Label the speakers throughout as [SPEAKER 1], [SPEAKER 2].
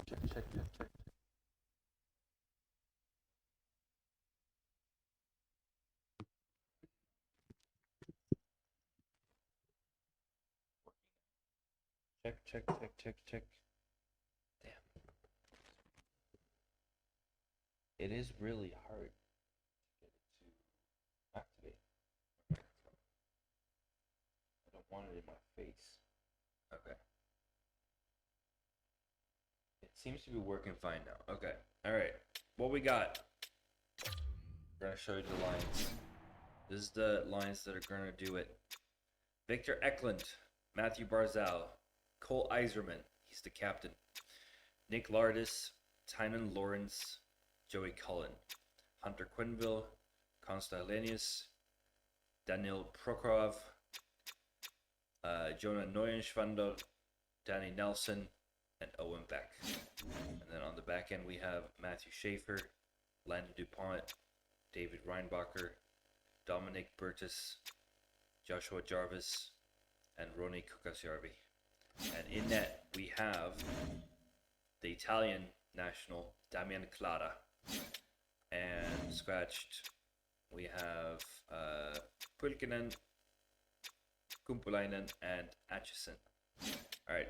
[SPEAKER 1] Check. Check. Damn. It is really hard to get it to activate. I don't want it in my face. Okay. It seems to be working fine now. Okay. Alright. What we got? We're gonna show you the lines. This is the lines that are gonna do it. Victor Eklund, Matthew Barzal, Cole Iserman, he's the captain. Nick Lardis, Tynan Lawrence, Joey Cullen, Hunter Quinville, Konstantinos, Daniel Prokhorov, Jonah Neuenschwander, Danny Nelson, and Owen Beck. And then on the back end we have Matthew Schaefer, Landon DuPont, David Reinbacher, Dominic Burtis, Joshua Jarvis, and Roni Kukasjärvi. And in net we have the Italian national Damian Clara. And scratched we have Pulkkinen, Kumpulainen, and Atchison. Alright,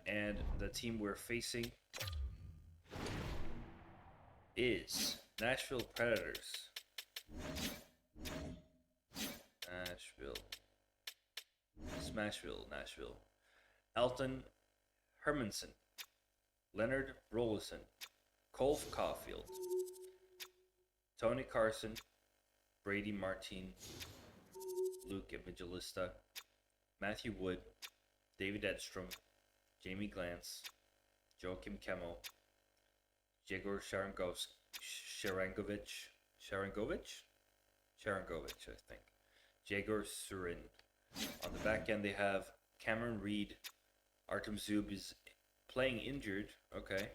[SPEAKER 1] and the team we're facing is Nashville Predators. Nashville. Elton Hermanson, Leonard Rolison, Cole Caulfield, Tony Carson, Brady Martin, Luke Evangelista, Matthew Wood, David Edstrom, Jamie Glantz, Joachim Kemmel, Jegor Sharangovich, I think. Jegor Surin. On the back end, they have Cameron Reed. Artem Zub is playing injured. Okay.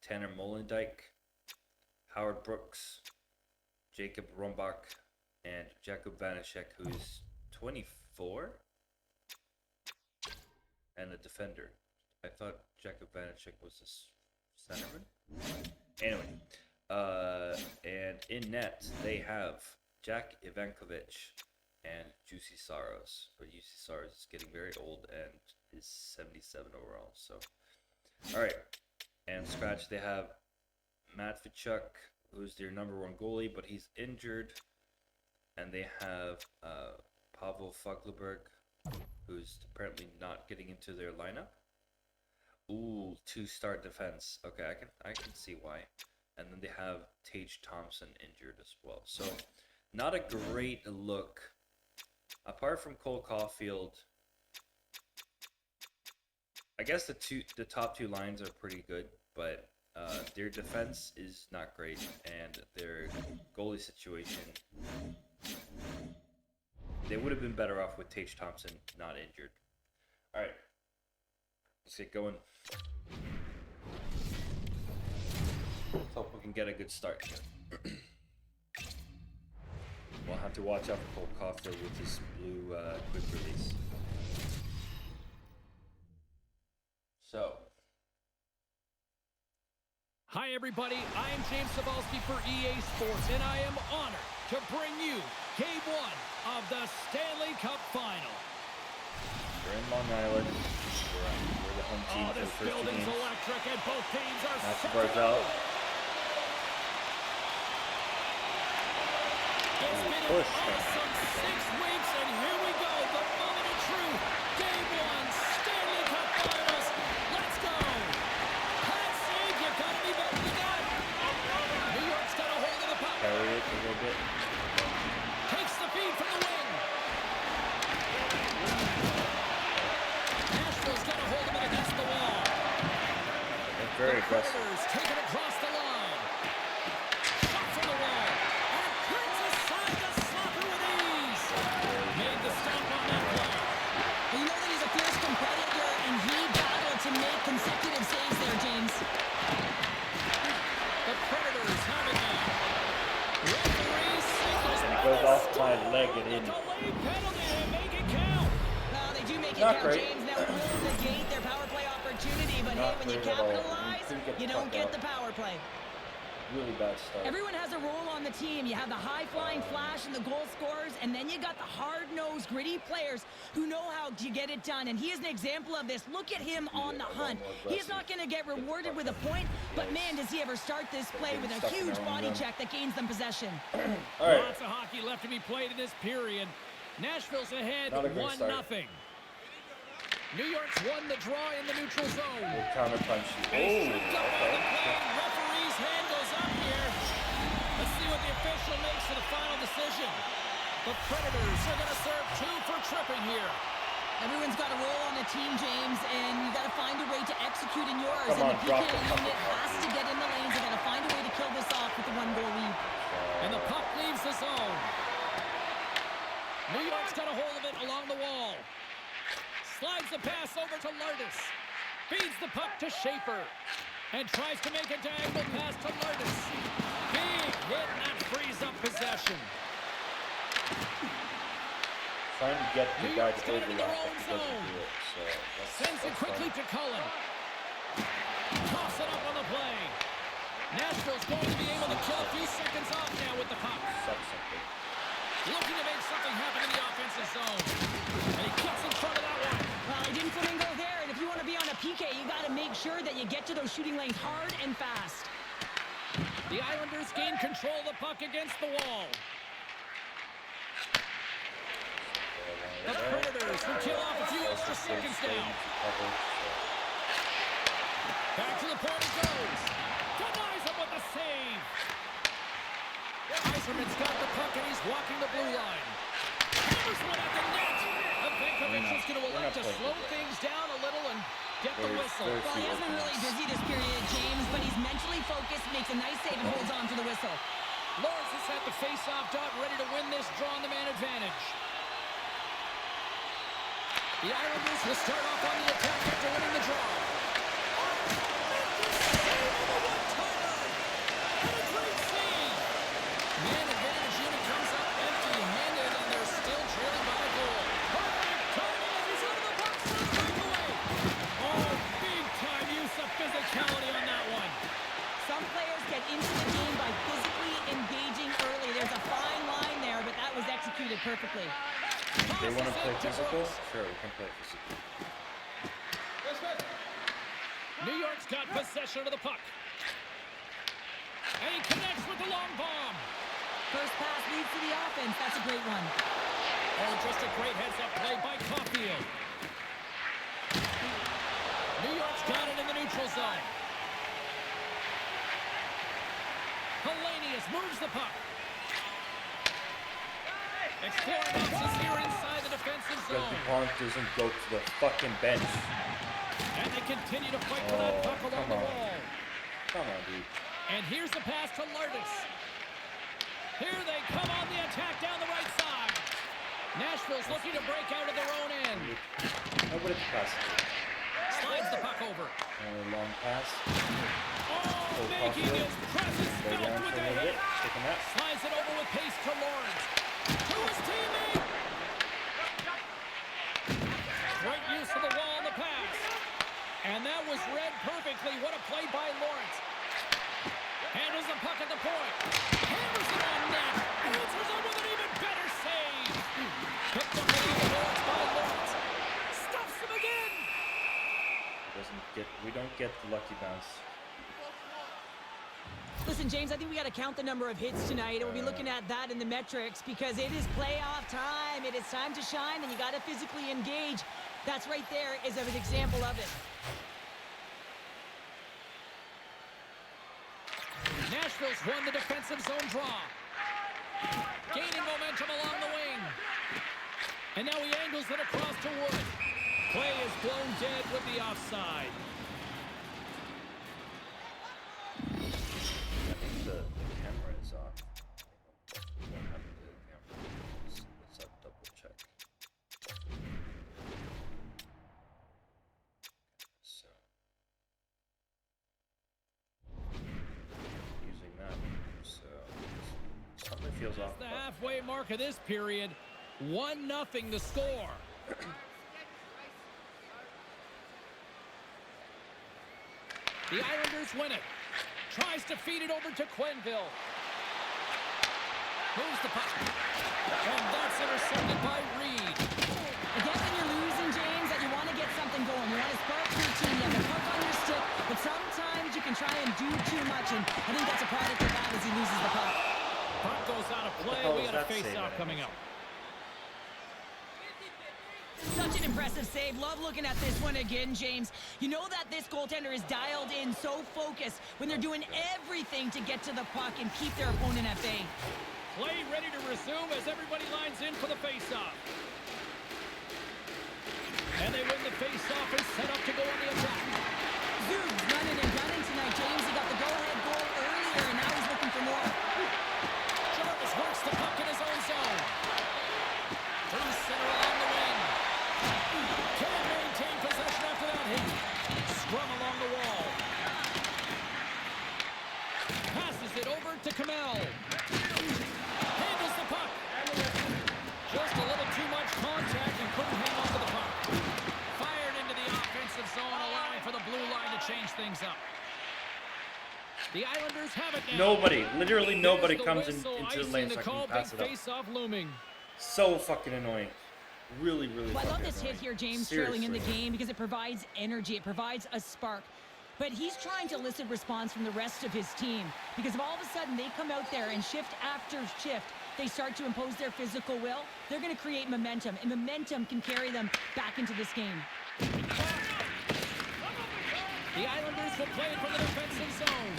[SPEAKER 1] Tanner Molendijk, Howard Brooks, Jacob Rombach, and Jakub Vanacek, who is 24 and a defender. I thought Jakub Vanacek was a centerman. Anyway, and in net they have Jack Ivankovic and Juicy Saros. But Juicy Saros is getting very old and is 77 overall. So, all right. And scratch they have Matt Tkachuk, who's their number one goalie, but he's injured. And they have Pavel Fogleberg, who's apparently not getting into their lineup. Ooh, 2-star defense. Okay, I can see why. And then they have Tage Thompson injured as well. So, not a great look. Apart from Cole Caulfield, I guess the top two lines are pretty good, but their defense is not great, and their goalie situation, they would have been better off with Tage Thompson not injured. All right, let's get going. Let's hope we can get a good start here. We'll have to watch out for Cole Caulfield with this blue quick release. So.
[SPEAKER 2] Hi everybody, I'm James Cebulski for EA Sports, and I am honored to bring you Game 1 of the Stanley Cup Final.
[SPEAKER 1] We're in Long Island. We're the home team for the
[SPEAKER 2] this
[SPEAKER 1] first
[SPEAKER 2] building's
[SPEAKER 1] two games.
[SPEAKER 2] electric, and both teams are
[SPEAKER 1] Matthew
[SPEAKER 2] set to
[SPEAKER 1] Barzal.
[SPEAKER 2] go. It's been an
[SPEAKER 1] Push.
[SPEAKER 2] awesome 6 weeks, and here we go, the moment of truth. Game 1, Stanley Cup Finals. Let's go. Pass save, you gotta be better than that. New York's got a hold of the puck.
[SPEAKER 1] Carry it a little bit.
[SPEAKER 2] Takes the feed from the wing. Nashville's got a hold of it against the wall.
[SPEAKER 1] They're very aggressive.
[SPEAKER 2] Predators take it across the line. Shot from the wall. And Prince aside the slapper with ease. Made the stop on that play.
[SPEAKER 3] You know that he's a fierce competitor, and he battled to make consecutive saves there, James.
[SPEAKER 2] The Predators have it now. Referee signals
[SPEAKER 1] And it goes off my leg and in.
[SPEAKER 2] delayed penalty and make it count.
[SPEAKER 3] Well, they do make it
[SPEAKER 1] Not
[SPEAKER 3] count,
[SPEAKER 1] great.
[SPEAKER 3] James. Now, will negate their power play opportunity. opportunity, but hey,
[SPEAKER 1] Not
[SPEAKER 3] when you
[SPEAKER 1] great at all.
[SPEAKER 3] capitalize,
[SPEAKER 1] Couldn't get
[SPEAKER 3] you
[SPEAKER 1] the
[SPEAKER 3] don't
[SPEAKER 1] puck
[SPEAKER 3] get
[SPEAKER 1] out.
[SPEAKER 3] the power play.
[SPEAKER 1] Really bad start.
[SPEAKER 3] Everyone has a role on the team. You have the high-flying flash and the goal scorers, and then you got the hard-nosed, gritty players who know how to get it done. And he is an example of this. Look at him on the hunt. He's not going to get rewarded with a point, but man, does he ever start this play with a huge body check that gains them possession.
[SPEAKER 1] All right.
[SPEAKER 2] Lots of hockey left to be played in this period. Nashville's ahead
[SPEAKER 1] Not a great
[SPEAKER 2] 1-0.
[SPEAKER 1] start.
[SPEAKER 2] New York's won the draw in the neutral zone.
[SPEAKER 1] We'll counter punch you. Oh,
[SPEAKER 2] They stripped up on the
[SPEAKER 1] okay.
[SPEAKER 2] play. Referee's hand goes up here. Let's see what the official makes for the final decision. The Predators are going to serve 2 for tripping here.
[SPEAKER 3] Everyone's got a role on the team, James, and you got to find a way to execute in yours.
[SPEAKER 1] Come
[SPEAKER 3] and
[SPEAKER 1] on,
[SPEAKER 3] the
[SPEAKER 1] drop
[SPEAKER 3] PK
[SPEAKER 1] the fucking
[SPEAKER 3] unit
[SPEAKER 1] puck,
[SPEAKER 3] has to get in the lanes. They got to find a way to kill this off with the 1-goal lead.
[SPEAKER 2] And the puck leaves the zone. New York's got a hold of it along the wall. Slides the pass over to Lourdes. Feeds the puck to Schaefer. And tries to make a diagonal pass to Lourdes. Big hit, and that frees up possession.
[SPEAKER 1] Trying to get the
[SPEAKER 2] New
[SPEAKER 1] guy
[SPEAKER 2] York's
[SPEAKER 1] to
[SPEAKER 2] got it in their
[SPEAKER 1] overlap,
[SPEAKER 2] own
[SPEAKER 1] but he doesn't
[SPEAKER 2] zone.
[SPEAKER 1] do it. So
[SPEAKER 2] Sends it quickly to Cullen. Toss it up on the play. Nashville's going to be able to kill a few seconds off now with the puck.
[SPEAKER 1] Sucks something.
[SPEAKER 2] Looking to make something happen in the offensive zone. And he gets in front of that one.
[SPEAKER 3] Well, he didn't flamingo there, and if you want to be on a PK, you got to make sure that you get to those shooting lanes hard and fast.
[SPEAKER 2] The Islanders gain control of the puck against the wall. The Predators will kill off a few extra seconds now. Back to the point it goes. Denies him with the save. Eiserman's got the puck and he's walking the blue line. Hammers one at the net. Evankovic is going to elect to slow things down a little and get the whistle.
[SPEAKER 3] Well, he has been really busy this period, James, but he's mentally focused, makes a nice save, and holds on to the whistle.
[SPEAKER 2] Lawrence has had the face-off dot ready to win this draw on the man advantage. The Islanders will start off on the attack after winning the draw. Man advantage unit comes up empty-handed, and they're still trailing by a goal. Perfect timing as he's out of the box for a breakaway. Oh, big-time use of physicality on that one.
[SPEAKER 3] Some players get into the game by physically engaging early. There's a fine line there, but that was executed perfectly.
[SPEAKER 1] They want to play physical? Sure, we can play physical.
[SPEAKER 2] New York's got possession of the puck. And he connects with the long bomb.
[SPEAKER 3] First pass leads to the offense. That's a great one.
[SPEAKER 2] Oh, just a great heads-up play by Caulfield. New York's got it in the neutral zone. Hellenius moves the puck. Exploring options here inside the defensive
[SPEAKER 1] Because
[SPEAKER 2] zone.
[SPEAKER 1] DuPont doesn't go to the fucking bench.
[SPEAKER 2] And they continue to fight for that puck along the
[SPEAKER 1] come on.
[SPEAKER 2] wall.
[SPEAKER 1] Come on, dude.
[SPEAKER 2] And here's the pass to Lourdes. Here they come on the attack down the right side. Nashville's looking to break out of their own end.
[SPEAKER 1] I would have passed it.
[SPEAKER 2] Slides the puck over.
[SPEAKER 1] Long pass.
[SPEAKER 2] Oh, making his presence
[SPEAKER 1] Lay
[SPEAKER 2] felt
[SPEAKER 1] down
[SPEAKER 2] with
[SPEAKER 1] for
[SPEAKER 2] the
[SPEAKER 1] a little
[SPEAKER 2] hit.
[SPEAKER 1] bit. Taking that.
[SPEAKER 2] Slides it over with pace to Lawrence. To his teammate. Great use of the wall on the pass. And that was read perfectly. What a play by Lawrence. Handles the puck at the point. Hammers it on net. Answers it with an even better save. Picked up the lead Lawrence by Lawrence. Stuffs him again.
[SPEAKER 1] We don't get the lucky bounce.
[SPEAKER 3] Listen, James, I think we got to count the number of hits tonight, and we'll be looking at that in the metrics because it is playoff time. It is time to shine, and you got to physically engage. That's right there is an example of it.
[SPEAKER 2] Nashville's won the defensive zone draw. Gaining momentum along the wing. And now he angles it across to Wood. Play is blown dead with the offside.
[SPEAKER 1] I think the camera is on. What happened to the camera? Let's double check. So using that. So something feels off.
[SPEAKER 2] The halfway mark of this period. 1-0 the score. The Islanders win it. Tries to feed it over to Quenneville. Moves the puck. And that's intercepted by Reed.
[SPEAKER 3] Again, when you're losing, James, that you want to get something going. You want to spark your team. You have the puck on your stick, but sometimes you can try and do too much, and I think that's a product of that as he loses the puck.
[SPEAKER 2] Puck goes out of play. We got a face-off coming up.
[SPEAKER 3] Such an impressive save. Love looking at this one again, James. You know that this goaltender is dialed in, so focused when they're doing everything to get to the puck and keep their opponent at bay.
[SPEAKER 2] Play ready to resume as everybody lines in for the face-off. And they win the face-off and set up to go on the attack.
[SPEAKER 3] Zoom's running and gunning tonight, James. He got the go-ahead goal earlier, and now he's looking for more.
[SPEAKER 2] Jarvis works the puck in his own zone. Through center along the wing. Can't maintain possession after that hit. Scrum along the wall. Passes it over to Kamel. Handles the puck. Just a little too much contact and couldn't hang on to the puck. Fired into the offensive zone, allowing for the blue line to change things up. The Islanders have it now.
[SPEAKER 1] Nobody, literally nobody
[SPEAKER 2] There's
[SPEAKER 1] comes
[SPEAKER 2] whistle,
[SPEAKER 1] into the
[SPEAKER 2] icing
[SPEAKER 1] lane
[SPEAKER 2] the
[SPEAKER 1] so I
[SPEAKER 2] call,
[SPEAKER 1] can pass
[SPEAKER 2] big
[SPEAKER 1] it up.
[SPEAKER 2] face-off looming.
[SPEAKER 1] So fucking annoying. Really, really
[SPEAKER 3] Well, I love
[SPEAKER 1] fucking
[SPEAKER 3] this
[SPEAKER 1] annoying.
[SPEAKER 3] hit here, James,
[SPEAKER 1] Seriously.
[SPEAKER 3] trailing in the game because it provides energy. It provides a spark. But he's trying to elicit response from the rest of his team because if all of a sudden they come out there and shift after shift, they start to impose their physical will, they're going to create momentum, and momentum can carry them back into this game.
[SPEAKER 2] The Islanders will play it from the defensive zone.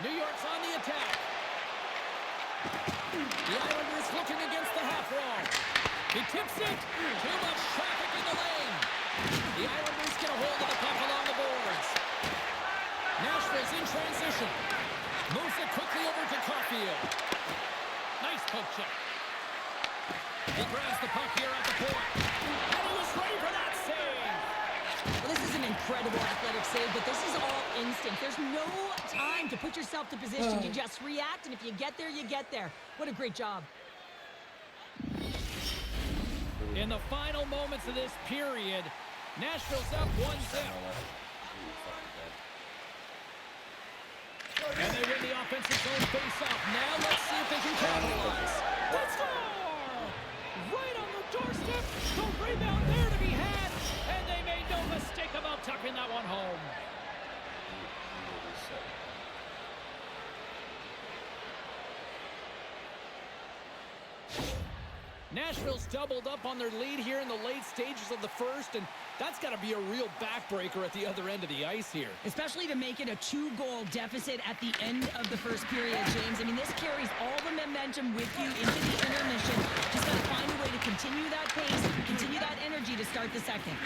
[SPEAKER 2] New York's on the attack. The Islanders looking against the half wall. He tips it. Too much traffic in the lane. The Islanders get a hold of the puck along the boards. Nashville's in transition. Moves it quickly over to Caulfield. Nice poke check. He grabs the puck here at the point. And he was ready for that save.
[SPEAKER 3] Well, this is an incredible athletic save, but this is all instinct. There's no time to put yourself to position. You just react, and if you get there, you get there. What a great job.
[SPEAKER 2] In the final moments of this period, Nashville's up 1-0. And they win the offensive zone face-off. Now let's see if they can capitalize. Let's score! Right on the doorstep. The rebound there to be had. And they made no mistake about tucking that one home. Nashville's doubled up on their lead here in the late stages of the first, and that's got to be a real backbreaker at the other end of the ice here.
[SPEAKER 3] Especially to make it a 2-goal deficit at the end of the first period, James. I mean, this carries all the momentum with you into the intermission. Just got to find a way to continue that pace, continue that energy to start the second.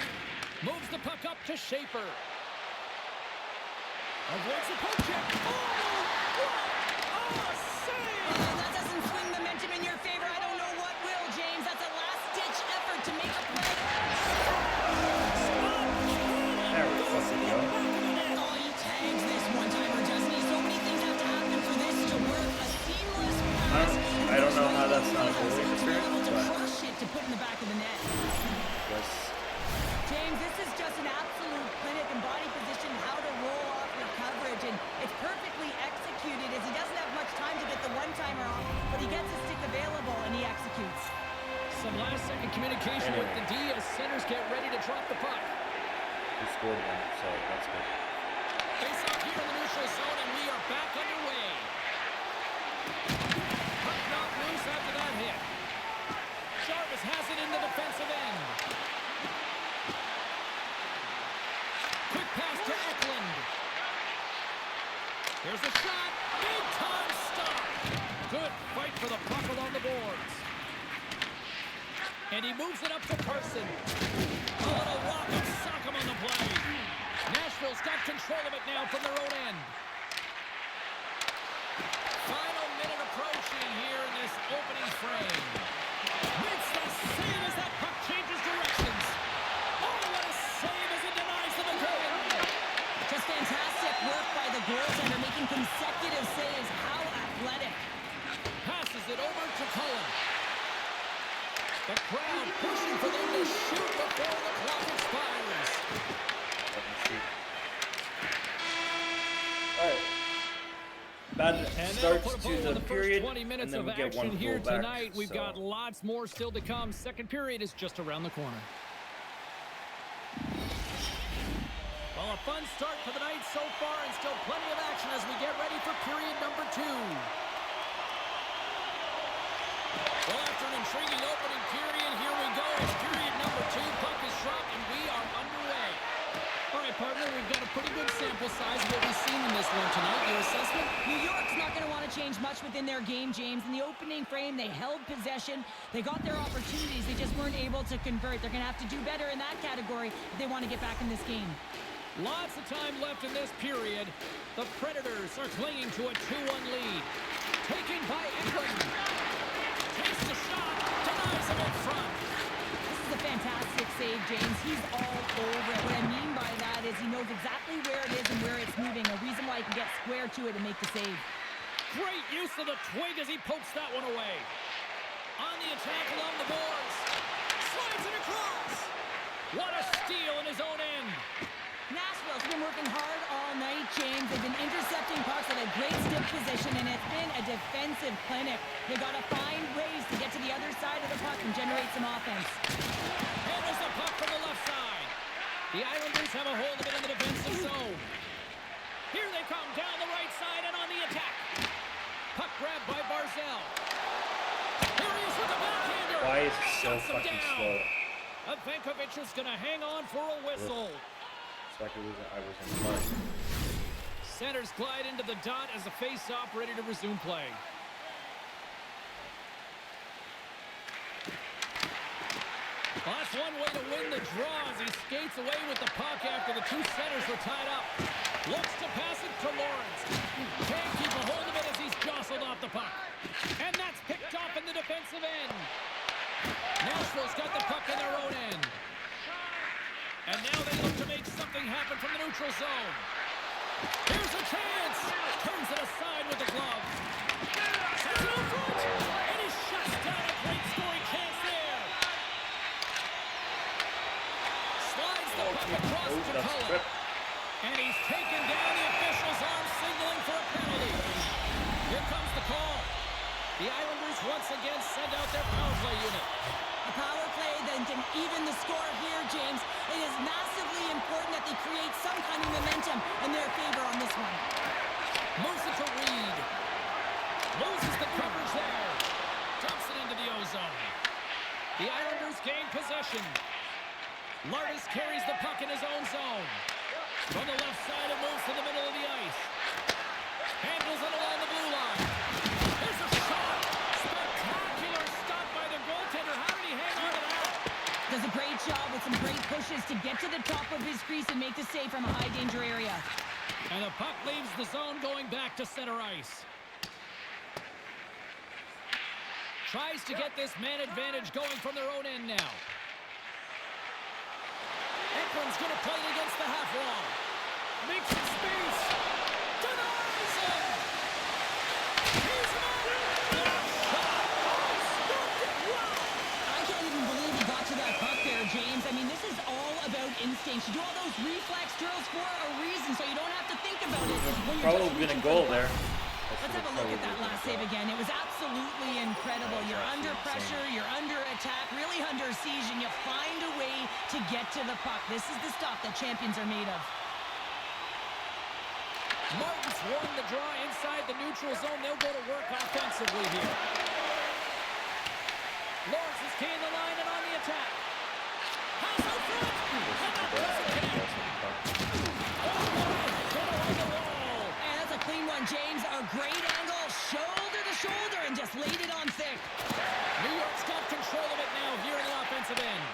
[SPEAKER 2] Moves the puck up to Schaefer. Avoids the poke check. Oh, what a save!
[SPEAKER 3] That doesn't swing momentum in your favor. I don't know what will, James. That's a last-ditch effort to make a play.
[SPEAKER 1] There we fucking go.
[SPEAKER 3] Oh, he tags this one-timer, doesn't he? So many things have to happen for this to work. A seamless pass.
[SPEAKER 1] I don't know how that's not a goal
[SPEAKER 3] Able
[SPEAKER 1] interference,
[SPEAKER 3] to
[SPEAKER 1] but
[SPEAKER 3] crush it to put in the back of the net.
[SPEAKER 1] was
[SPEAKER 3] James, this is just an absolute clinic in body position, how to roll off your coverage, and it's perfectly executed as he doesn't have much time to get the one-timer off, but he gets his stick available and he executes.
[SPEAKER 2] Some last-second communication with the D as centers get ready to drop the puck.
[SPEAKER 1] who scored one, so that's good.
[SPEAKER 2] Face off here in the neutral zone, and we are back underway. Puck knocked loose after that hit. Jarvis has it in the defensive end. Quick pass to Eklund. Here's a shot. Big time stop. Good fight for the puck along the boards. And he moves it up to Carson. Oh, and a rocket sock him on the play. Nashville's got control of it now from their own end. Final minute approaching here in this opening frame. Makes the save as that puck changes directions. Oh, what a save as it denies them a goal.
[SPEAKER 3] Just fantastic work by the goaltender, making consecutive saves. How athletic.
[SPEAKER 2] Passes it over to Cullen. The crowd pushing for them to shoot before the clock expires.
[SPEAKER 1] bad
[SPEAKER 2] And
[SPEAKER 1] start
[SPEAKER 2] that'll put a
[SPEAKER 1] to
[SPEAKER 2] bow on
[SPEAKER 1] the
[SPEAKER 2] the first
[SPEAKER 1] period,
[SPEAKER 2] 20
[SPEAKER 1] and
[SPEAKER 2] minutes
[SPEAKER 1] then
[SPEAKER 2] of
[SPEAKER 1] we get
[SPEAKER 2] action
[SPEAKER 1] one
[SPEAKER 2] here
[SPEAKER 1] goal back.
[SPEAKER 2] tonight. We've
[SPEAKER 1] so.
[SPEAKER 2] got lots more still to come. Second period is just around the corner. Well, a fun start to the night so far, and still plenty of action as we get ready for period number 2. Well, after an intriguing opening period, here we go. It's period number 2. Puck is dropped, and we are underway. All right, partner, we've got a pretty good sample size of what we've seen in this one tonight. Your assessment?
[SPEAKER 3] New York's not going to want to change much within their game, James. In the opening frame, they held possession. They got their opportunities. They just weren't able to convert. They're going to have to do better in that category if they want to get back in this game.
[SPEAKER 2] Lots of time left in this period. The Predators are clinging to a 2-1 lead. Taken by Eklund. Takes the shot. Denies him in front.
[SPEAKER 3] This is a fantastic save, James. He's all over it. What I mean by that is he knows exactly where it is and where it's moving. A reason why he can get square to it and make the save.
[SPEAKER 2] Great use of the twig as he pokes that one away. On the attack along the boards. Slides it across. What a steal in his own end.
[SPEAKER 3] Nashville's been working hard all night, James. They've been intercepting pucks at a great stiff position, and it's been a defensive clinic. They got to find ways to get to the other side of the puck and generate some offense.
[SPEAKER 2] And there's the puck from the left side. The Islanders have a hold of it in the defensive zone. Here they come down the right side and on the attack. Puck grabbed by Barzell. Here he is with the backhander.
[SPEAKER 1] Why is it so
[SPEAKER 2] Shuts him
[SPEAKER 1] fucking
[SPEAKER 2] down.
[SPEAKER 1] slow?
[SPEAKER 2] Ivankovic is going to hang on for a whistle.
[SPEAKER 1] It's like I was in mud.
[SPEAKER 2] Centers glide into the dot as the face-off ready to resume play. Well, that's one way to win the draw as he skates away with the puck after the two centers were tied up. Looks to pass it to Lawrence. Can't keep a hold of it as he's jostled off the puck. And that's picked off in the defensive end. Nashville's got the puck in their own end. And now they look to make something happen from the neutral zone. Here's a chance. Turns it aside with the glove. Sends it in front. And he shuts down a great scoring chance there. Slides the puck across to Cullen. And he's taken down. The officials arm signaling for a penalty. Here comes the call. The Islanders once again send out their power play unit.
[SPEAKER 3] A power play that can even the score here, James. It is massively important that they create some kind of momentum in their favor on this one.
[SPEAKER 2] Moves it to Reed. Loses the coverage there. Dumps it into the ozone. The Islanders gain possession. Lardis carries the puck in his own zone. From the left side, it moves to the middle of the ice. Handles it along the blue line. Here's a shot. Spectacular stop by the goaltender. How did he hang on to that?
[SPEAKER 3] Does a great job with some great pushes to get to the top of his crease and make the save from a high-danger area.
[SPEAKER 2] And the puck leaves the zone going back to center ice. Tries to get this man advantage going from their own end now. Eklund's going to play it against the half wall. Makes some space. Denies him. He's
[SPEAKER 3] I can't even believe he got to that puck there, James. I mean, this is all about instinct. You do all those reflex drills for a reason, so you don't have to think about it when you're
[SPEAKER 1] Probably
[SPEAKER 3] just
[SPEAKER 1] been a
[SPEAKER 3] reaching
[SPEAKER 1] goal
[SPEAKER 3] for the
[SPEAKER 1] there.
[SPEAKER 3] puck. Let's have a look at that last save again. It was absolutely incredible. You're under pressure, you're under attack, really under siege, and you find a way to get to the puck. This is the stuff that champions are made of.
[SPEAKER 2] Martin's won the draw inside the neutral zone. They'll go to work offensively here. Lawrence is keying the line and on the attack. House out front. And that doesn't connect.
[SPEAKER 3] And that's a clean one, James. A great angle, shoulder to shoulder, and just laid it on thick.
[SPEAKER 2] New York's got control of it now here in the offensive end.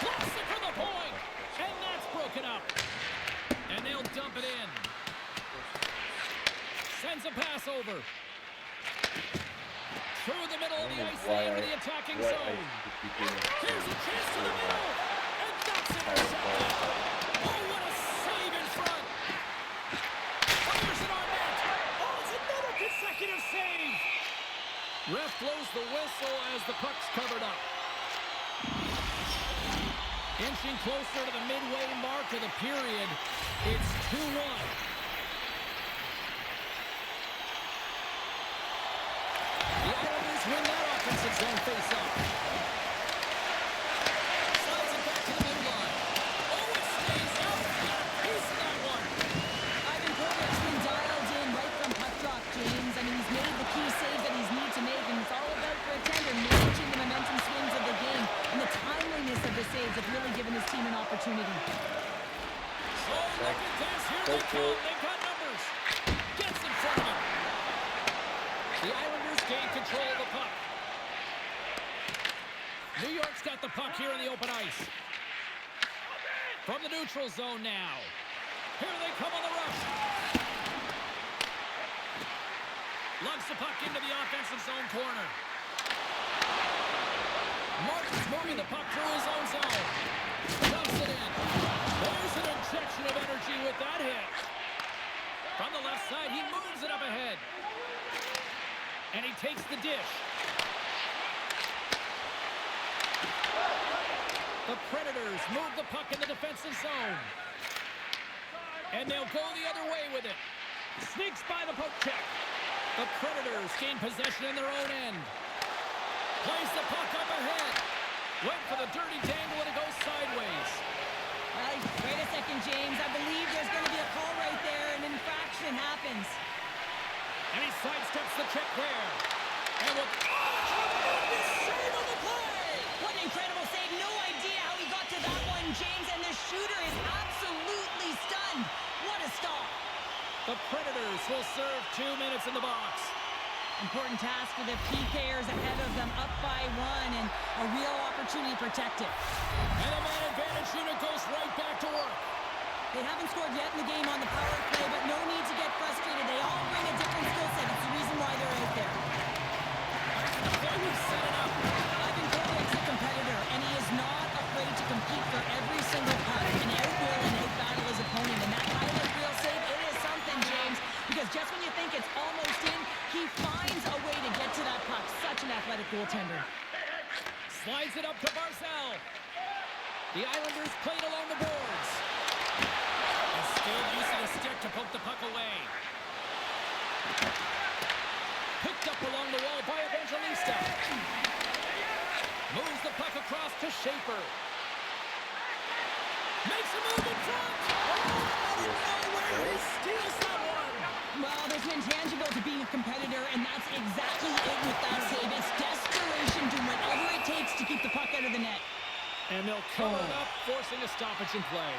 [SPEAKER 2] Blocks it from the point. And that's broken up. And they'll dump it in. Sends a pass over. Through the middle of the ice into the attacking zone. Here's a chance to the middle. And that's intercepted. Oh, what a save in front. Fires it on net. Oh, it's another consecutive save. Ref blows the whistle as the puck's covered up. Inching closer to the midway mark of the period. It's 2-1. Islanders win that offensive zone face-off. Slides it back to the midline. Oh, it stays out. Got a piece of that one.
[SPEAKER 3] Ivan Kovaic's been dialed in right from puck drop, James. I mean, he's made the key saves that he's need to make, and it's all about for a tender managing the momentum swings of the game, and the timeliness of the saves have really given his team an opportunity.
[SPEAKER 2] Oh, look at this. Here they come. They've got numbers. Gets in front of him. The Islanders gain control of the puck. New York's got the puck here in the open ice. From the neutral zone now. Here they come on the rush. Lugs the puck into the offensive zone corner. Martin's moving the puck through his own zone. Dumps it in. There's an injection of energy with that hit. From the left side, he moves it up ahead. And he takes the dish. The Predators move the puck in the defensive zone. And they'll go the other way with it. Sneaks by the poke check. The Predators gain possession in their own end. Plays the puck up ahead. Went for the dirty dangle and it goes sideways.
[SPEAKER 3] Wait a second, James. I believe there's going to be a call right there. An infraction happens.
[SPEAKER 2] And he sidesteps the check there. And with tremendous save on the play.
[SPEAKER 3] What an incredible save. No idea how he got to that one, James. And the shooter is absolutely stunned. What a stop.
[SPEAKER 2] The Predators will serve 2 minutes in the box.
[SPEAKER 3] Important task for the PKers ahead of them, up by 1, and a real opportunity to protect it.
[SPEAKER 2] And the man advantage unit goes right back to work.
[SPEAKER 3] They haven't scored yet in the game on the power play, but no need to get frustrated. They all bring a different skill set. It's the reason why they're out there.
[SPEAKER 2] The play we've set it up.
[SPEAKER 3] Ivan Kovaic's a competitor, and he is not afraid to compete for every single puck and outwill and outbattle his opponent. And that kind of real save, it is something, James, because just when you think it's almost in, he finds a way to get to that puck. Such an athletic goaltender.
[SPEAKER 2] Slides it up to Barzal. The Islanders played along the boards. And still using a stick to poke the puck away. Picked up along the wall by Evangelista. Moves the puck across to Schaefer. Makes a move in front. Oh, nowhere. He steals that one.
[SPEAKER 3] Well, there's an intangible to being a competitor, and that's exactly it with that save. It's desperation, doing whatever it takes to keep the puck out of the net.
[SPEAKER 2] And they'll cover it up, forcing a stoppage in play.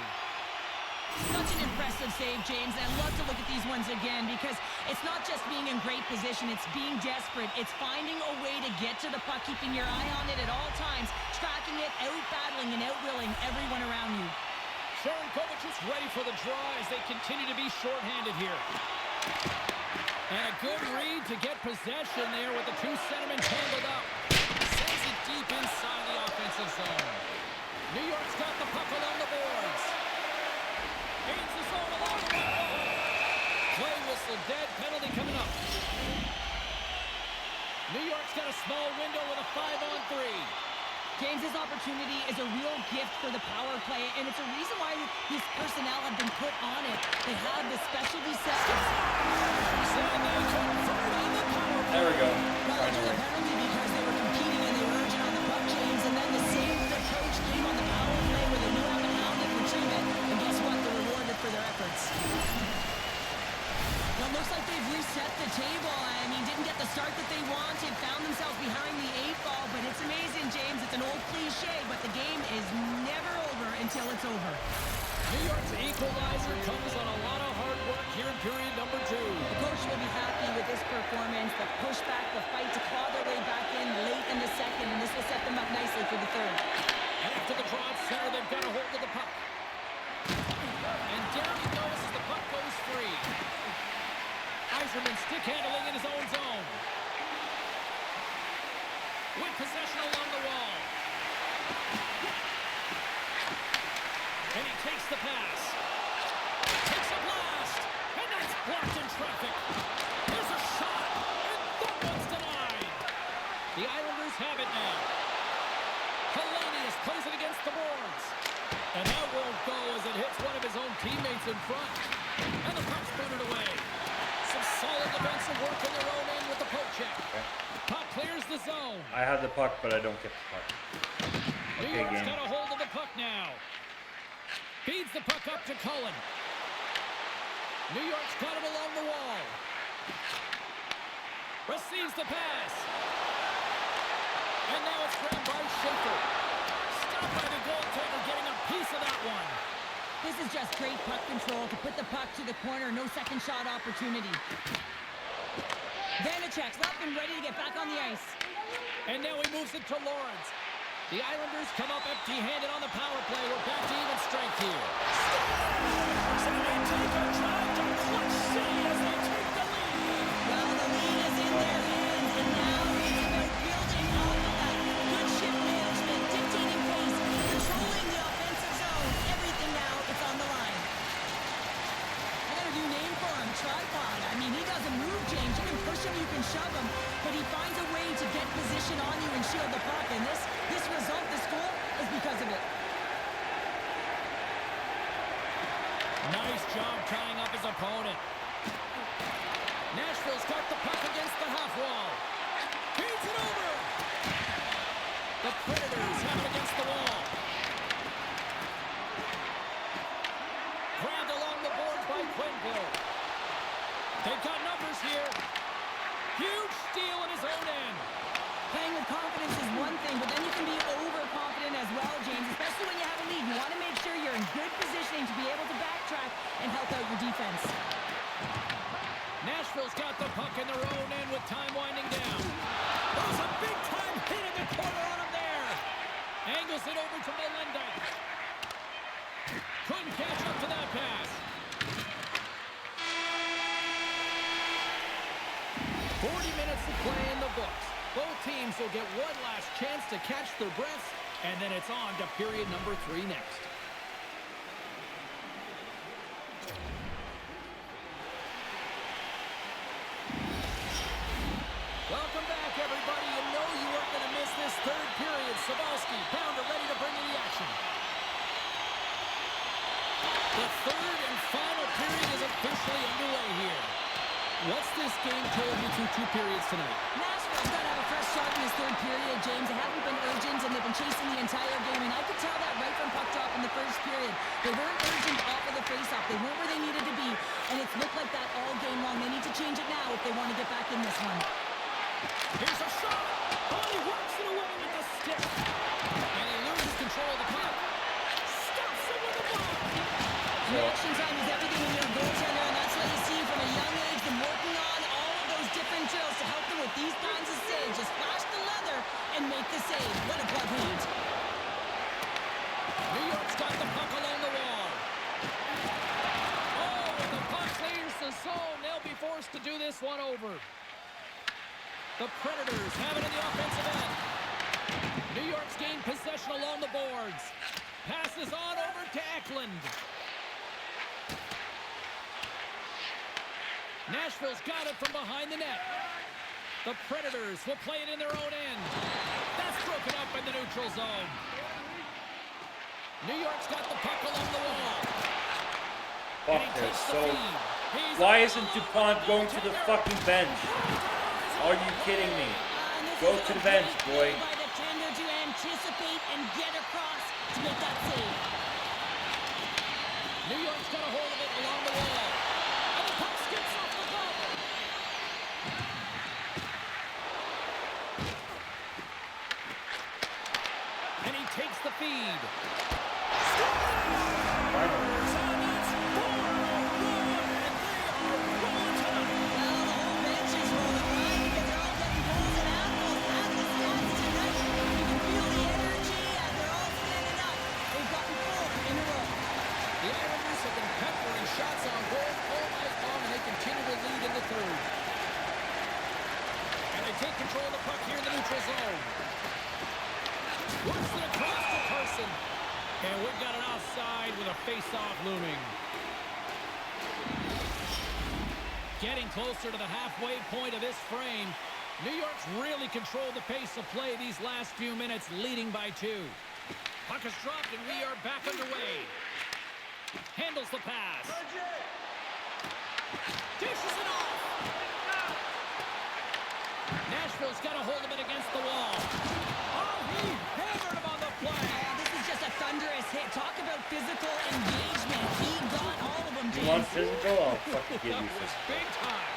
[SPEAKER 3] Such an impressive save, James, and I love to look at these ones again because it's not just being in great position, it's being desperate. It's finding a way to get to the puck, keeping your eye on it at all times, tracking it, out-battling and out-willing everyone around you.
[SPEAKER 2] Sharon Kovac is ready for the draw as they continue to be shorthanded here. And a good read to get possession there with the two centermen tangled up. Sends it deep inside the offensive zone. New York's got the puck along the boards. Gains the zone along the wall. Play whistle dead, penalty coming up. New York's got a small window with a 5-on-3.
[SPEAKER 3] James' opportunity is a real gift for the power play, and it's a reason why his personnel have been put on it. They have the specialty seconds.
[SPEAKER 1] There we go.
[SPEAKER 3] Well, they took a penalty because they were competing and they were urging on the puck, James, and then the same approach came on the power play where they knew how to hound it, retrieve it, and guess what? They're rewarded for their efforts. Well, it looks like they've reset the table. I mean, didn't get the start that they wanted, found themselves behind the 8-ball, but it's amazing, James. It's an old cliche, but the game is never over until it's over.
[SPEAKER 2] New York's equalizer comes on a lot of hard work here in period number 2.
[SPEAKER 3] The coach will be happy with this performance, the pushback, the fight to claw their way back in late in the second, and this will set them up nicely for the third.
[SPEAKER 2] And after the draw at center, they've got a hold of the puck. And down he goes as the puck goes free. Eiserman stick handling in his own zone. With possession along the wall. And he takes the pass. Takes a blast. And that's blocked in traffic. There's a shot. And that one's denied. The Islanders have it now. Hellenius plays it against the boards. And that won't go as it hits one of his own teammates in front. And the puck's booted away. Some solid defensive work in their own end with the poke check. Puck clears the zone.
[SPEAKER 1] I have the puck, but I don't get the puck.
[SPEAKER 2] New
[SPEAKER 1] Okay,
[SPEAKER 2] York's
[SPEAKER 1] game.
[SPEAKER 2] got a hold of the puck now. Feeds the puck up to Cullen. New York's got it along the wall. Receives the pass. And now it's grabbed by Schaefer. Stopped by the goaltender, getting a piece of that one.
[SPEAKER 3] This is just great puck control to put the puck to the corner. No second shot opportunity. Vanacek's left and ready to get back on the ice.
[SPEAKER 2] And now he moves it to Lawrence. The Islanders come up empty-handed on the power play. We're back to even strength here. And they take a drive to Clutch City as they take the lead.
[SPEAKER 3] Well, the lead is in their hands, and now it's about building off of that. Good shift management, dictating pace, controlling the offensive zone. Everything now is on the line. I got a new name for him, Tripod. I mean, he doesn't move, James. You can push him, you can shove him, but he finds a way to get position on you and shield the puck. And this result, this goal, is because of it.
[SPEAKER 2] Nice job tying up his opponent. Nashville's got the puck against the half wall. Feeds it over. The Predators have it against the wall. Grabbed along the boards by Quenville. They've got numbers here. Huge steal in his own end.
[SPEAKER 3] Playing with confidence is one thing, but then you can be overconfident as well, James, especially when you have a lead. You want to make sure you're in good positioning to be able to backtrack and help out your defense.
[SPEAKER 2] Nashville's got the puck in their own end with time winding down. That was a big-time hit in the corner on him there. Angles it over to Melendez. Couldn't catch up to that pass. 40 minutes of play in the books. Both teams will get one last chance to catch their breaths, and then it's on to period number 3 next. Welcome back, everybody. You know you weren't going to miss this third period. Sabalski, Pounder ready to bring you the action. The third and final period is officially underway here. What's this game told you through 2 periods tonight?
[SPEAKER 3] Nashville's got to have a fresh start in this third period, James. They haven't been urgent, and they've been chasing the entire game, and I could tell that right from puck drop in the first period. They weren't urgent off of the faceoff. They weren't where they needed to be, and it's looked like that all game long. They need to change it now if they want to get back in this one.
[SPEAKER 2] Here's a shot. Oh, he works it away with the stick. And he loses control of the puck. Stops it with the ball.
[SPEAKER 3] Reaction time is everything in your goaltender, and that's what you see from a young age, them working on all of those different drills to help them with these kinds of saves. Just flash the leather and make the save. What a glove hand.
[SPEAKER 2] New York's got the puck along the wall. Oh, and the puck clears the zone. They'll be forced to do this one over. The Predators have it in the offensive end. New York's gained possession along the boards. Passes on over to Eklund. Nashville's got it from behind the net. The Predators will play it in their own end. That's broken up in the neutral zone. New York's got the puck along the wall.
[SPEAKER 1] Fuck, they're so... Why isn't DuPont going to the fucking bench? Are you kidding me? Go to the bench, boy.
[SPEAKER 3] By the tender to anticipate and get across to make that save.
[SPEAKER 2] New York's got a hold of it along the wall. And the puck skips off the glove. And he takes the feed. Shots on goal all night long, and they continue to lead in the third. And they take control of the puck here in the neutral zone. Works it across to Carson. And we've got an offside with a face-off looming. Getting closer to the halfway point of this frame. New York's really controlled the pace of play these last few minutes, leading by 2. Puck is dropped, and we are back underway. Handles the pass. Dishes it off. Nashville's got a hold of it against the
[SPEAKER 1] want physical? I'll fucking give
[SPEAKER 2] That
[SPEAKER 1] you
[SPEAKER 2] was
[SPEAKER 1] physical.
[SPEAKER 2] big time.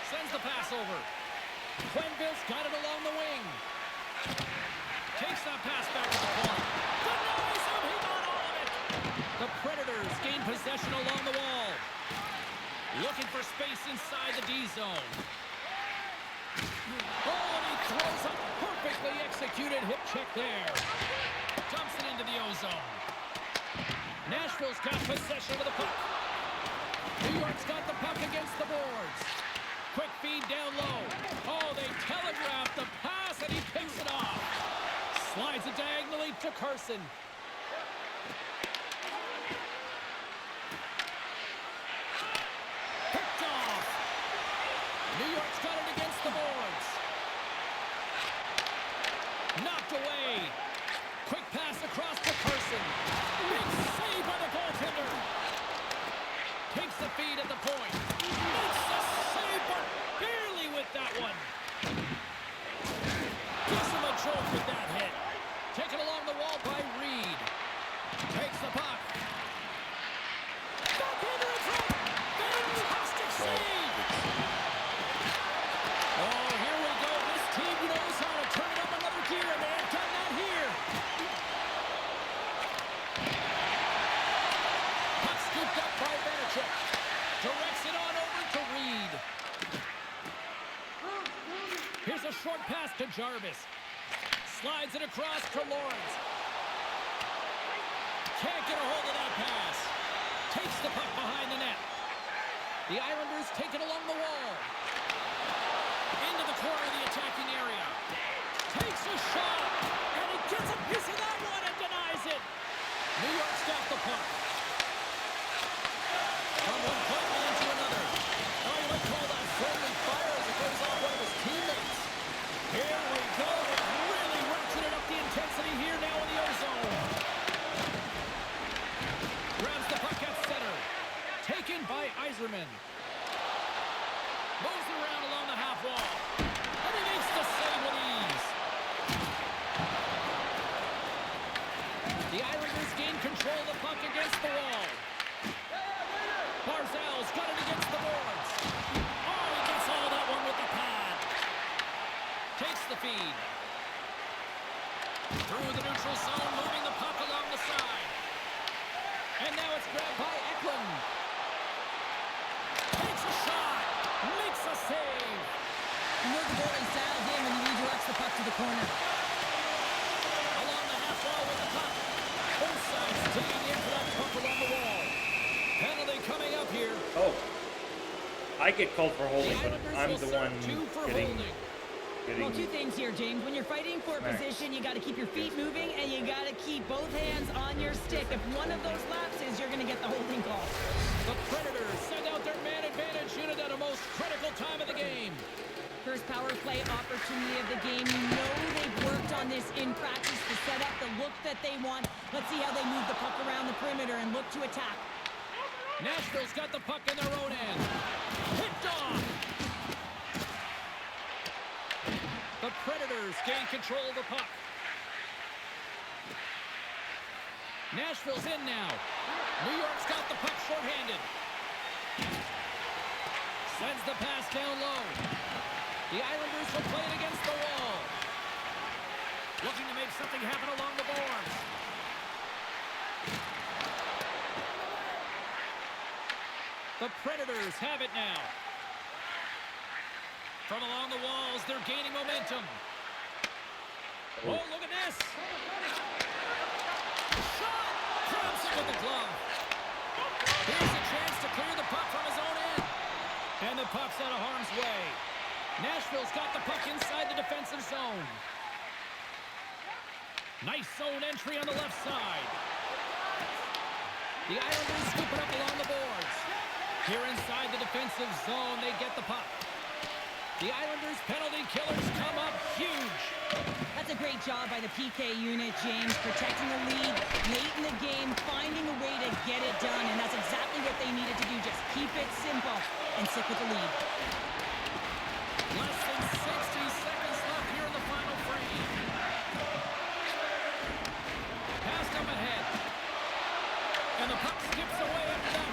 [SPEAKER 2] Sends the pass over. Quenville's got it along the wing. Takes that pass back to the corner. Denies him. He got all of it. The Predators gain possession along the wall. Looking for space inside the D zone. Oh, and he throws a perfectly executed hip check there. Dumps it into the O-zone. Nashville's got possession of the puck. New York's got the puck against the boards. Quick feed down low. Oh, they telegraph the pass, and he picks it off. Slides it diagonally to Carson. Picked off. New York's got it against the boards. Knocked away. Quick pass across to Carson. Big save by the goaltender. Takes the feed at the point. Makes the save, but barely with that one. Gives him a jolt with that hit. Taken along the wall by Reed. Takes the puck. Backhander in front. Fantastic save. Oh, here we go. This team knows how to turn it up another gear, and they have done that here. Puck scooped up by Vanacek. Directs it on over to Reed. Here's a short pass to Jarvis. Slides it across to Lawrence. Can't get a hold of that pass. Takes the puck behind the net. The Islanders take it along the wall. Into the corner of the attacking area. Takes a shot. And he gets a piece of that one and denies it. New York's got the puck. From one point man to another. Oh, you might call that friendly fire as it goes off one of his teammates. Here we go. Really ratcheted up the intensity here now in the O-zone. Grabs the puck at center. Taken by Yzerman. Moves it around along the half wall. And he makes the save with ease. The Islanders gain control of the puck against the wall. Barzal's got it against the boards. Oh, he gets all that one with the pad. Takes the feed. Through the neutral zone, moving the puck along the side. And now it's grabbed by Eklund. Takes a shot. Makes a save.
[SPEAKER 3] You know the goalie dialed in when he redirects the puck to the corner.
[SPEAKER 2] Along the half wall with the puck. Both sides digging in for that puck along the wall. Penalty coming up here.
[SPEAKER 1] Oh. I get called for
[SPEAKER 2] The
[SPEAKER 1] holding, but
[SPEAKER 2] Islanders
[SPEAKER 1] I'm
[SPEAKER 2] will
[SPEAKER 1] the
[SPEAKER 2] serve
[SPEAKER 1] one
[SPEAKER 2] two for
[SPEAKER 1] getting...
[SPEAKER 2] holding.
[SPEAKER 3] Well, two things here, James. When you're fighting for a
[SPEAKER 1] Nice.
[SPEAKER 3] position, you got to keep your feet moving, and you got to keep both hands on your stick. If one of those lapses, you're going to get the holding call.
[SPEAKER 2] The Predators send out their man advantage unit at a most critical time of the game.
[SPEAKER 3] First power play opportunity of the game. You know they've worked on this in practice to set up the look that they want. Let's see how they move the puck around the perimeter and look to attack.
[SPEAKER 2] Nashville's got the puck in their own end. Picked off. The Predators gain control of the puck. Nashville's in now. New York's got the puck shorthanded. Sends the pass down low. The Islanders will play it against the wall. Looking to make something happen along the boards. The Predators have it now. From along the walls, they're gaining momentum. Oh, look at this. Shot! Grabs it with the glove. Here's a chance to clear the puck from his own end. And the puck's out of harm's way. Nashville's got the puck inside the defensive zone. Nice zone entry on the left side. The Islanders scoop it up along the boards. Here inside the defensive zone, they get the puck. The Islanders' penalty killers come up huge.
[SPEAKER 3] That's a great job by the PK unit, James, protecting the lead late in the game, finding a way to get it done, and that's exactly what they needed to do. Just keep it simple and stick with the lead.
[SPEAKER 2] Less than 60 seconds left here in the final frame. Passed up ahead. And the puck skips away after that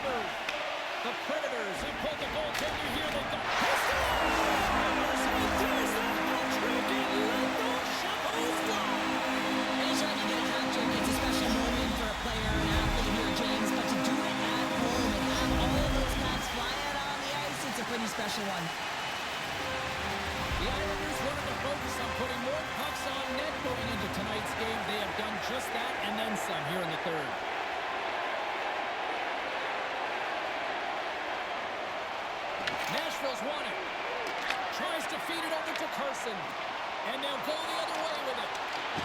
[SPEAKER 2] done just that and then some here in the third. Nashville's won it. Tries to feed it over to Carson. And they'll go the other way with it.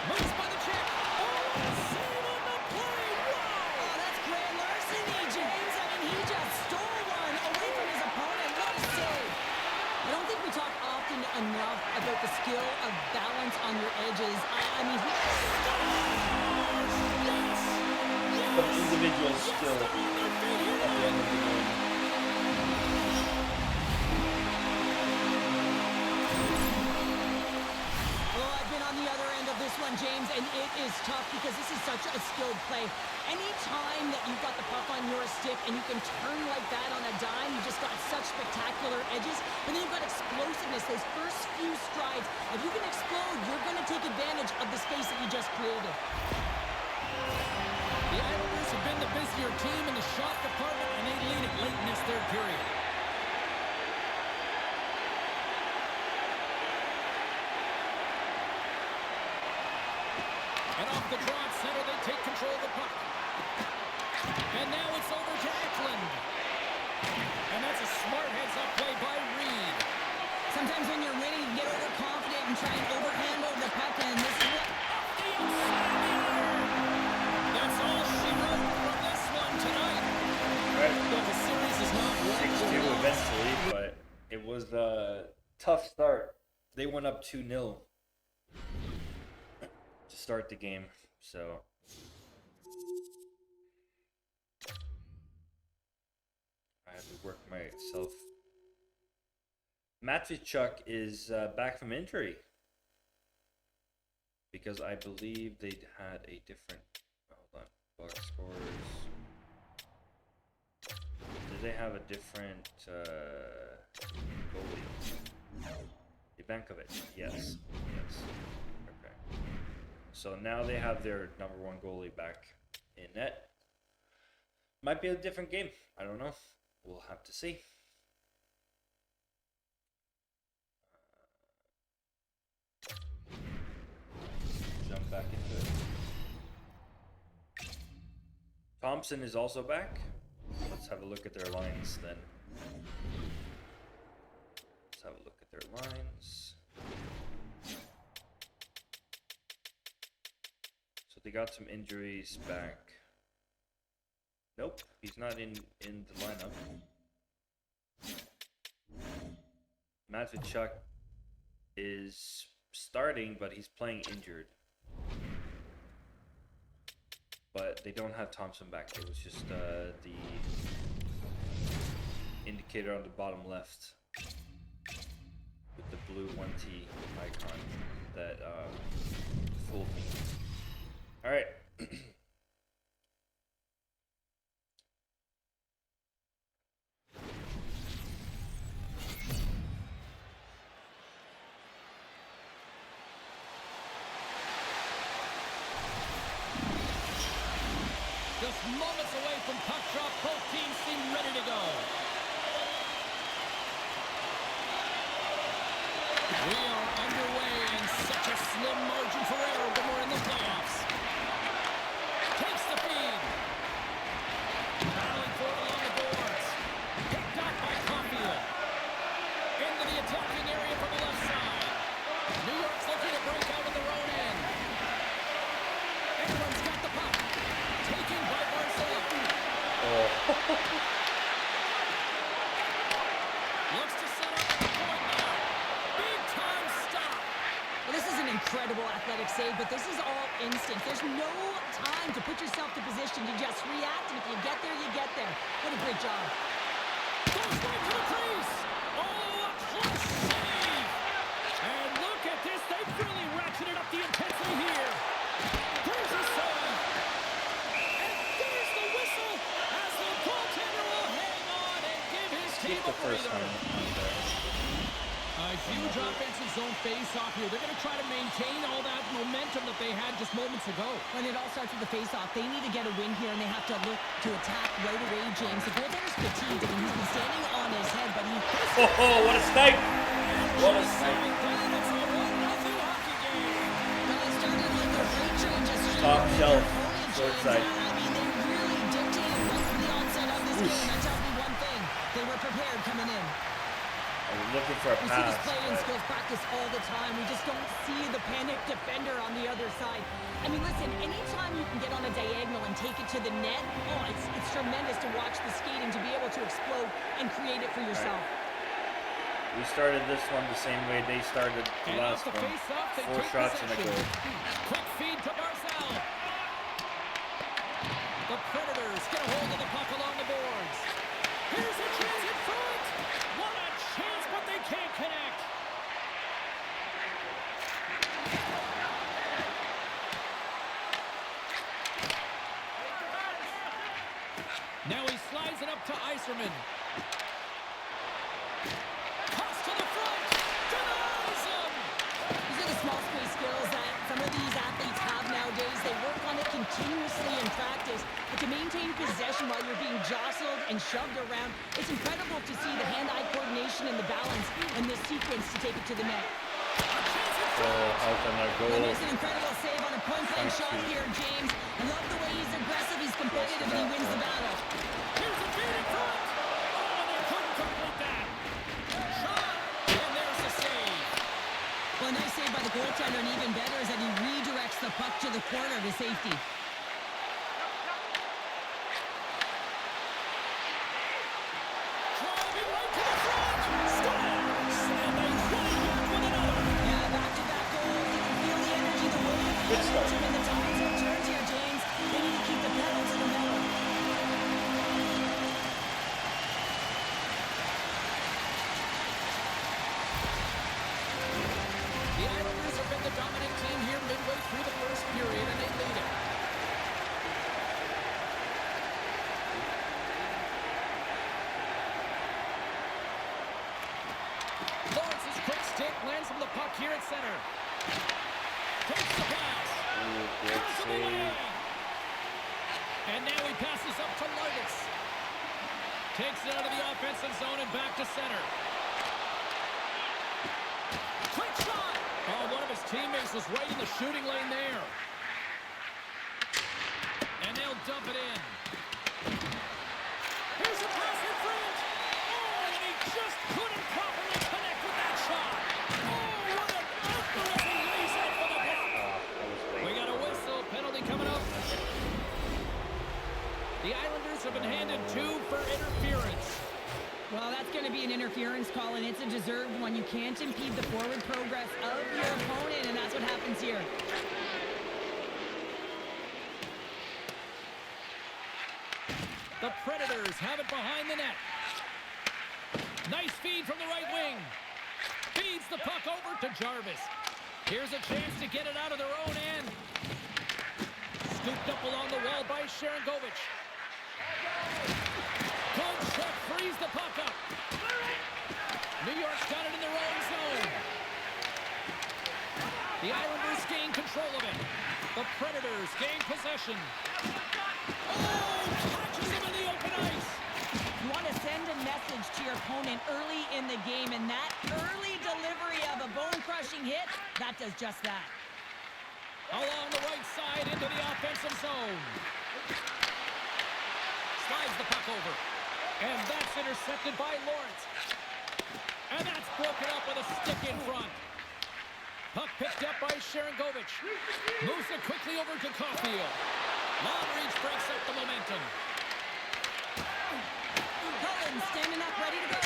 [SPEAKER 2] Moves by the check. Oh, a save on the play. Wow!
[SPEAKER 3] Oh, that's grand larceny, James. I mean, he just stole one away from his opponent. What a save. I don't think we talk often enough about the skill of balance on your edges. I mean,
[SPEAKER 1] Some individual skill at the end of the game.
[SPEAKER 3] Well, I've been on the other end of this one, James, and it is tough because this is such a skilled play. Anytime that you've got the puck on your stick and you can turn like that on a dime, you just got such spectacular edges. But then you've got explosiveness, those first few strides. If you can explode, you're going to take advantage of the space that you just created.
[SPEAKER 2] The Islanders have been the busier team in the shot department, and they lead it late in this third period. And off the draw at center, they take control of the puck. And now it's over to Eklund. And that's a smart heads-up play by Reed.
[SPEAKER 3] Sometimes when you're winning, you get overconfident and try and overhandle the puck, and this is what...
[SPEAKER 2] That's all she wrote from this one tonight.
[SPEAKER 1] Right.
[SPEAKER 2] But the series is not
[SPEAKER 1] 6-2
[SPEAKER 2] 1-2
[SPEAKER 1] eventually, but it was a tough start. They went up 2-0 to start the game, so I have to work myself. Matvichuk is back from injury because I believe they had a different. Hold on, box scores. Did they have a different goalie? Ivankovic, yes. Okay. So now they have their number one goalie back in net. Might be a different game. I don't know. We'll have to see. Jump back into it. Thompson is also back. Let's have a look at their lines then. Let's have a look at their lines. So they got some injuries back. Nope, he's not in the lineup. Matvichuk is starting, but he's playing injured. But they don't have Thompson back. It was just the indicator on the bottom left with the blue 1T icon that fooled me. All right.
[SPEAKER 2] Just moments away from puck drop, both teams seem ready to go. We are underway in such a slim margin for error when we're in the playoffs. Takes the feed. Battling for it along the boards. Picked up by Caulfield. Into the attacking area from the left side. New York's looking to break out of their own end. Everyone's got the puck. Taken by Barcelona. Looks to set up the point now. Big time stop.
[SPEAKER 3] Well, this is an incredible athletic save, but this is all instinct. There's no time to put yourself to position. You just react, and if you get there, you get there. What a great job.
[SPEAKER 2] Goes right to the crease. Oh, a clutch save. And look at this. They've really ratcheted up the intensity here. There's a save. And there's the whistle as the goaltender will hang on and give his team
[SPEAKER 1] Keep
[SPEAKER 2] a
[SPEAKER 1] the first
[SPEAKER 2] breather.
[SPEAKER 1] one on there.
[SPEAKER 2] A huge offensive zone face-off here. They're going to try to maintain all that momentum that they had just moments ago.
[SPEAKER 3] When it all starts with the face-off, they need to get a win here, and they have to look to attack right away, James. The goaltender's fatigued. I mean, he's been standing on his head, but he...
[SPEAKER 1] Oh, what a snipe! What a
[SPEAKER 2] Just
[SPEAKER 1] snipe!
[SPEAKER 2] saying that it's a 1-0 hockey game.
[SPEAKER 3] Well, it started like a freight train just...
[SPEAKER 1] Thompson top shelf, short
[SPEAKER 3] James,
[SPEAKER 1] side.
[SPEAKER 3] I mean, they really dictated right from the onset of this game. That tells me one thing. They were prepared coming in.
[SPEAKER 1] I was looking for a
[SPEAKER 3] We see
[SPEAKER 1] pass,
[SPEAKER 3] this play in
[SPEAKER 1] but
[SPEAKER 3] skills practice all the time. We just don't see the panic defender on the other side. I mean, listen, anytime you can get on a diagonal and take it to the net, oh, it's tremendous to watch the skating, to be able to explode and create it for yourself.
[SPEAKER 1] we started this one the same way they started the
[SPEAKER 2] And
[SPEAKER 1] last
[SPEAKER 2] off the
[SPEAKER 1] one.
[SPEAKER 2] face-off, they
[SPEAKER 1] 4
[SPEAKER 2] take
[SPEAKER 1] shots and a
[SPEAKER 2] possession.
[SPEAKER 1] goal.
[SPEAKER 2] Quick feed to Barzal. The Predators get a hold of the puck along the boards. Here's a chance in front. What a chance, but they can't connect. Now he slides it up to Iserman. Toss to the front. Denies him.
[SPEAKER 3] These are the small space skills that some of these athletes have nowadays. They work on it continuously in practice. But to maintain possession while you're being jostled and shoved around, it's incredible to see the hand-eye coordination and the balance in this sequence to take it to the net.
[SPEAKER 1] Out on our
[SPEAKER 3] Well,
[SPEAKER 1] goal.
[SPEAKER 3] there's an incredible save on a point-blank shot here, James. I love the way he's aggressive, he's competitive, and he wins the battle.
[SPEAKER 2] Here's a feed in front. Oh, they couldn't complete that. Shot, and there's the save.
[SPEAKER 3] Well, a nice save by the goaltender, and even better is that he redirects the puck to the corner to safety.
[SPEAKER 2] Driving right to the front. Scores, and they run it back with another.
[SPEAKER 3] Yeah, back-to-back goals. You can feel the energy, the way
[SPEAKER 1] Good
[SPEAKER 3] the
[SPEAKER 1] start.
[SPEAKER 3] momentum, and the tides have turned here, James. They need to keep the pedal to the metal.
[SPEAKER 2] The Islanders have been the dominant team here midway through the first period, and they lead it. Lawrence's quick stick lands him the puck here at center. Takes the pass.
[SPEAKER 1] Ooh, good
[SPEAKER 2] Puts him away.
[SPEAKER 1] save.
[SPEAKER 2] And now he passes up to Larnitz. Takes it out of the offensive zone and back to center. Quick shot! Oh, one of his teammates was right in the shooting lane there. And they'll dump it in. Here's a pass in front. Oh, and he just couldn't properly connect with that shot. Oh, what an outburst as he lays out for the block.
[SPEAKER 1] That was
[SPEAKER 2] We
[SPEAKER 1] late.
[SPEAKER 2] got a whistle. Penalty coming up. The Islanders have been handed 2 for interference.
[SPEAKER 3] Well, that's going to be an interference call, and it's a deserved one. You can't impede the forward progress of your opponent, and that's what happens here.
[SPEAKER 2] The Predators have it behind the net. Nice feed from the right wing. Feeds the puck over to Jarvis. Here's a chance to get it out of their own end. Scooped up along the wall by Sharangovich. Good check, frees the puck up. New York's got it in their own zone. The Islanders gain control of it. The Predators gain possession. Oh, catches him in the open ice.
[SPEAKER 3] You want to send a message to your opponent early in the game, and that early delivery of a bone-crushing hit, that does just that.
[SPEAKER 2] Along the right side into the offensive zone. Slides the puck over. And that's intercepted by Lawrence. And that's broken up with a stick in front. Puck picked up by Sharangovich. Moves it quickly over to Caulfield. Long reach breaks up the momentum.
[SPEAKER 3] Cullen standing up, ready to go.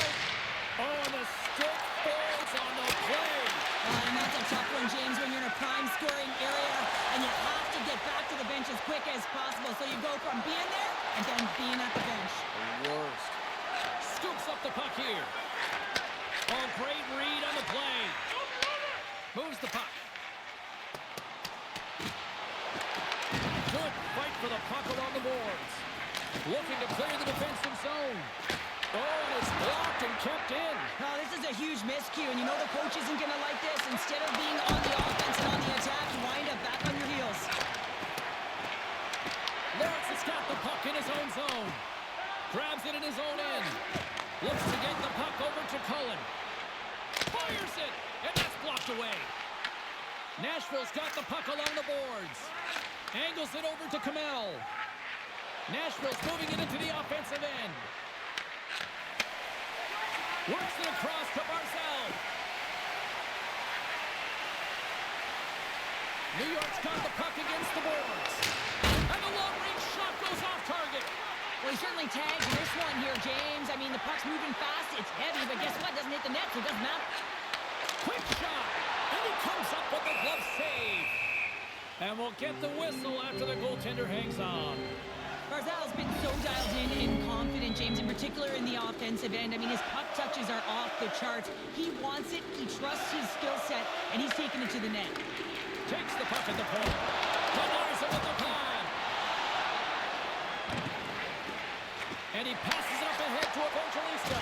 [SPEAKER 2] Oh, and the stick falls on the play.
[SPEAKER 3] And that's a tough one, James, when you're in a prime scoring area, and you have to get back to the bench as quick as possible. So you go from being there and then being at the bench.
[SPEAKER 2] The worst. Scoops up the puck here. Oh, great read on the play. Moves the puck. Good fight for the puck along the boards. Looking to clear the defensive zone. Oh, and it's blocked and kept in.
[SPEAKER 3] Oh, this is a huge miscue, and you know the coach isn't going to like this. Instead of being on the offense and on the attack, you wind up back on your heels.
[SPEAKER 2] Lawrence has got the puck in his own zone. Grabs it in his own end. Looks to get the puck over to Cullen. Fires it, and that's blocked away. Nashville's got the puck along the boards. Angles it over to Kamel. Nashville's moving it into the offensive end. Works it across to Barzell. New York's got the puck against the boards. And the long-range shot goes off target.
[SPEAKER 3] Well, he certainly tagged this one here, James. I mean, the puck's moving fast. It's heavy, but guess what? It doesn't hit the net, so it doesn't matter.
[SPEAKER 2] Quick shot. And he comes up with the glove save. And we'll get the whistle after the goaltender hangs on.
[SPEAKER 3] Barzal's been so dialed in and confident, James, in particular in the offensive end. I mean, his puck touches are off the charts. He wants it, he trusts his skill set, and he's taking it to the net.
[SPEAKER 2] Takes the puck at the point. Denies it with the pad. And he passes it up ahead to Evangelista.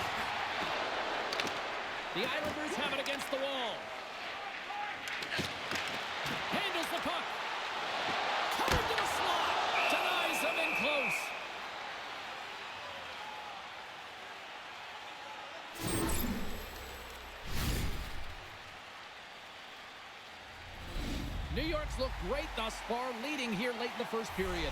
[SPEAKER 2] The Islanders have it against the wall. Handles the puck. Covered to the slot. Denies him in close. New York's looked great thus far, leading here late in the first period.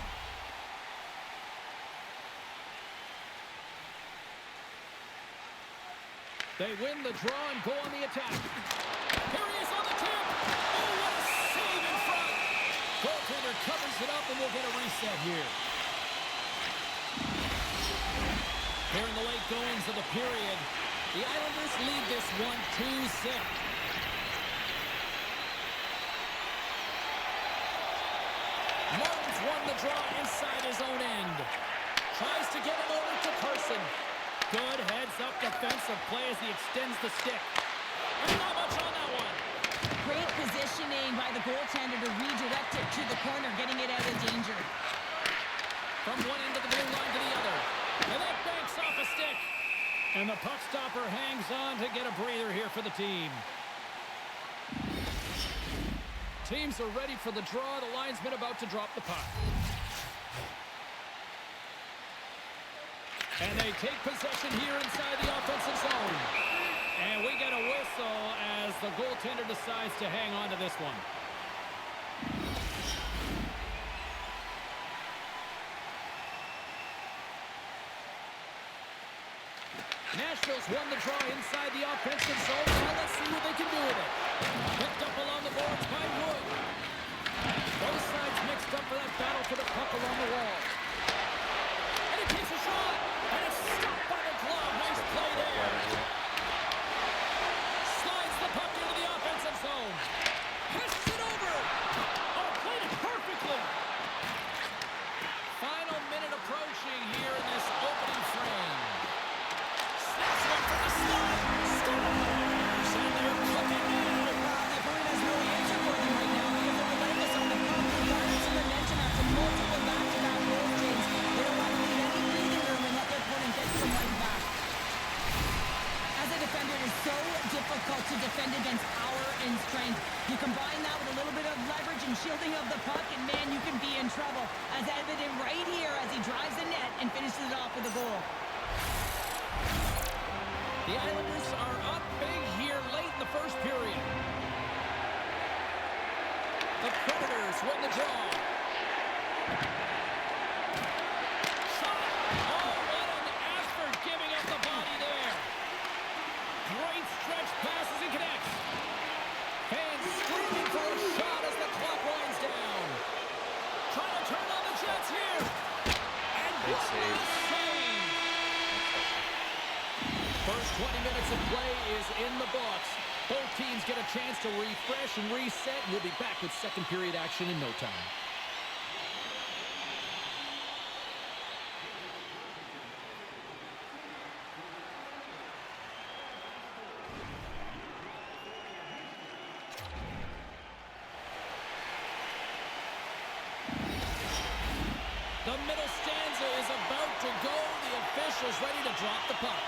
[SPEAKER 2] They win the draw and go on the attack. Here he is on the tip. Oh, what a save in front. Goaltender covers it up, and we'll get a reset here. Here in the late goings of the period, the Islanders lead this one 2-0. Martin's won the draw inside his own end. Tries to get it over to Carson. Good heads-up defensive play as he extends the stick. And not much on that one.
[SPEAKER 3] Great positioning by the goaltender to redirect it to the corner, getting it out of danger.
[SPEAKER 2] From one end of the blue line to the other. And that banks off a stick. And the puck stopper hangs on to get a breather here for the team. Teams are ready for the draw. The linesman about to drop the puck. And they take possession here inside the offensive zone. And we get a whistle as the goaltender decides to hang on to this one. Nashville's won the draw inside the offensive zone. Now let's see what they can do with it. Picked up along the boards by Wood. Both sides mixed up for that battle for the puck along the wall. And he takes a shot. And it's stopped by the glove. Nice play there. Slides the puck into the offensive zone. Pushes it over. Oh, played it perfectly. Final minute approaching here in this opening frame. Snaps one from the slot. Stars. And they're cooking now.
[SPEAKER 3] The opponent has no answer for them right now because they're relentless on the puck. Regardless of momentum after multiple back-to-back goals, James. They don't want to leave any breathing room and let their opponent get some right back. As a defender, it is so difficult to defend against power and strength. You combine that with a little bit of leverage and shielding of the puck, and man, you can be in trouble. As evident right here as he drives the net and finishes it off with a goal.
[SPEAKER 2] The Islanders are up big here late in the first period. The Predators win the draw. Shot. Oh, what an effort giving up the body there. Great stretch passes and connects. Fans screaming for a shot as the clock winds down. Trying to turn on the Jets here. And
[SPEAKER 1] Good save.
[SPEAKER 2] First 20 minutes of play is in the books. Both teams get a chance to refresh and reset. We'll be back with second period action in no time. The middle stanza is about to go. The officials ready to drop the puck.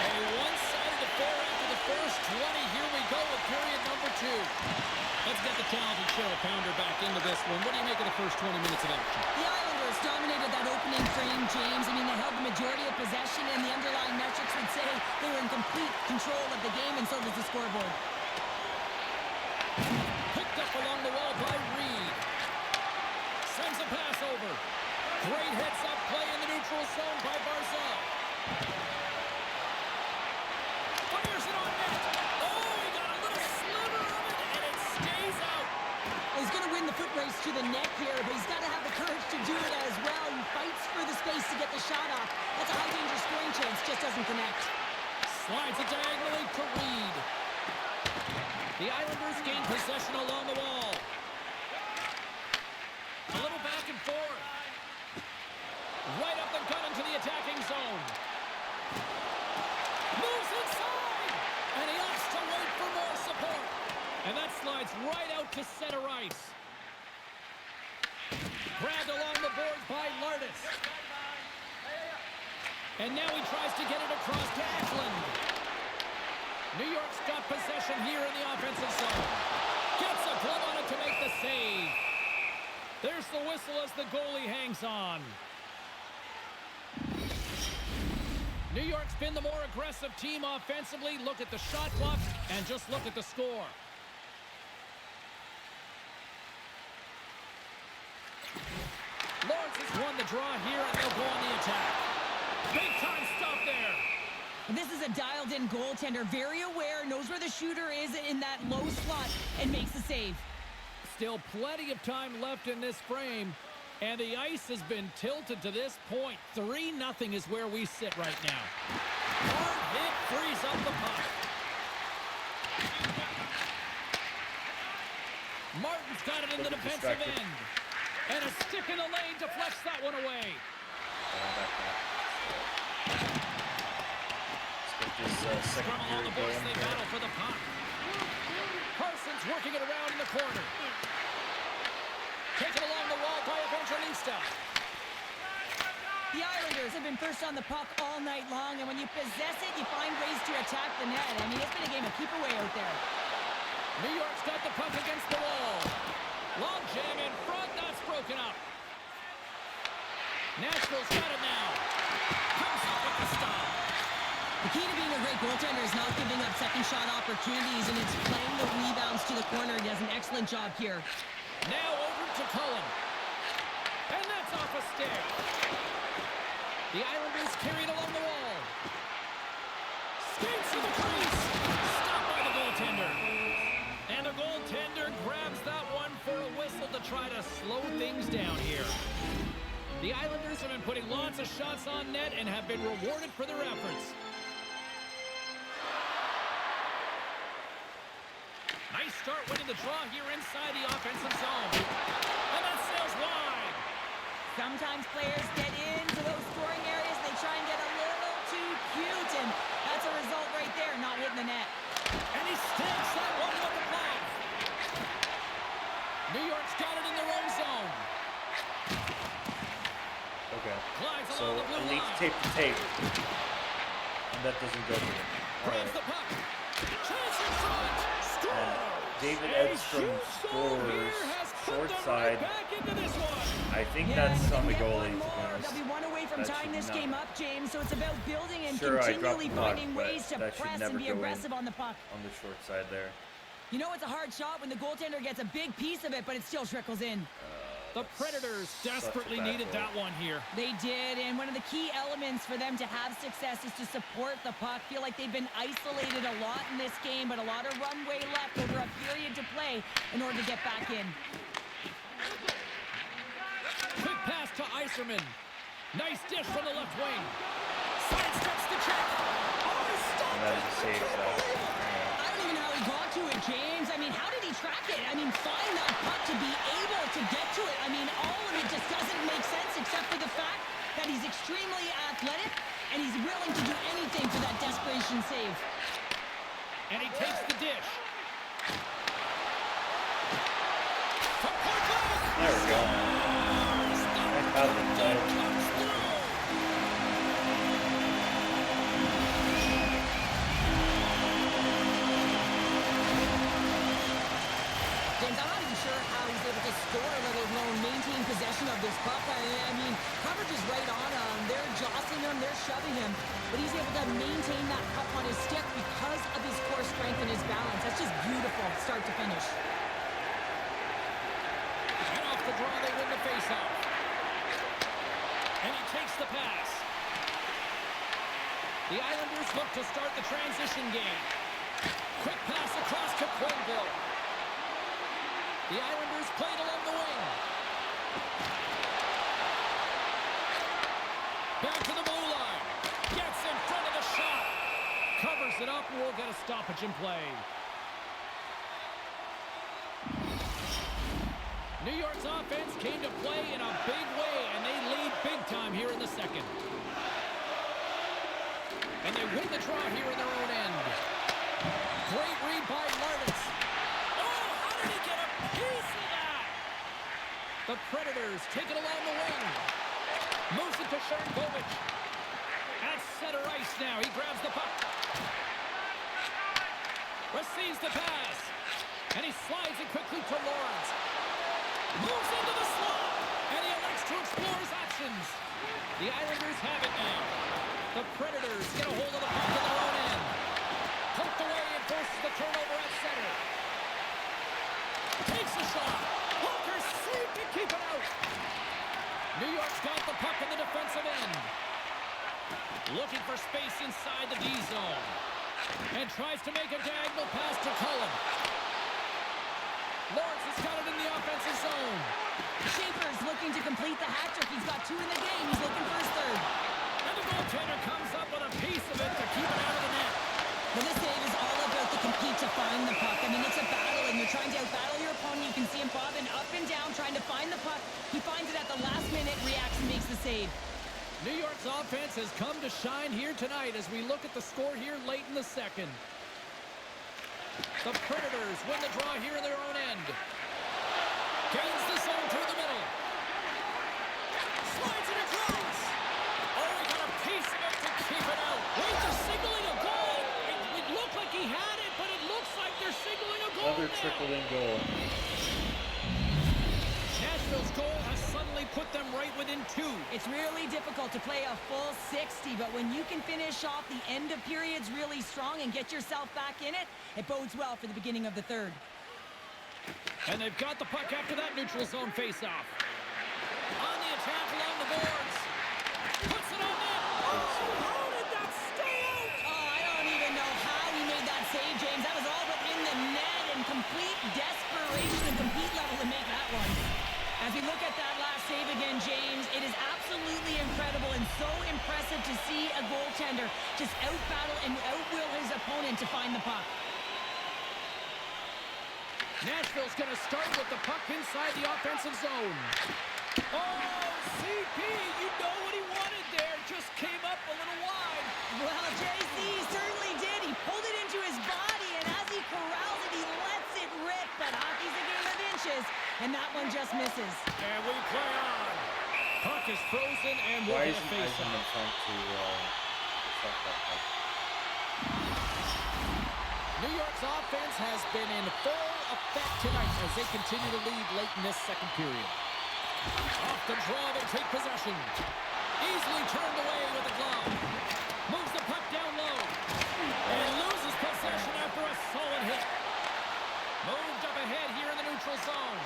[SPEAKER 2] A one-sided affair after the first 20. Here we go with period number 2. Let's get the talented Cheryl Pounder back into this one. What do you make of the first 20 minutes of action?
[SPEAKER 3] The Islanders dominated that opening frame, James. I mean, they held the majority of possession, and the underlying metrics would say they were in complete control of the game, and so does the scoreboard.
[SPEAKER 2] Picked up along the wall by over. Great heads-up play in the neutral zone by Barzal. Fires it on net. Oh, he got a little sliver of it, and it stays out.
[SPEAKER 3] He's going to win the foot race to the net here, but he's got to have the courage to do it as well. He fights for the space to get the shot off. That's a high-danger scoring chance, just doesn't connect.
[SPEAKER 2] Slides it diagonally to Reed. The Islanders gain possession along the wall. A little back and forth. Right up the gut into the attacking zone. Moves inside! And he opts to wait for more support. And that slides right out to center ice. Grabbed along the boards by Lardis. And now he tries to get it across to Eklund. New York's got possession here in the offensive zone. Gets a glove on it to make the save. There's the whistle as the goalie hangs on. New York's been the more aggressive team offensively. Look at the shot clock and just look at the score. Lawrence has won the draw here, and they'll go on the attack. Big time stop there.
[SPEAKER 3] This is a dialed-in goaltender, very aware, knows where the shooter is in that low slot, and makes the save.
[SPEAKER 2] Still plenty of time left in this frame, and the ice has been tilted to this point. 3-0 is where we sit right now. Hard hit frees up the puck. Martin's got it in the defensive end. And a stick in the lane deflects that one away. From along the boards, they battle for the puck. Carson's working it around in the corner. Taken along the wall by Evangelista.
[SPEAKER 3] The Islanders have been first on the puck all night long, and when you possess it, you find ways to attack the net. I mean, it's been a game of keep away out there.
[SPEAKER 2] New York's got the puck against the wall. Long jam in front, that's broken up. Nashville's got it now. Comes up with the stop.
[SPEAKER 3] The key to being a great goaltender is not giving up second shot opportunities, and it's playing the rebounds to the corner. He does an excellent job here.
[SPEAKER 2] Now over to Cullen. And that's off a stick. The Islanders carried along the wall. Skates to the crease. Stopped by the goaltender. And the goaltender grabs that one for a whistle to try to slow things down here. The Islanders have been putting lots of shots on net and have been rewarded for their efforts. Nice start winning the draw here inside the offensive zone. And that sails wide.
[SPEAKER 3] Sometimes players get into those scoring areas. They try and get a little too cute, and that's a result right there, not hitting the net.
[SPEAKER 2] And he sticks that one with the glove. New York's got it in their own zone.
[SPEAKER 1] Okay.
[SPEAKER 2] Glides
[SPEAKER 1] So
[SPEAKER 2] along the blue
[SPEAKER 1] elite
[SPEAKER 2] line.
[SPEAKER 1] tape to tape. And that doesn't go through.
[SPEAKER 2] Grabs the puck. Chance in front. Score.
[SPEAKER 1] David
[SPEAKER 2] A
[SPEAKER 1] Edstrom
[SPEAKER 2] huge goal here
[SPEAKER 1] scores
[SPEAKER 2] has put
[SPEAKER 1] short
[SPEAKER 2] them
[SPEAKER 1] side.
[SPEAKER 2] right back into this one.
[SPEAKER 1] I think
[SPEAKER 3] Yeah,
[SPEAKER 1] that's
[SPEAKER 3] and
[SPEAKER 1] on the
[SPEAKER 3] get
[SPEAKER 1] goalie,
[SPEAKER 3] one
[SPEAKER 1] to be
[SPEAKER 3] more.
[SPEAKER 1] honest.
[SPEAKER 3] They'll be one away from
[SPEAKER 1] That
[SPEAKER 3] tying
[SPEAKER 1] should
[SPEAKER 3] this
[SPEAKER 1] not-
[SPEAKER 3] game up, James. So it's about building and
[SPEAKER 1] Sure, I dropped
[SPEAKER 3] continually
[SPEAKER 1] the puck,
[SPEAKER 3] finding
[SPEAKER 1] but
[SPEAKER 3] ways to
[SPEAKER 1] that should
[SPEAKER 3] press
[SPEAKER 1] never
[SPEAKER 3] and be
[SPEAKER 1] go in.
[SPEAKER 3] aggressive on the puck.
[SPEAKER 1] On the short side there.
[SPEAKER 3] You know it's a hard shot when the goaltender gets a big piece of it, but it still trickles in.
[SPEAKER 2] The Predators desperately
[SPEAKER 1] bad
[SPEAKER 2] needed
[SPEAKER 1] goal.
[SPEAKER 2] that one here.
[SPEAKER 3] They did, and one of the key elements for them to have success is to support the puck. Feel like they've been isolated a lot in this game, but a lot of runway left over a period to play in order to get back in.
[SPEAKER 2] Quick pass to Yzerman. Nice dish from the left wing. Sidesteps the check. Oh, he stopped
[SPEAKER 1] And that
[SPEAKER 2] it.
[SPEAKER 1] is a save.
[SPEAKER 3] I don't even know how he got to it, James. I mean, how did he track it? I mean, find that puck to be able to get to it. I mean, all of it just doesn't make sense except for the fact that he's extremely athletic and he's willing to do anything for that desperation save.
[SPEAKER 2] And he takes the dish. From point blank.
[SPEAKER 1] There we go. Nice pass inside.
[SPEAKER 2] Comes through.
[SPEAKER 3] James, I'm not even sure how he's able to score, let alone maintain possession of this puck. I mean, coverage is right on him. They're jostling him, they're shoving him, but he's able to maintain that puck on his stick because of his core strength and his balance. That's just beautiful, start to finish.
[SPEAKER 2] And off the draw, they win the faceoff. And he takes the pass. The Islanders look to start the transition game. Quick pass across to Quenneville. The Islanders played along the wing. Back to the blue line. Gets in front of the shot. Covers it up and we'll get a stoppage in play. New York's offense came to play in a big way, and they lead big time here in the second. And they win the draw here in their own end. Great read by Lardis. Oh, how did he get a piece of that? The Predators take it along the wing. Moves it to Sharangovich. At center ice now. He grabs the puck. Receives the pass. And he slides it quickly to Lawrence. Moves into the slot. And he elects to explore his options. The Islanders have it now. The Predators get a hold of the puck in their own end. Poked away and forces the turnover at center. Takes a shot. Walker saved to keep it out. New York's got the puck in the defensive end. Looking for space inside the D zone. And tries to make a diagonal pass to Cullen. Lawrence has got it in the offensive zone.
[SPEAKER 3] Schaefer's looking to complete the hat trick. He's got 2 in the game. He's looking for his third.
[SPEAKER 2] And the goaltender comes up with a piece of it to keep it out of the net.
[SPEAKER 3] Well, this game is all about the compete to find the puck. I mean, it's a battle, and you're trying to out-battle your opponent. You can see him bobbing up and down, trying to find the puck. He finds it at the last minute, reacts and makes the save.
[SPEAKER 2] New York's offense has come to shine here tonight as we look at the score here late in the second. The Predators win the draw here in their own end. Gains the zone through the middle. Slides it across. Oh, he got a piece of it to keep it out. Wait, they're signaling a goal. It looked like he had it, but it looks like they're signaling a goal.
[SPEAKER 1] Another trickling goal.
[SPEAKER 2] Nashville's goal has suddenly put them right within 2.
[SPEAKER 3] It's really difficult to play a full 60, but when you can finish off the end of periods really strong and get yourself back in it, it bodes well for the beginning of the third.
[SPEAKER 2] And they've got the puck after that neutral zone faceoff. On the attack along the boards. Puts it on net. Oh, how did that stay out?
[SPEAKER 3] Oh, I don't even know how he made that save, James. That was all within the net and complete desperation and complete level to make that one. As we look at that last save again, James, it is absolutely incredible and so impressive to see a goaltender just out-battle and out-will his opponent to find the puck.
[SPEAKER 2] Nashville's going to start with the puck inside the offensive zone. Oh, CP, you know what he wanted there. Just came up a little wide.
[SPEAKER 3] Well, JC certainly did. He pulled it into his body, and as he corrals it, he lets it rip. But hockey's a game of inches, and that one just misses.
[SPEAKER 2] And we play on. Puck is frozen, and we'll
[SPEAKER 1] Why
[SPEAKER 2] get a
[SPEAKER 1] isn't
[SPEAKER 2] face-off.
[SPEAKER 1] Eisenman trying to stop that puck?
[SPEAKER 2] New York's offense has been in full effect tonight as they continue to lead late in this second period. Off the draw, they take possession. Easily turned away with a glove. Moves the puck down low. And loses possession after a solid hit. Moved up ahead here in the neutral zone.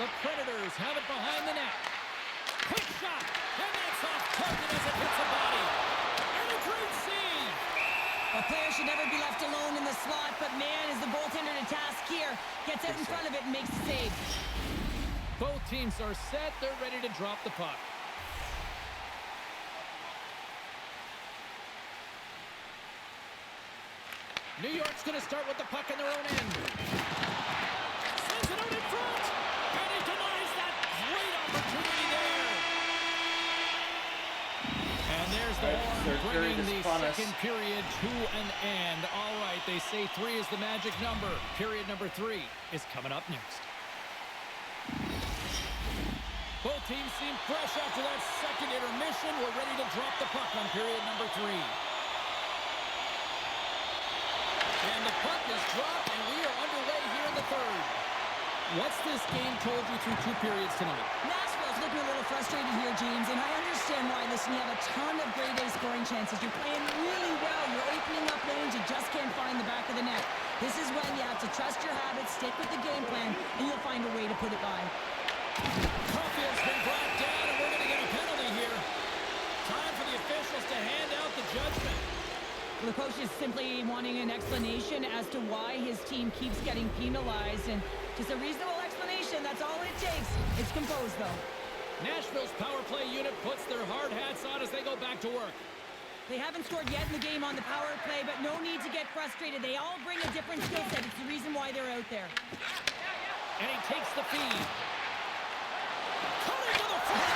[SPEAKER 2] The Predators have it behind the net. Quick shot. And that's off target as it hits the body. And a great save.
[SPEAKER 3] A player should never be left alone in the slot, but man, is the goaltender to task here. Gets out in front of it and makes the save.
[SPEAKER 2] Both teams are set. They're ready to drop the puck. New York's going to start with the puck in their own end. Sends it out in front. And he denies that great opportunity there. And there's the horn bringing the second period to an end. All right, they say 3 is the magic number. Period number 3 is coming up next. Both teams seem fresh after that second intermission. We're ready to drop the puck on period number 3. And the puck is dropped, and we are underway here in the third. What's this game told you through 2 periods tonight?
[SPEAKER 3] Nashville's looking a little frustrated here, James, and I understand why. Listen, you have a ton of grade A scoring chances. You're playing really well. You're opening up lanes. You just can't find the back of the net. This is when you have to trust your habits, stick with the game plan, and you'll find a way to put it by.
[SPEAKER 2] Caulfield's been brought down, and we're going to get a penalty here. Time for the officials to hand out the judgment.
[SPEAKER 3] The coach is simply wanting an explanation as to why his team keeps getting penalized, and just a reasonable explanation. That's all it takes. It's composed, though.
[SPEAKER 2] Nashville's power play unit puts their hard hats on as they go back to work.
[SPEAKER 3] They haven't scored yet in the game on the power play, but no need to get frustrated. They all bring a different skill set. It's the reason why they're out there.
[SPEAKER 2] And he takes the feed. Coming to the front.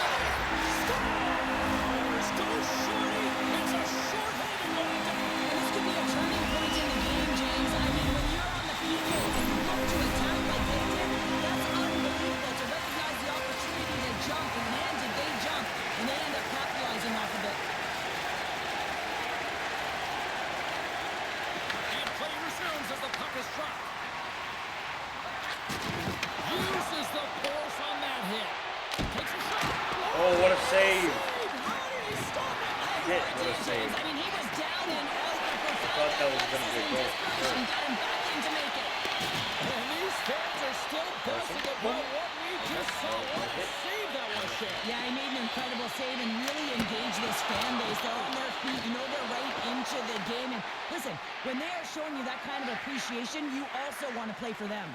[SPEAKER 2] Scores! Goes shorty. It's a short-handed one.
[SPEAKER 3] And this could be a turning point in the game, James. I mean, when you're on the field and you look to attack like they did, that's unbelievable to recognize the opportunity to jump. And man, did they jump. And they end up capitalizing off of it.
[SPEAKER 2] And play resumes as the puck is dropped. Uses the force on that hit. Takes a shot.
[SPEAKER 1] Oh, what a save!
[SPEAKER 2] How did he stop it?
[SPEAKER 1] Hit, what a save.
[SPEAKER 3] I mean, he was down and out.
[SPEAKER 1] I thought that was going to be a goal.
[SPEAKER 3] Got him back in to make it.
[SPEAKER 2] And these fans are still buzzing about what we just saw. What a save that was, Shea.
[SPEAKER 3] Yeah, he made an incredible save and really engaged this fan base. They're on their feet. You know they're right into the game. And listen, when they are showing you that kind of appreciation, you also want to play for them.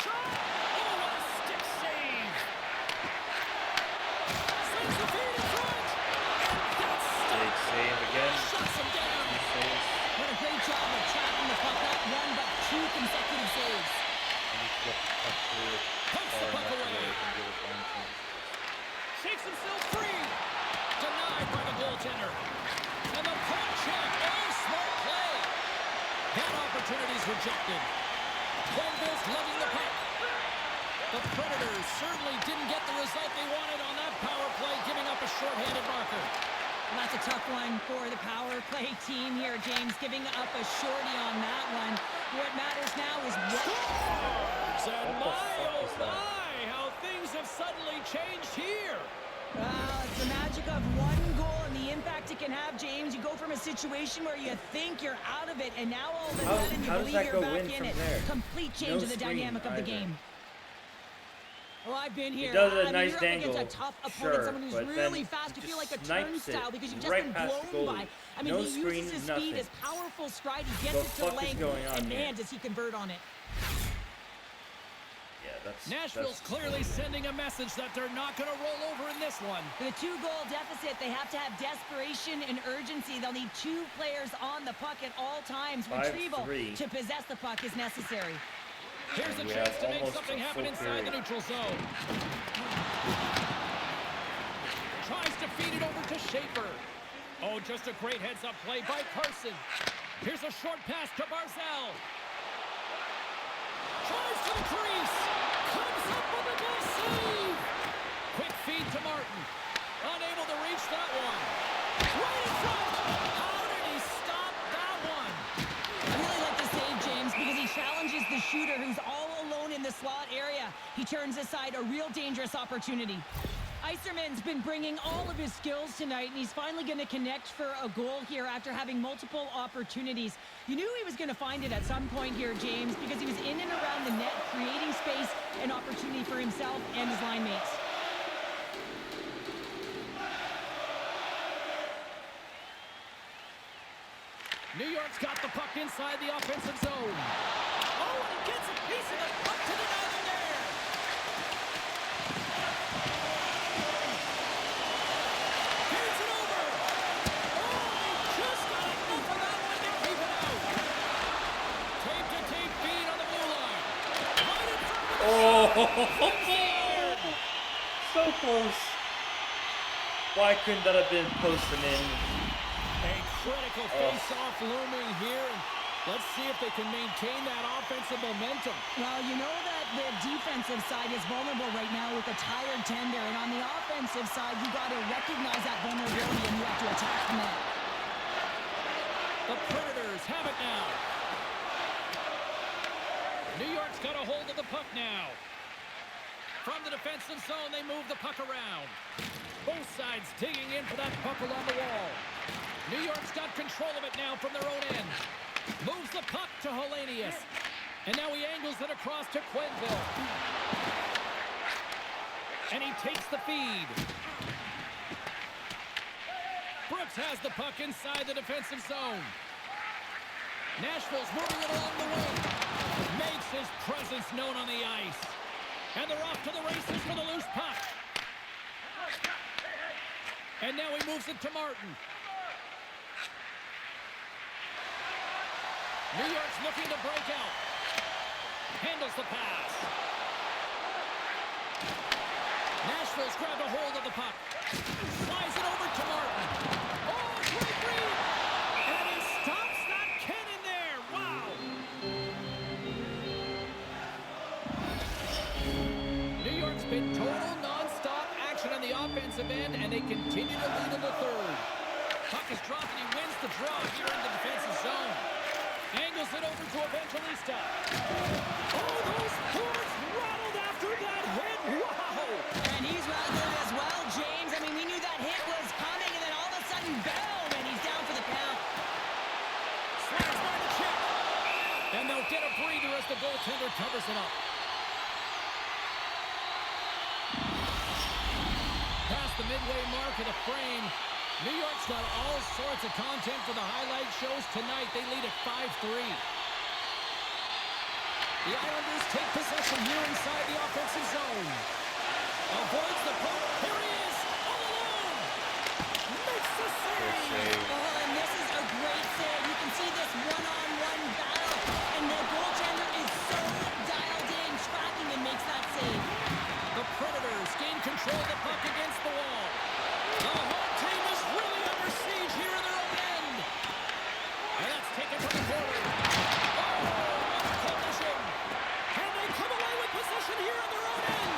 [SPEAKER 2] Shot! Oh, what a stick save! Sends the feed in front! And that's
[SPEAKER 1] Big save again.
[SPEAKER 2] shuts him down!
[SPEAKER 1] Two saves.
[SPEAKER 3] What a great job of tracking the puck. Not one, but two consecutive saves.
[SPEAKER 1] I need to get the puck through
[SPEAKER 2] Pumps the
[SPEAKER 1] far
[SPEAKER 2] puck
[SPEAKER 1] enough
[SPEAKER 2] away.
[SPEAKER 1] where they can get it down to him.
[SPEAKER 2] Shakes himself free! Denied by the goaltender. And the puck check! Oh, smart play! That opportunity's rejected. Quenneville's lugging the puck. The Predators certainly didn't get the result they wanted on that power play, giving up a shorthanded marker.
[SPEAKER 3] And that's a tough one for the power play team here, James, giving up a shorty on that one. What matters now is what...
[SPEAKER 2] And
[SPEAKER 1] What the
[SPEAKER 2] my,
[SPEAKER 1] fuck
[SPEAKER 2] oh
[SPEAKER 1] is that?
[SPEAKER 2] my, how things have suddenly changed here.
[SPEAKER 3] Well, it's the magic of one goal and the impact it can have, James. You go from a situation where you think you're out of it, and now all of a sudden you
[SPEAKER 1] how does
[SPEAKER 3] believe
[SPEAKER 1] that
[SPEAKER 3] you're
[SPEAKER 1] go
[SPEAKER 3] back
[SPEAKER 1] in
[SPEAKER 3] in
[SPEAKER 1] from
[SPEAKER 3] it.
[SPEAKER 1] there?
[SPEAKER 3] Complete change
[SPEAKER 1] No
[SPEAKER 3] of the
[SPEAKER 1] screen
[SPEAKER 3] dynamic of the
[SPEAKER 1] either.
[SPEAKER 3] game. Well, I've been here.
[SPEAKER 1] He does a
[SPEAKER 3] I mean,
[SPEAKER 1] nice
[SPEAKER 3] you're up
[SPEAKER 1] dangle,
[SPEAKER 3] against a tough opponent,
[SPEAKER 1] sure,
[SPEAKER 3] someone who's
[SPEAKER 1] but
[SPEAKER 3] really
[SPEAKER 1] then
[SPEAKER 3] fast. You
[SPEAKER 1] he
[SPEAKER 3] feel like a
[SPEAKER 1] just snipes it
[SPEAKER 3] turnstile because you've just
[SPEAKER 1] right
[SPEAKER 3] been
[SPEAKER 1] past the
[SPEAKER 3] blown
[SPEAKER 1] goalie.
[SPEAKER 3] by. I mean,
[SPEAKER 1] No
[SPEAKER 3] he
[SPEAKER 1] screen,
[SPEAKER 3] uses his
[SPEAKER 1] nothing.
[SPEAKER 3] speed, his powerful stride. He
[SPEAKER 1] The
[SPEAKER 3] gets it to
[SPEAKER 1] fuck is
[SPEAKER 3] length,
[SPEAKER 1] going on
[SPEAKER 3] and
[SPEAKER 1] here?
[SPEAKER 3] man, does he convert on it.
[SPEAKER 1] Yeah, that's...
[SPEAKER 2] Nashville's clearly sending a message that they're not going to roll over in this one.
[SPEAKER 3] With a two-goal deficit, they have to have desperation and urgency. They'll need two players on the puck at all times.
[SPEAKER 1] 5-3.
[SPEAKER 3] Retrieval to possess the puck is necessary.
[SPEAKER 2] Here's a
[SPEAKER 1] We
[SPEAKER 2] chance
[SPEAKER 1] have
[SPEAKER 2] to make
[SPEAKER 1] almost
[SPEAKER 2] something
[SPEAKER 1] a
[SPEAKER 2] happen
[SPEAKER 1] full
[SPEAKER 2] inside the
[SPEAKER 1] period.
[SPEAKER 2] neutral zone. Tries to feed it over to Schaefer. Oh, just a great heads-up play by Carson. Here's a short pass to Barzell. Tries to the crease. Comes up with a good save. Quick feed to Martin. Unable to reach that one. Right in front. How did he stop that one?
[SPEAKER 3] I really like the save, James, because he challenges the shooter who's all alone in the slot area. He turns aside a real dangerous opportunity. Iserman's been bringing all of his skills tonight, and he's finally going to connect for a goal here after having multiple opportunities. You knew he was going to find it at some point here, James, because he was in and around the net, creating space and opportunity for himself and his line mates.
[SPEAKER 2] New York's got the puck inside the offensive zone. Oh, and he gets a piece of the puck to the net there. Here's it over. Oh, he just got enough of that one to keep it out. Tape-to-tape feed on the blue line. Right in front of the
[SPEAKER 1] Oh, so close. Why couldn't that have been posted in?
[SPEAKER 2] A critical face-off looming here. Let's see if they can maintain that offensive momentum.
[SPEAKER 3] Well, you know that the defensive side is vulnerable right now with a tired tender, and on the offensive side, you got to recognize that vulnerability and you have to attack the net.
[SPEAKER 2] The Predators have it now. New York's got a hold of the puck now. From the defensive zone, they move the puck around. Both sides digging in for that puck along the wall. New York's got control of it now from their own end. Moves the puck to Hellenius. And now he angles it across to Quenneville. And he takes the feed. Brooks has the puck inside the defensive zone. Nashville's moving it along the wing. Makes his presence known on the ice. And they're off to the races for the loose puck. And now he moves it to Martin. New York's looking to break out. Handles the pass. Nashville's grabbed a hold of the puck. Slides it over to Martin. Oh, great read! And he stops that cannon there. Wow! New York's been total non-stop action on the offensive end, and they continue to lead in the third. Puck is dropped, and he wins the draw here in the defensive zone. Angles it over to Evangelista. Oh, those boards rattled after that hit. Wow!
[SPEAKER 3] And he's rattled as well, James. I mean, we knew that hit was coming, and then all of a sudden, boom, and he's down for the count.
[SPEAKER 2] Slides by the check. And they'll get a breather as the goaltender covers it up. Past the midway mark of the frame, New York's got all sorts of content for the highlight shows tonight. They lead at 5-3. The Islanders take possession here inside the offensive zone. Avoids the puck. Here he is, all alone. Makes the save.
[SPEAKER 3] Oh, and this is a great save. You can see this one-on-one battle, and the goaltender is so dialed in, tracking, and makes that save.
[SPEAKER 2] The Predators gain control of the puck against the wall. The home team is really under siege here in their own end. And that's taken from the corner. Oh, what a collision. Can they come away with possession here in their own end?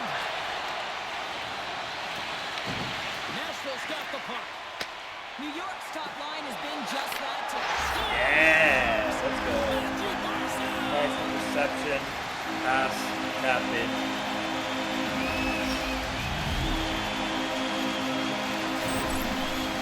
[SPEAKER 2] Nashville's got the puck.
[SPEAKER 3] New York's top line has been just that tonight.
[SPEAKER 1] Yes, let's go.
[SPEAKER 2] Matthew Barzal.
[SPEAKER 1] Nice reception, pass, tap in.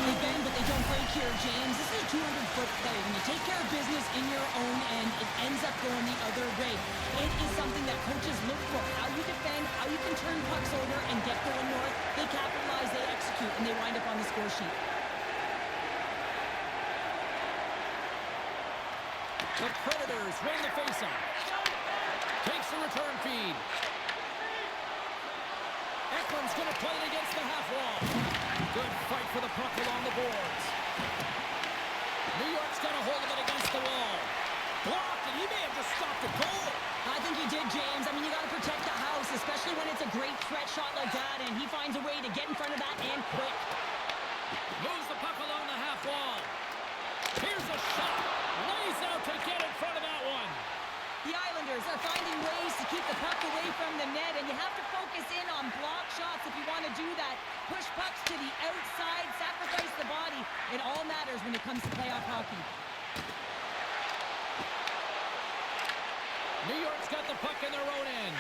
[SPEAKER 3] They bend, but they don't break here, James. This is a 200-foot play. When you take care of business in your own end, it ends up going the other way. It is something that coaches look for. How you defend, how you can turn pucks over and get going north. They capitalize, they execute, and they wind up on the score sheet.
[SPEAKER 2] The Predators win the faceoff. Takes the return feed. Ekman's going to play it against the half wall. Good fight for the puck along the boards. New York's got a hold of it against the wall. Blocked, and he may have just stopped the goal.
[SPEAKER 3] I think he did, James. I mean, you got to protect the house, especially when it's a great threat shot like that, and he finds a way to get in front of that and quick.
[SPEAKER 2] Moves the puck along the half wall. Here's a shot. Lays out to get in front of that one.
[SPEAKER 3] The Islanders are finding ways to keep the puck away from the net, and you have to focus in on block shots if you want to do that. Push pucks to the outside, sacrifice the body. It all matters when it comes to playoff hockey.
[SPEAKER 2] New York's got the puck in their own end.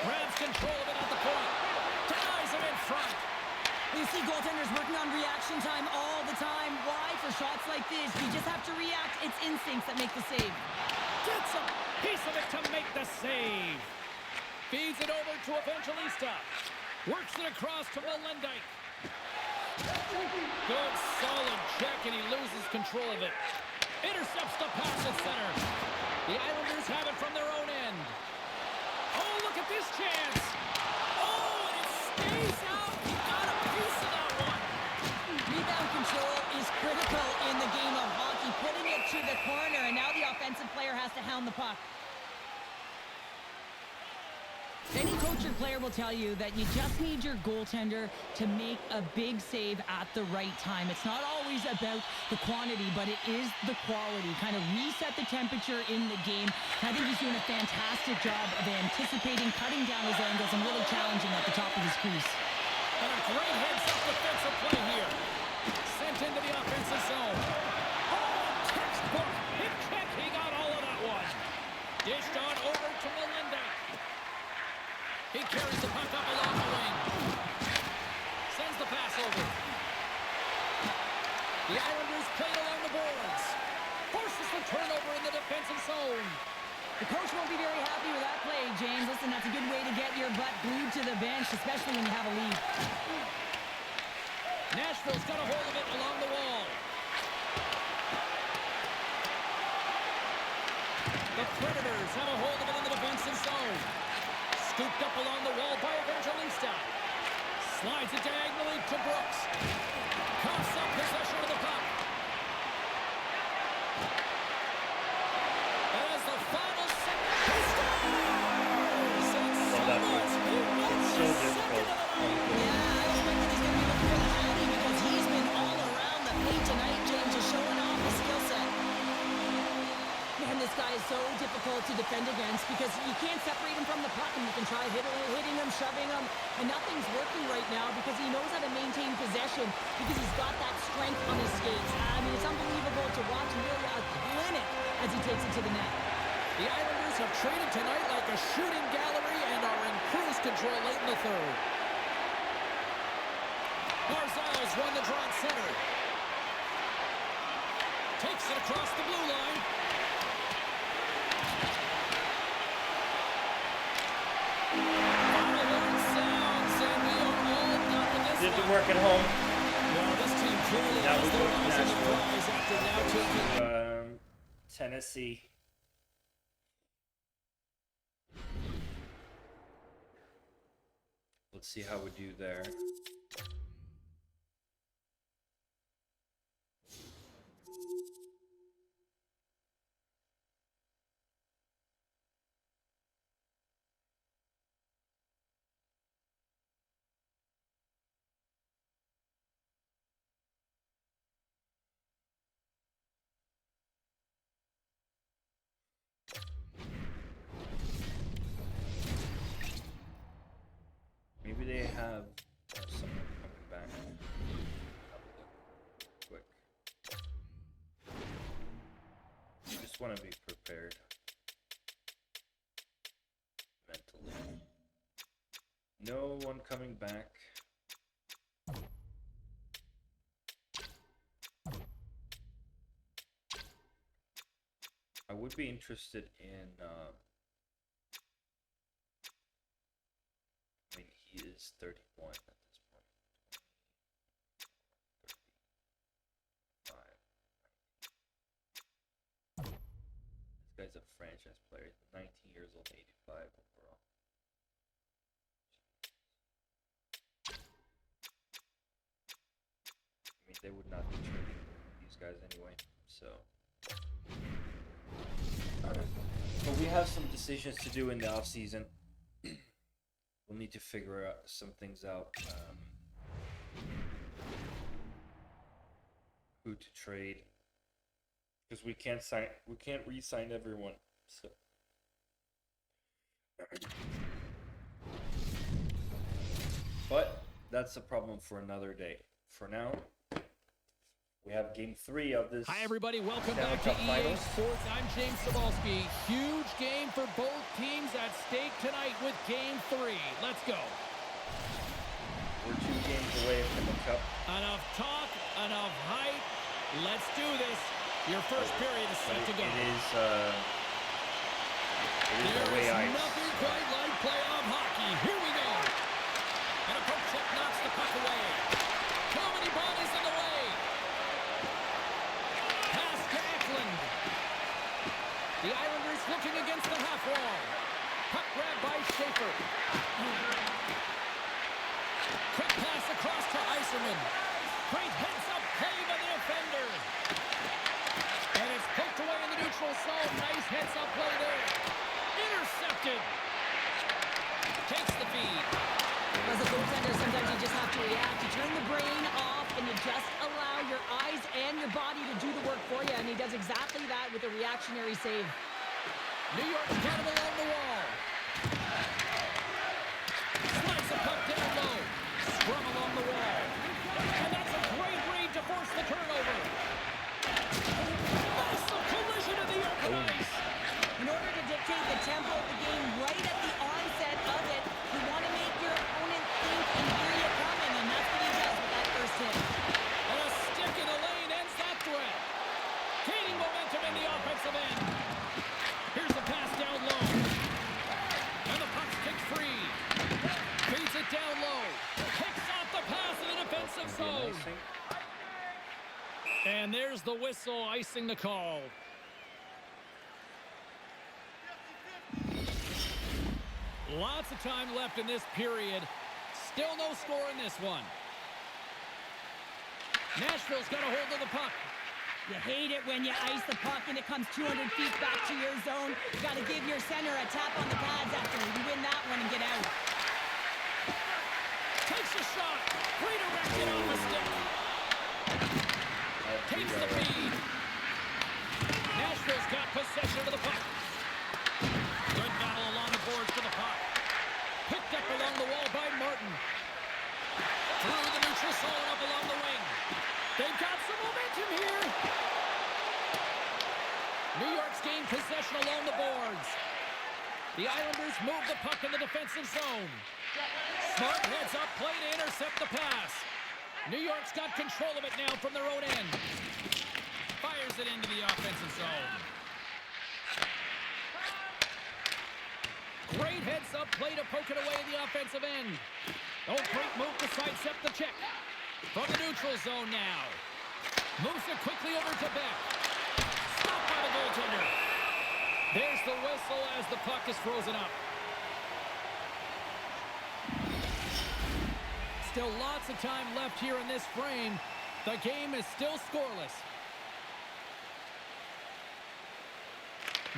[SPEAKER 2] Grabs control of it at the point. Denies him in front.
[SPEAKER 3] You see goaltenders working on reaction time all the time. Why? For shots like this, you just have to react. It's instincts that make the save.
[SPEAKER 2] Gets a piece of it to make the save. Feeds it over to Evangelista. Works it across to Melendijk. Good, solid check, and he loses control of it. Intercepts the pass at center. The Islanders have it from their own end. Oh, look at this chance. Oh, and it stays out. He got a piece of that one.
[SPEAKER 3] Rebound control is critical in the game of hockey. Putting it to the corner, and now the offensive player has to hound the puck. Any coach or player will tell you that you just need your goaltender to make a big save at the right time. It's not always about the quantity, but it is the quality. Kind of reset the temperature in the game. I think he's doing a fantastic job of anticipating, cutting down his angles, and really challenging at the top of his crease.
[SPEAKER 2] And a great heads-up defensive play here. Sent into the offensive zone. Oh, textbook hip check. He got all of that one. Dished on over to Melendijk. He carries the puck up along the wing. Sends the pass over. The Islanders play along the boards. Forces the turnover in the defensive zone.
[SPEAKER 3] The coach won't be very happy with that play, James. Listen, that's a good way to get your butt glued to the bench, especially when you have a lead.
[SPEAKER 2] Nashville's got a hold of it along the wall. The Predators have a hold of it in the defensive zone. Scooped up along the wall by Evangelista. Slides it diagonally to Brooks. Coughs up possession of the puck. As the final second. He scores!
[SPEAKER 1] It's so difficult.
[SPEAKER 3] Yeah, I expected he's going to be looking for the penalty because he's been all around the paint tonight, James, just showing off his skill set. Man, this guy is so difficult to defend against because you can't separate him from the puck, and you can try hitting him, shoving him, and nothing's working right now because he knows how to maintain possession because he's got that strength on his skates. I mean, it's unbelievable to watch him, really a clinic as he takes it to the net.
[SPEAKER 2] The Islanders have traded tonight like a shooting gallery and are in cruise control late in the third. Barzal's won the draw at center. Takes it across the blue line. Final horn sounds, and we are all done with this
[SPEAKER 1] Did the
[SPEAKER 2] one.
[SPEAKER 1] work at home.
[SPEAKER 2] Well, this team clearly
[SPEAKER 1] Now
[SPEAKER 2] has
[SPEAKER 1] we
[SPEAKER 2] their
[SPEAKER 1] go to
[SPEAKER 2] eyes on the
[SPEAKER 1] Nashville.
[SPEAKER 2] prize after now taking
[SPEAKER 1] Tennessee. Let's see how we do there. Maybe they have someone coming back. Have a look quick. Just want to be prepared mentally. No one coming back. I would be interested in I mean, he is 31 at this point. 35. This guy's a franchise player. 19 years old, 85 overall. I mean, they would not be trading these guys anyway, so. But we have some decisions to do in the off season. We'll need to figure out some things out. Who to trade, because we can't re-sign everyone. So, but that's a problem for another day. For now, we have Game 3 of this.
[SPEAKER 2] Hi, everybody. Welcome
[SPEAKER 1] Stanley
[SPEAKER 2] back to
[SPEAKER 1] Cup
[SPEAKER 2] EA
[SPEAKER 1] Finals.
[SPEAKER 2] Sports. I'm James Cebulski. Huge game for both teams at stake tonight with Game 3. Let's go.
[SPEAKER 1] We're 2 games away from the Cup.
[SPEAKER 2] Enough talk, enough hype. Let's do this. Your first period is set to go.
[SPEAKER 1] It is
[SPEAKER 2] There
[SPEAKER 1] away
[SPEAKER 2] is
[SPEAKER 1] ice.
[SPEAKER 2] nothing quite like playoff hockey. Here we go. And a poke check knocks the puck away. Too many bodies in the way. Pass to Eklund. The Islanders looking against the half wall. Puck grab by Schaefer. Quick pass across to Eiserman. Great heads-up play by the defender. And it's poked away in the neutral zone. Nice heads-up play there. Intercepted. Takes the feed.
[SPEAKER 3] As a goaltender, sometimes you just have to react. You turn the brain off, and you just allow your eyes and your body to do the work for you, and he does exactly that with a reactionary save.
[SPEAKER 2] New York's got him along the wall. Slides the puck down low. Scrum along the wall. And that's a great read to force the turnover. Massive collision in the open ice.
[SPEAKER 3] In order to dictate the tempo of the game right at the onset of it, you want to make your opponent think and hear you coming, and that's what he does with that first hit.
[SPEAKER 2] And a stick in the lane ends that threat. Gaining momentum in the offensive end. Here's a pass down There's the whistle icing the call. Lots of time left in this period. Still no score in this one. Nashville's got a hold of the puck.
[SPEAKER 3] You hate it when you ice the puck and it comes 200 feet back to your zone. You got to give your center a tap on the pads after you win that one and get out.
[SPEAKER 2] Takes a shot. Redirected on the stick. Takes the feed. Nashville's got possession of the puck. Good battle along the boards for the puck. Picked up along the wall by Martin. Through the neutral zone up along the wing. They've got some momentum here. New York's gained possession along the boards. The Islanders move the puck in the defensive zone. Smart heads up play to intercept the pass. New York's got control of it now from their own end. Fires it into the offensive zone. Great heads up play to poke it away in the offensive end. Oh, great move to sidestep the check. From the neutral zone now. Moves it quickly over to Beck. Stopped by the goaltender. There's the whistle as the puck is frozen up. Still lots of time left here in this frame. The game is still scoreless.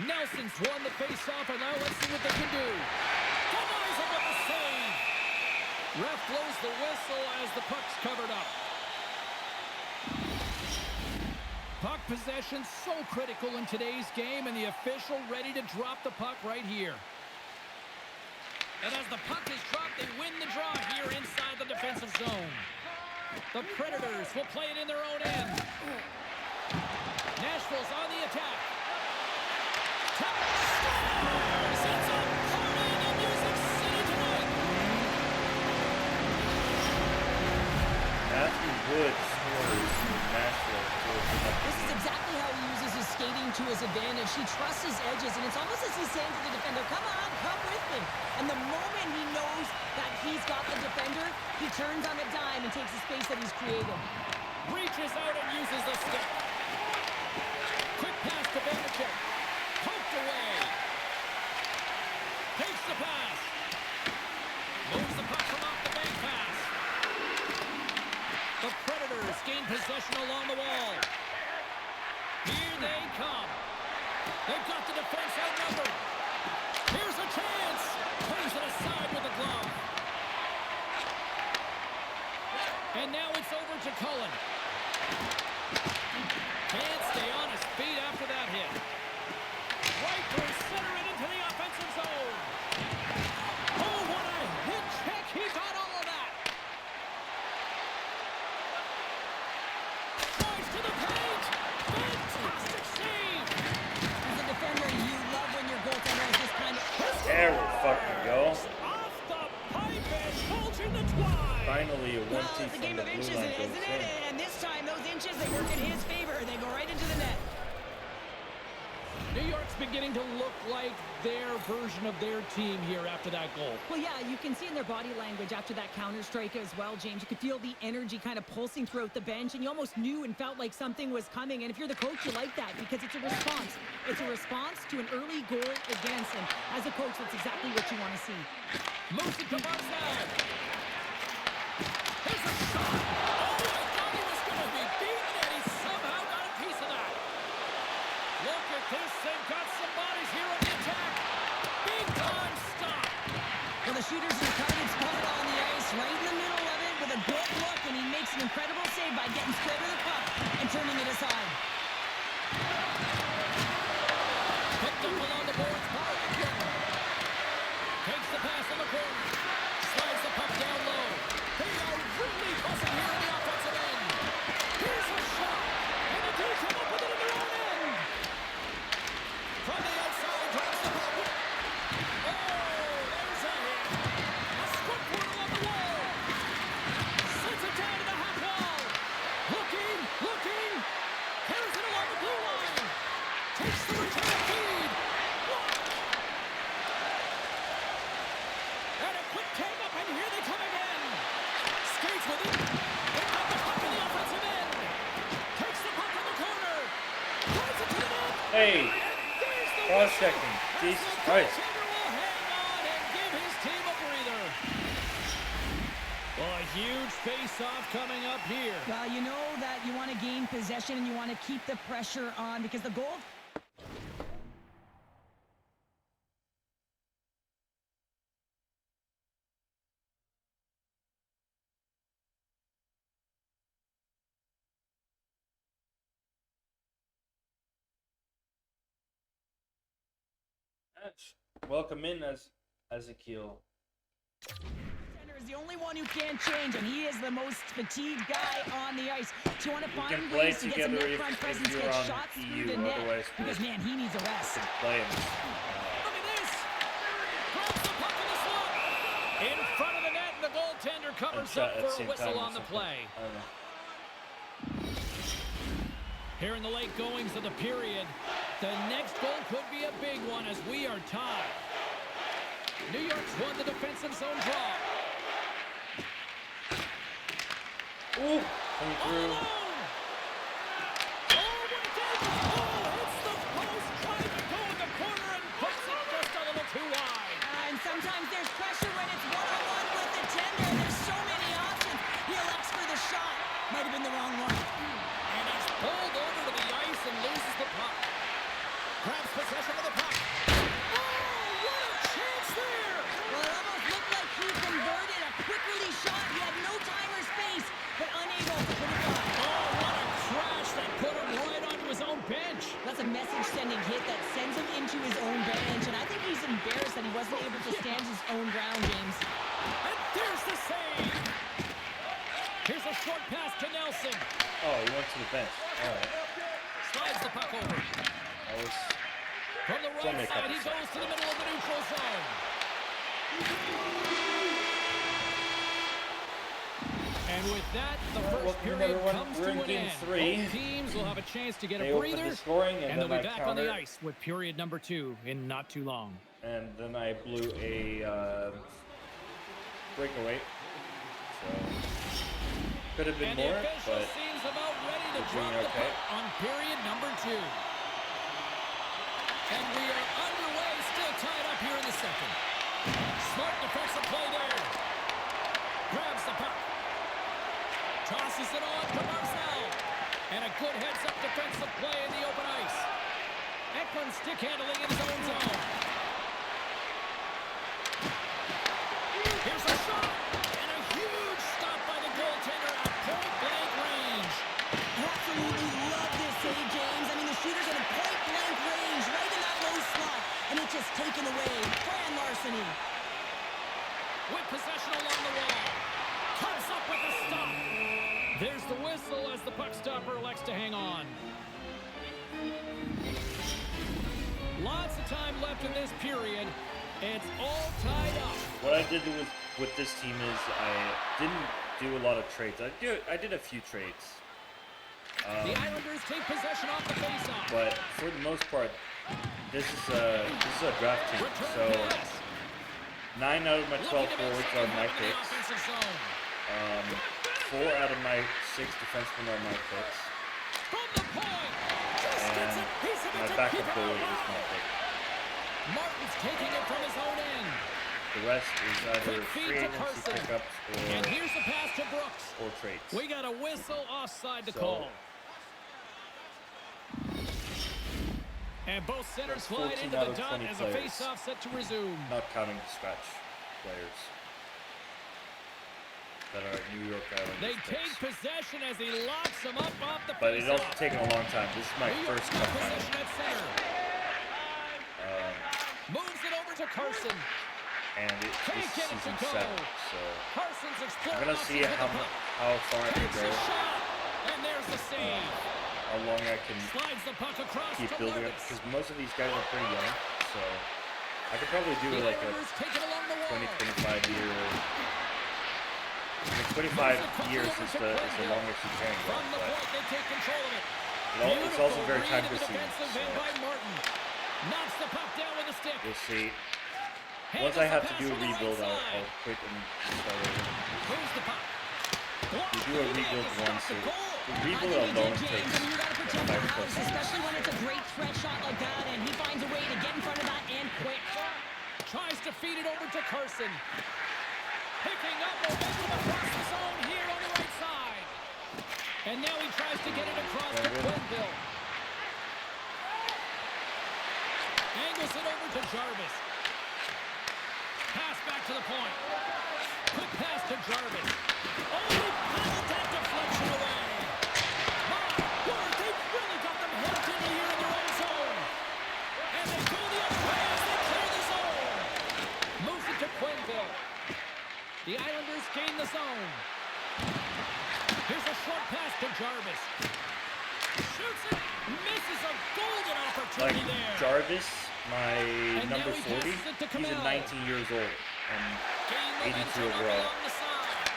[SPEAKER 2] Nelson's won the face-off, and now let's see what they can do. Denies him with the save. Ref blows the whistle as the puck's covered up. Puck possession so critical in today's game, and the official ready to drop the puck right here. And as the puck is dropped, they win the draw here inside the defensive zone. The Predators will play it in their own end. Nashville's on the attack. Scores! It's a party in Music City tonight.
[SPEAKER 1] Matthew Wood scores in Nashville to open up the
[SPEAKER 3] This is
[SPEAKER 1] game.
[SPEAKER 3] exactly how he uses his skating to his advantage. He trusts his edges, and it's almost as he's saying to the defender, come on, come with me. And the moment he knows that he's got the defender, he turns on the dime and takes the space that he's created.
[SPEAKER 2] Reaches out and uses the stick. Quick pass to Vanacek. Poked away. Takes the pass. Moves the puck from off the bank pass. The Predators gain possession along the wall. Here they come. They've got the defense outnumbered. Here's a chance. Plays it aside with a glove. And now it's over to Cullen. Can't stay on his feet after that hit. Right through center and into the offensive zone. Oh, what a hit check. He got all of that. Drives to the paint. Fantastic save.
[SPEAKER 3] As a defender, you love when your goaltender has this kind of...
[SPEAKER 1] There we fucking go.
[SPEAKER 2] Off the pipe and bulging the twine.
[SPEAKER 1] Finally, a
[SPEAKER 3] Well,
[SPEAKER 1] 1-2
[SPEAKER 3] it's a
[SPEAKER 1] from
[SPEAKER 3] game
[SPEAKER 1] the
[SPEAKER 3] of
[SPEAKER 1] blue
[SPEAKER 3] inches,
[SPEAKER 1] line goes
[SPEAKER 3] isn't it?
[SPEAKER 1] in.
[SPEAKER 3] And this time, those inches, they work in his favor. They go right into the net.
[SPEAKER 2] New York's beginning to look like their version of their team here after that goal.
[SPEAKER 3] Well, yeah, you can see in their body language after that counter strike as well, James. You could feel the energy kind of pulsing throughout the bench, and you almost knew and felt like something was coming. And if you're the coach, you like that because it's a response. It's a response to an early goal against them. As a coach, that's exactly what you want to see.
[SPEAKER 2] Moves it to Barzal. Here's a shot. Oh, I thought he was going to be beaten, and he somehow got a piece of that. Look at this. They've got some bodies here on the attack. Big time stop.
[SPEAKER 3] Well, the shooter's in a target spot on the ice, right in the middle of it, with a good look, and he makes an incredible save by getting square to the puck and turning it aside.
[SPEAKER 2] Picked up along the boards by Lincoln. Takes the pass on the corner. Slides the puck down low. They are really buzzing here in the offensive end. Here's a shot. And they do come up with it in their own end. From the outside, drops the puck. Oh, there's a hit. A squib portal on the wall. Sets it down to the half wall. Looking. Carries it along the blue line. Takes the return feed. And a quick take up, and here they come again. Skates with it. They got the puck in the offensive end. Takes the puck in the corner.
[SPEAKER 1] Hey,
[SPEAKER 2] And there's the
[SPEAKER 1] cross
[SPEAKER 2] whistle.
[SPEAKER 1] checking.
[SPEAKER 2] As
[SPEAKER 1] Jesus
[SPEAKER 2] the
[SPEAKER 1] Christ.
[SPEAKER 2] goaltender will hang on and give his team a breather. Well, a huge face-off coming up here.
[SPEAKER 3] Well, you know that you want to gain possession and you want to keep the pressure on because the goal.
[SPEAKER 1] Welcome in as Ezekiel.
[SPEAKER 3] Center is the only one who can't change, and he is the most fatigued guy on the ice. So you want to find
[SPEAKER 1] can play
[SPEAKER 3] ways to get some
[SPEAKER 1] together
[SPEAKER 3] net front
[SPEAKER 1] if
[SPEAKER 3] presence,
[SPEAKER 1] you're
[SPEAKER 3] get
[SPEAKER 1] on
[SPEAKER 3] shots through
[SPEAKER 1] EU,
[SPEAKER 3] the net.
[SPEAKER 1] otherwise
[SPEAKER 3] Because, man, he needs a rest.
[SPEAKER 1] Play him.
[SPEAKER 2] Look at this. Grabs the puck in the slot. In front of the net, and the goaltender covers up for a whistle on the play.
[SPEAKER 1] I don't know.
[SPEAKER 2] Here in the late goings of the period, the next goal could be a big one as we are tied. New York's won the defensive zone draw.
[SPEAKER 1] Ooh, coming
[SPEAKER 2] All
[SPEAKER 1] through.
[SPEAKER 2] alone. Oh, what a dangerous ball. Hits the post, trying to go in the corner and puts it just a little too wide.
[SPEAKER 3] And sometimes there's pressure when it's one-on-one with the tender. There's so many options. He elects for the shot. Might have been the wrong one.
[SPEAKER 2] And he's pulled over to the ice and loses the puck. Grabs possession of the puck. Oh, what a chance there!
[SPEAKER 3] Well, it almost looked like he converted a quick release shot. He had no time or space, but unable to put it on.
[SPEAKER 2] Oh, what a crash that put him right onto his own bench.
[SPEAKER 3] That's a message-sending hit that sends him into his own bench, and I think he's embarrassed that he wasn't able to stand his own ground, James.
[SPEAKER 2] And there's the save. Here's a short pass to Nelson.
[SPEAKER 1] Oh, he went to the bench. All right.
[SPEAKER 2] Slides the puck over.
[SPEAKER 1] That was.
[SPEAKER 2] From the
[SPEAKER 1] only a
[SPEAKER 2] right side,
[SPEAKER 1] couple
[SPEAKER 2] he goes to the middle of the neutral zone. And with that, the first
[SPEAKER 1] welcome
[SPEAKER 2] period
[SPEAKER 1] everyone.
[SPEAKER 2] comes
[SPEAKER 1] We're
[SPEAKER 2] to
[SPEAKER 1] in
[SPEAKER 2] an
[SPEAKER 1] game
[SPEAKER 2] end.
[SPEAKER 1] 3.
[SPEAKER 2] Both teams will have a chance to get
[SPEAKER 1] They
[SPEAKER 2] a
[SPEAKER 1] opened
[SPEAKER 2] breather,
[SPEAKER 1] the scoring, and
[SPEAKER 2] they'll
[SPEAKER 1] then
[SPEAKER 2] be
[SPEAKER 1] I
[SPEAKER 2] back on the
[SPEAKER 1] countered.
[SPEAKER 2] ice with period number 2 in not too long.
[SPEAKER 1] And then I blew a breakaway. So could have been
[SPEAKER 2] And
[SPEAKER 1] more,
[SPEAKER 2] the official
[SPEAKER 1] but
[SPEAKER 2] seems about ready to
[SPEAKER 1] we're
[SPEAKER 2] drop
[SPEAKER 1] doing
[SPEAKER 2] the
[SPEAKER 1] okay.
[SPEAKER 2] puck on period number 2. And we are underway, still tied up here in the second. Smart defensive play there. Grabs the puck. Tosses it on to Marcel. And a good heads-up defensive play in the open ice. Eklund stick handling in his own zone. Here's a shot. And a huge stop by the goaltender at point-blank range.
[SPEAKER 3] Absolutely love this save, James. I mean, the shooter's in a point-blank range, right in that low slot, and it's just taken away. Fran Larceny.
[SPEAKER 2] With possession along the wall. Comes up with the stop. There's the whistle as the puck stopper elects to hang on. Lots of time left in this period. It's all tied up.
[SPEAKER 1] what I did with this team is I didn't do a lot of trades. I did a few trades.
[SPEAKER 2] The Islanders take possession off the faceoff.
[SPEAKER 1] But for the most part, this is a draft team.
[SPEAKER 2] Return
[SPEAKER 1] So
[SPEAKER 2] pass.
[SPEAKER 1] 9 out of my 12
[SPEAKER 2] Looking to make
[SPEAKER 1] forwards
[SPEAKER 2] something
[SPEAKER 1] are my
[SPEAKER 2] happen in the
[SPEAKER 1] picks.
[SPEAKER 2] offensive zone.
[SPEAKER 1] 4 out of my 6 defensemen are my picks.
[SPEAKER 2] From the point. Just gets
[SPEAKER 1] And
[SPEAKER 2] a piece of it
[SPEAKER 1] my
[SPEAKER 2] to
[SPEAKER 1] backup
[SPEAKER 2] keep it
[SPEAKER 1] goalie is
[SPEAKER 2] alive.
[SPEAKER 1] my pick.
[SPEAKER 2] Martin's taking it from his own end.
[SPEAKER 1] The rest is either
[SPEAKER 2] Quick feed
[SPEAKER 1] free
[SPEAKER 2] to
[SPEAKER 1] agency
[SPEAKER 2] Carson.
[SPEAKER 1] pickups
[SPEAKER 2] And here's the pass to Brooks.
[SPEAKER 1] or trades.
[SPEAKER 2] We got a whistle offside to
[SPEAKER 1] So-
[SPEAKER 2] call. And both centers
[SPEAKER 1] That's 14
[SPEAKER 2] slide into
[SPEAKER 1] out
[SPEAKER 2] the
[SPEAKER 1] of
[SPEAKER 2] dot
[SPEAKER 1] 20
[SPEAKER 2] as
[SPEAKER 1] players.
[SPEAKER 2] a face-off set to resume.
[SPEAKER 1] Not counting scratch players that are New York Islanders
[SPEAKER 2] They take
[SPEAKER 1] picks.
[SPEAKER 2] possession as he locks them up off the
[SPEAKER 1] But it's also
[SPEAKER 2] face-off.
[SPEAKER 1] taken a long time. This is my
[SPEAKER 2] New York
[SPEAKER 1] first
[SPEAKER 2] got
[SPEAKER 1] cup final.
[SPEAKER 2] possession at center. Moves it over to Carson.
[SPEAKER 1] And this
[SPEAKER 2] Can't get it to
[SPEAKER 1] season
[SPEAKER 2] go.
[SPEAKER 1] 7. So
[SPEAKER 2] Carson's
[SPEAKER 1] I'm
[SPEAKER 2] exploring
[SPEAKER 1] gonna see
[SPEAKER 2] options with the puck.
[SPEAKER 1] how far I can
[SPEAKER 2] Takes
[SPEAKER 1] go,
[SPEAKER 2] a shot. And there's the save.
[SPEAKER 1] how long I can
[SPEAKER 2] Slides the puck across
[SPEAKER 1] keep
[SPEAKER 2] to
[SPEAKER 1] building up.
[SPEAKER 2] Martins.
[SPEAKER 1] Because most of these guys are pretty young, so I could probably do
[SPEAKER 2] The
[SPEAKER 1] like a
[SPEAKER 2] Islanders take it along the wall.
[SPEAKER 1] 20-25 year. I mean, 25 years is the longest you can go.
[SPEAKER 2] From the
[SPEAKER 1] But
[SPEAKER 2] point, they take control of it.
[SPEAKER 1] it's also very
[SPEAKER 2] Beautiful read
[SPEAKER 1] time
[SPEAKER 2] in the
[SPEAKER 1] consuming.
[SPEAKER 2] defensive end
[SPEAKER 1] So
[SPEAKER 2] by Martin. Knocks the puck down with a stick.
[SPEAKER 1] we'll see.
[SPEAKER 2] Handles
[SPEAKER 1] Once I
[SPEAKER 2] the
[SPEAKER 1] have to
[SPEAKER 2] pass
[SPEAKER 1] do a
[SPEAKER 2] from the right
[SPEAKER 1] rebuild,
[SPEAKER 2] side.
[SPEAKER 1] I'll quit and start over.
[SPEAKER 2] Moves the puck.
[SPEAKER 1] You do a rebuild once,
[SPEAKER 3] The
[SPEAKER 1] the
[SPEAKER 3] goal.
[SPEAKER 1] rebuild
[SPEAKER 3] I think he
[SPEAKER 1] alone
[SPEAKER 3] did, James.
[SPEAKER 1] takes
[SPEAKER 3] I mean, you got to protect the
[SPEAKER 1] 5
[SPEAKER 3] house,
[SPEAKER 1] plus years.
[SPEAKER 3] especially when it's a great threat shot like that, and he finds a way to get in front of that and quick.
[SPEAKER 2] Tries to feed it over to Carson. Picking up momentum across the zone here on the right side. And now he tries to get it across to Quenneville. Angles it over to Jarvis. Pass back to the point. Quick pass to Jarvis. Oh, he pulled that deflection away. My word, they've really got them hemmed in here in their own zone. And they go the other way as they clear the zone. Moves it to Quenneville. The Islanders gain the zone. Here's a short pass to Jarvis. Shoots it. Misses a golden opportunity there.
[SPEAKER 1] Jarvis, my
[SPEAKER 2] And
[SPEAKER 1] number
[SPEAKER 2] now he
[SPEAKER 1] 40,
[SPEAKER 2] passes it to
[SPEAKER 1] he's
[SPEAKER 2] Camel.
[SPEAKER 1] 19 years old.
[SPEAKER 2] Gain
[SPEAKER 1] 82
[SPEAKER 2] momentum up
[SPEAKER 1] overall.
[SPEAKER 2] along the side.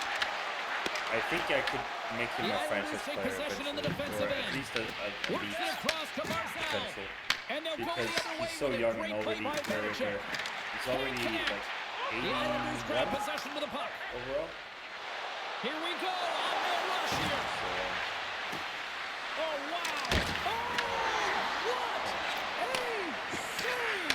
[SPEAKER 1] I think I could make him
[SPEAKER 2] The
[SPEAKER 1] a
[SPEAKER 2] Islanders
[SPEAKER 1] franchise
[SPEAKER 2] take
[SPEAKER 1] player
[SPEAKER 2] possession in the
[SPEAKER 1] eventually,
[SPEAKER 2] defensive
[SPEAKER 1] or at
[SPEAKER 2] end.
[SPEAKER 1] least a
[SPEAKER 2] Works
[SPEAKER 1] elite
[SPEAKER 2] it across to Barzal.
[SPEAKER 1] potential.
[SPEAKER 2] And they'll go
[SPEAKER 1] Because
[SPEAKER 2] the other way
[SPEAKER 1] he's so
[SPEAKER 2] with a
[SPEAKER 1] young
[SPEAKER 2] great
[SPEAKER 1] and
[SPEAKER 2] play
[SPEAKER 1] already
[SPEAKER 2] by Vanacek.
[SPEAKER 1] he's already
[SPEAKER 2] Can't
[SPEAKER 1] like
[SPEAKER 2] The Islanders grab
[SPEAKER 1] 81
[SPEAKER 2] possession with the puck.
[SPEAKER 1] overall.
[SPEAKER 2] Here we go. On their rush here.
[SPEAKER 1] So,
[SPEAKER 2] Oh, wow. Oh, what a save.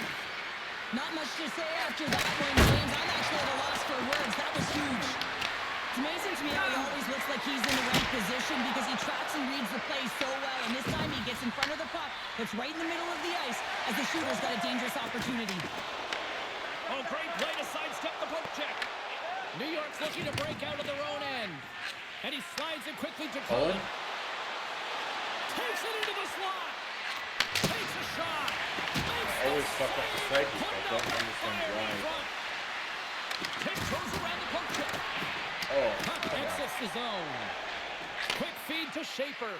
[SPEAKER 3] Not much to say after that one, James. I'm actually at a loss for words. That was huge. It's amazing to me how he always looks like he's in the right position because he tracks and reads the play so well. And this time he gets in front of the puck. It's right in the middle of the ice as the shooter's got a dangerous opportunity.
[SPEAKER 2] Oh, great play to sidestep the poke check. New York's looking to break out of their own end. And he slides it quickly to Cullen.
[SPEAKER 1] Cullen?
[SPEAKER 2] Takes it into the slot. Takes a shot.
[SPEAKER 1] I always fuck up the strikers. I don't understand why.
[SPEAKER 2] Tiptoes around the poke check.
[SPEAKER 1] Oh,
[SPEAKER 2] Puck
[SPEAKER 1] come on.
[SPEAKER 2] exits the zone. Quick feed to Schaefer.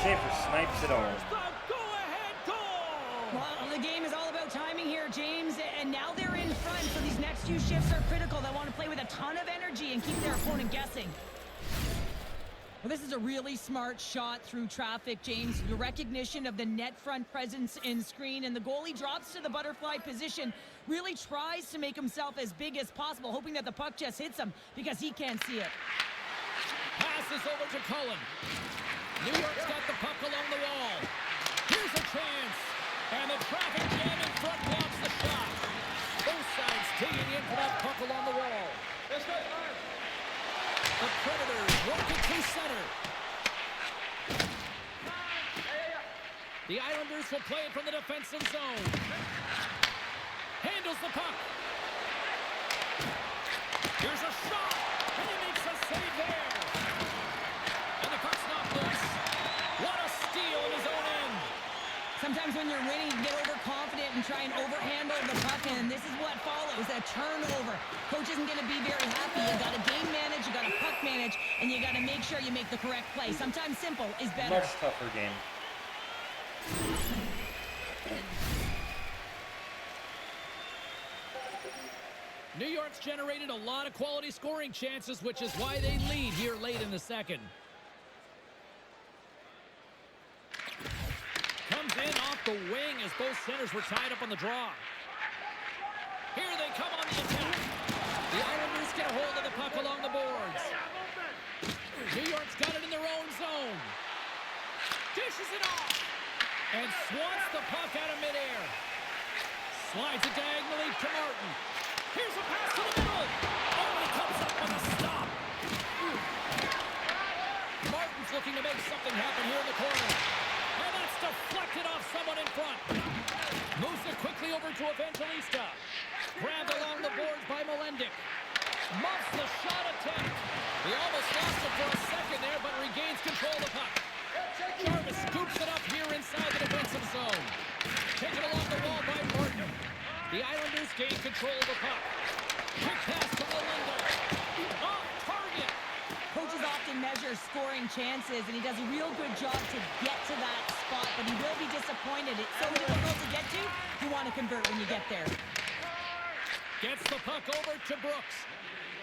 [SPEAKER 1] Schaefer snipes it on.
[SPEAKER 2] The go-ahead goal.
[SPEAKER 3] Well, the game is all about timing here, James, and now they're in front, so these next few shifts are critical. They want to play with a ton of energy and keep their opponent guessing. Well, this is a really smart shot through traffic, James. Your recognition of the net front presence in screen, and the goalie drops to the butterfly position, really tries to make himself as big as possible, hoping that the puck just hits him because he can't see it.
[SPEAKER 2] Passes over to Cullen. New York's got the puck along the wall. Here's a chance. And the traffic jam in front blocks the shot. Both sides digging in for that puck along the wall. The Predators work it through center. The Islanders will play it from the defensive zone. Handles the puck. Here's a shot. And he makes a save there. And the puck's not loose. What a steal in his own end.
[SPEAKER 3] Sometimes when you're winning, you get overconfident and try and overhandle the puck, and this is what follows, a turnover. Coach isn't going to be very happy. You got to game manage, you got to puck manage, and you got to make sure you make the correct play. Sometimes simple is better.
[SPEAKER 1] Much tougher game.
[SPEAKER 2] New York's generated a lot of quality scoring chances, which is why they lead here late in the second. Comes in off the wing as both centers were tied up on the draw. Here they come on the attack. The Islanders get a hold of the puck along the boards. New York's got it in their own zone. Dishes it off. And swats the puck out of midair. Slides it diagonally to Martin. Here's a pass to the middle. Oh, he comes up with a stop. Martin's looking to make something happen here in the corner. And that's deflected off someone in front. Moves it quickly over to Evangelista. Grabbed along the boards by Melendic. Muffs the shot attempt. He almost lost it for a second there, but regains control of the puck. Jarvis scoops it up here inside the defensive zone. Taken along the wall by Martin. The Islanders gain control of the puck. Quick pass to Melendic. Off target.
[SPEAKER 3] Coaches often measure scoring chances, and he does a real good job to get to that spot, but he will be disappointed. It's so difficult to get to. You want to convert when you get there.
[SPEAKER 2] Gets the puck over to Brooks.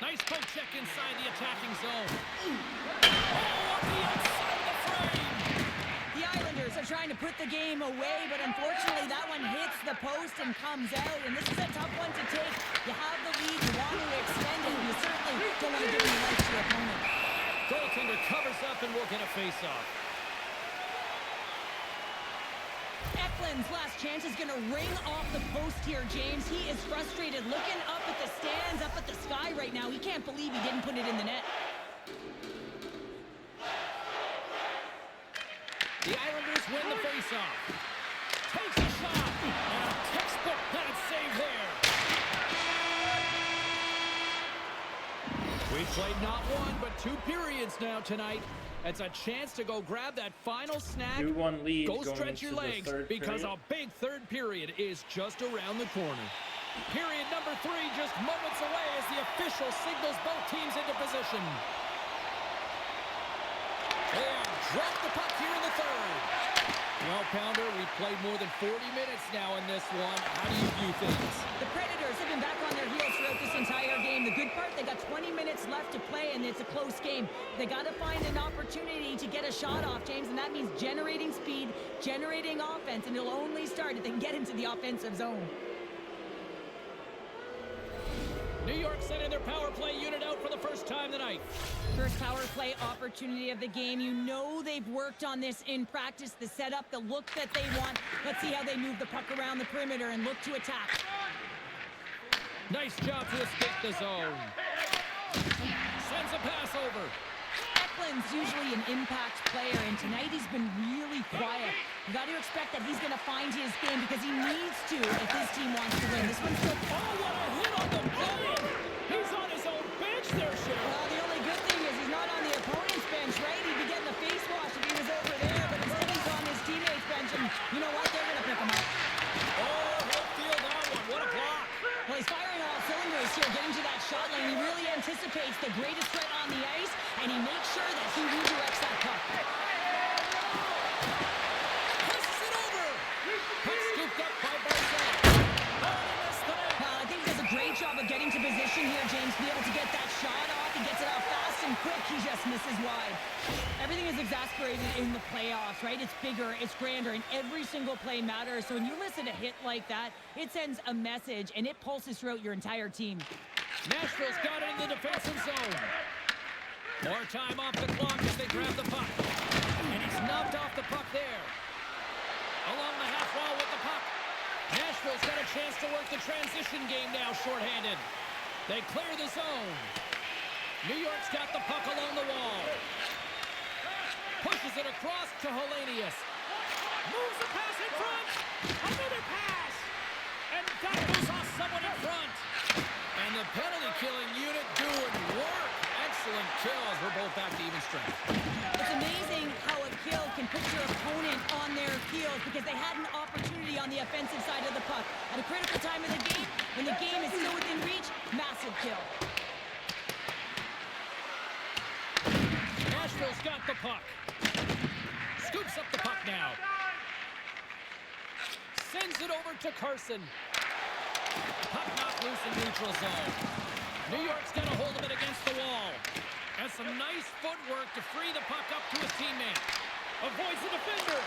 [SPEAKER 2] Nice poke check inside the attacking zone. Oh, on the outside of the frame.
[SPEAKER 3] The Islanders are trying to put the game away, but unfortunately that one hits the post and comes out, and this is a tough one to take. You have the lead, you want to extend it, and you certainly don't want to give any life to your opponent.
[SPEAKER 2] Goaltender covers up and will get a face-off.
[SPEAKER 3] Eklund's last chance is going to ring off the post here, James. He is frustrated, looking up at the stands, up at the sky right now. He can't believe he didn't put it in the net.
[SPEAKER 2] The Islanders win the face-off. Takes a shot. And a textbook bad save there. We've played not one, but 2 periods now tonight. It's a chance to go grab that final snack.
[SPEAKER 1] 2-1 lead.
[SPEAKER 2] Go
[SPEAKER 1] going
[SPEAKER 2] stretch your
[SPEAKER 1] into the
[SPEAKER 2] legs
[SPEAKER 1] third
[SPEAKER 2] because
[SPEAKER 1] period.
[SPEAKER 2] a big third period is just around the corner. Period number 3 just moments away as the official signals both teams into position. And drop the puck here in the third. Well, Pounder, we've played more than 40 minutes now in this one. How do you view things?
[SPEAKER 3] The Predators have been back on their heels throughout this entire game. The good part, they got 20 minutes left to play, and it's a close game. They got to find an opportunity to get a shot off, James, and that means generating speed, generating offense, and it'll only start if they can get into the offensive zone.
[SPEAKER 2] New York sending their power play unit out for the first time tonight.
[SPEAKER 3] First power play opportunity of the game. You know they've worked on this in practice, the setup, the look that they want. Let's see how they move the puck around the perimeter and look to attack.
[SPEAKER 2] Nice job to escape the zone. Sends a pass over.
[SPEAKER 3] Eklund's usually an impact player, and tonight he's been really quiet. You got to expect that he's going to find his game because he needs to if his team wants to win. This one's still...
[SPEAKER 2] Oh, what a hit on the play! He's on his own bench there, Sheriff.
[SPEAKER 3] Well, the only good thing is he's not on the opponent's bench, right? He'd be getting a face wash if he was over there, but instead he's on his teammate's bench, and you know what? They're going to pick him up.
[SPEAKER 2] Oh, he'll feel that one. What a block.
[SPEAKER 3] Well, he's firing all cylinders here, getting to that shot lane. He really anticipates the greatest threat on the ice, and he makes sure that he redirects that puck.
[SPEAKER 2] Passes it over. Puck scooped up by Barzal. Oh, he missed the net.
[SPEAKER 3] I think he does a great job of getting to position here, James, to be able to get that shot off. He gets it out fast and quick. He just misses wide. Everything is exasperated in the playoffs, right? It's bigger, it's grander, and every single play matters. So when you listen to a hit like that, it sends a message, and it pulses throughout your entire team.
[SPEAKER 2] Nashville's got it in the defensive zone. More time off the clock as they grab the puck. And he's knocked off the puck there. Along the half wall with the puck. Nashville's got a chance to work the transition game now shorthanded. They clear the zone. New York's got the puck along the wall. Pushes it across to Hellenius. Moves the pass in front. Another pass. And that goes off someone in front. And the penalty-killing unit doing work. Excellent kill as we're both back to even strength.
[SPEAKER 3] It's amazing how a kill can put your opponent on their heels because they had an opportunity on the offensive side of the puck. At a critical time of the game, when the game is still within reach, massive kill.
[SPEAKER 2] Nashville's got the puck. Scoops up the puck now. Sends it over to Carson. Puck knocked loose in neutral zone. New York's got a hold of it against the wall. And some nice footwork to free the puck up to his teammate. Avoids the defender.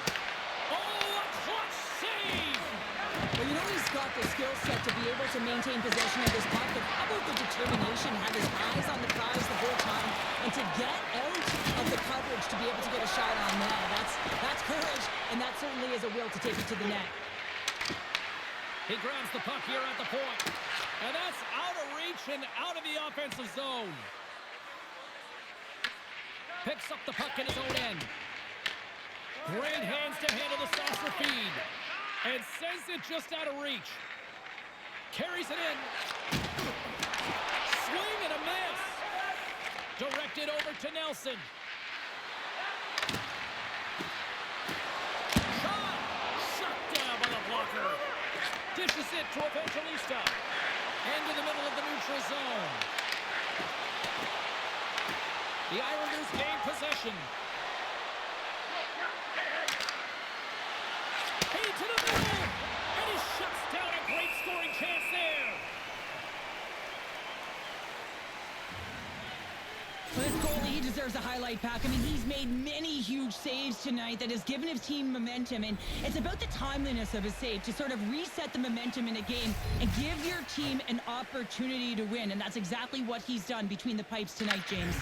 [SPEAKER 2] Oh, a clutch save!
[SPEAKER 3] Well, you know he's got the skill set to be able to maintain possession of this puck, but how about the determination, have his eyes on the prize the whole time, and to get out of the coverage to be able to get a shot on net. That's courage, and that certainly is a will to take it to the net.
[SPEAKER 2] He grabs the puck here at the point. And that's out of reach and out of the offensive zone. Picks up the puck in his own end. Great hands to handle the saucer feed. And sends it just out of reach. Carries it in. Swing and a miss. Directed over to Nelson. Shot. Shut down by the blocker. Dishes it to Evangelista. Into the middle of the neutral zone. The Islanders gain possession. Hey, to the middle! And he shuts down a great scoring chance there.
[SPEAKER 3] Well, this goalie, he deserves a highlight pack. I mean, he's made many huge saves tonight that has given his team momentum, and it's about the timeliness of his save to sort of reset the momentum in a game and give your team an opportunity to win, and that's exactly what he's done between the pipes tonight, James.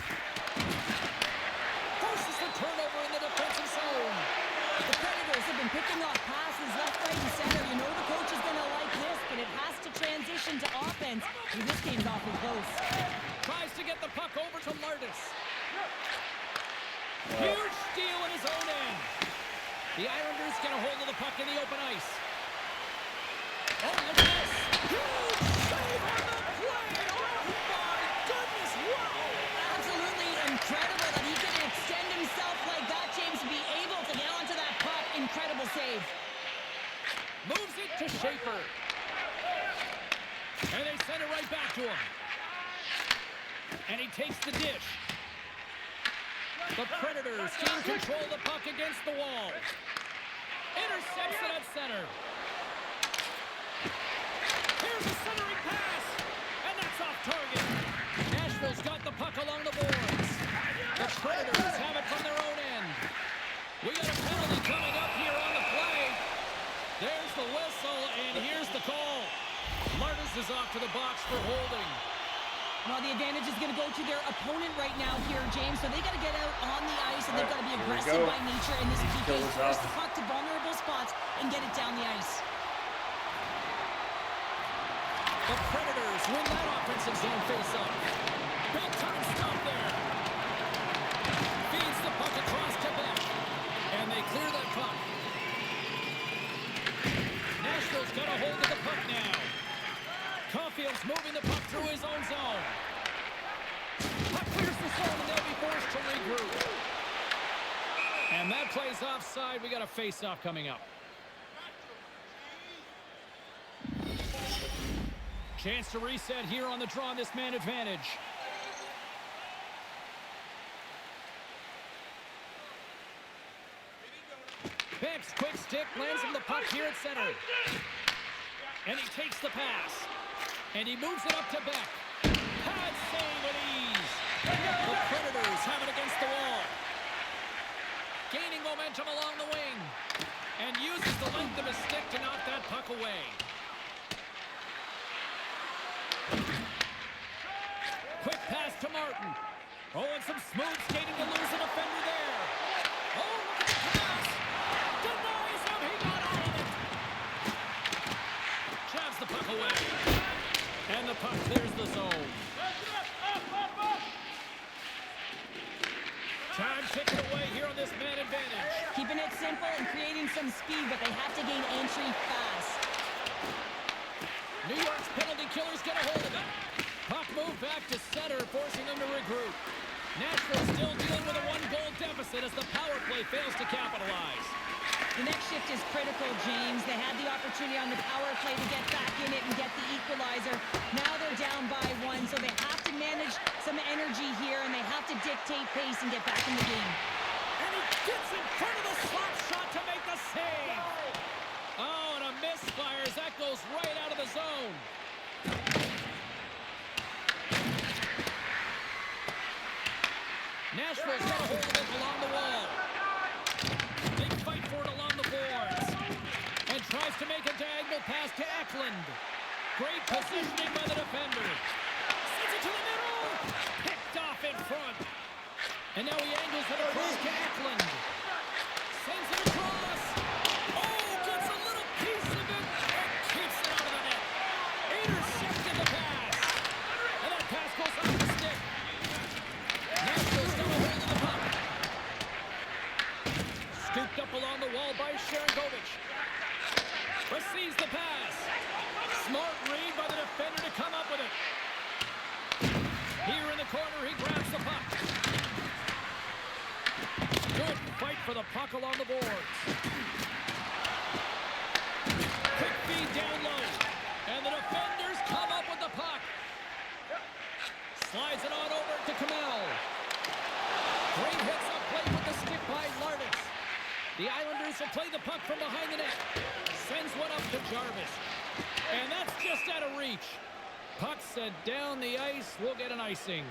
[SPEAKER 2] The Islanders get a hold of the puck in the open ice. Oh, look at this. Huge save on the play. Oh, my goodness. Wow.
[SPEAKER 3] Absolutely incredible that he can extend himself like that, James, to be able to get onto that puck. Incredible save.
[SPEAKER 2] Moves it to Schaefer. And they send it right back to him. And he takes the dish. The Predators can control the puck against the wall. Intercepts it at center. Here's a centering pass. And that's off target. Nashville's got the puck along the boards. The Predators have it from their own end. We got a penalty coming up here on the play. There's the whistle, and here's the call. Martis is off to the box for holding.
[SPEAKER 3] Well, the advantage is going to go to their opponent right now here, James. So they got to get out on the ice, and they've got to be aggressive by nature in this PK. Force the puck to vulnerable spots and get it down the ice.
[SPEAKER 2] The Predators win that offensive zone face-off. Big time stop there. Feeds the puck across to Beck. And they clear that puck. Nashville's got a hold of the puck now. Caulfield's moving the puck through his own zone. Puck clears the zone, and they'll be forced to regroup. And that play's offside. We got a face-off coming up. Chance to reset here on the draw on this man advantage. Beck's quick stick lands him the puck here at center. And he takes the pass. And he moves it up to Beck. Pad save at ease. The Predators have it against the wall. Gaining momentum along the wing. And uses the length of his stick to knock that puck away. Quick pass to Martin. Oh, and some smooth skating to lose a defender there. Oh, look at the pass. Denies him. He got out of it. Jabs the puck away. And the puck clears the zone. Time ticking away here on this man advantage.
[SPEAKER 3] Keeping it simple and creating some speed, but they have to gain entry fast.
[SPEAKER 2] New York's penalty killers get a hold of it. Puck move back to center, forcing them to regroup. Nashville still dealing with a one-goal deficit as the power play fails to capitalize.
[SPEAKER 3] The next shift is critical, James. They had the opportunity on the power play to get back in it and get the equalizer. Now they're down by one, so they have to manage some energy here, and they have to dictate pace and get back in the game.
[SPEAKER 2] And he gets in front of the slap shot to make the save. Oh, and a misfire as that goes right out of the zone. Nashville's got a hold of it along the wall. Big fight for it along the boards. And tries to make a diagonal pass to Eklund. Great positioning by the defender. Sends it to the middle. Picked off in front. And now he angles it across to Eklund. Sends it across. Oh, gets a little piece of it and keeps it out of the net. Intercepted the pass. And that pass goes off the stick. Nashville's got a hold of the puck. Scooped up along the wall by Sharangovich. Receives the pass. Smart read by the defender to come up with it. Here in the corner, he grabs the puck. Good fight for the puck along the boards. Quick feed down low. And the defenders come up with the puck. Slides it on over to Kamel. Great hits up play with the stick by Lardis. The Islanders will play the puck from behind the net. Sends one up to Jarvis. And that's just out of reach. Puck set down the ice. We'll get an icing.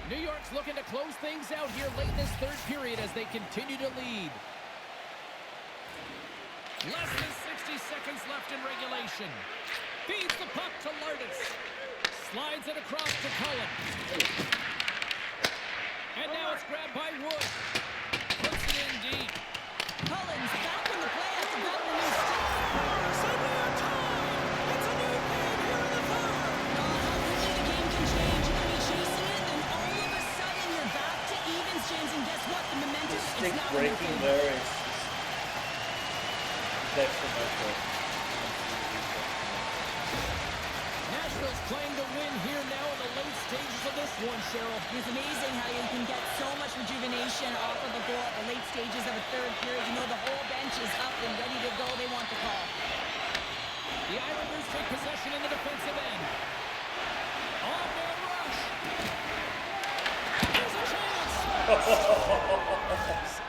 [SPEAKER 2] New York's looking to close things out here late in this third period as they continue to lead. Less than 60 seconds left in regulation. Feeds the puck to Lardis. Slides it across to Cullen. And now it's grabbed by Wood. Puts it in deep.
[SPEAKER 3] Cullen's back in the play after grabbing a new stick.
[SPEAKER 2] Suddenly on time. It's a new game here in the third.
[SPEAKER 3] How quickly the game can change. You can be chasing it, and all of a sudden you're back to evens, James. And guess what? The
[SPEAKER 1] stick
[SPEAKER 3] not in their
[SPEAKER 1] breaking
[SPEAKER 3] favor.
[SPEAKER 1] there is detrimental.
[SPEAKER 2] Nashville's playing to win here now in the late stages of this one, Cheryl.
[SPEAKER 3] It's amazing how you can get so much rejuvenation off of a goal at the late stages of a third period. You know the whole bench is up and ready to go. They want the call.
[SPEAKER 2] The Islanders take possession in the defensive end. On their rush. There's a chance.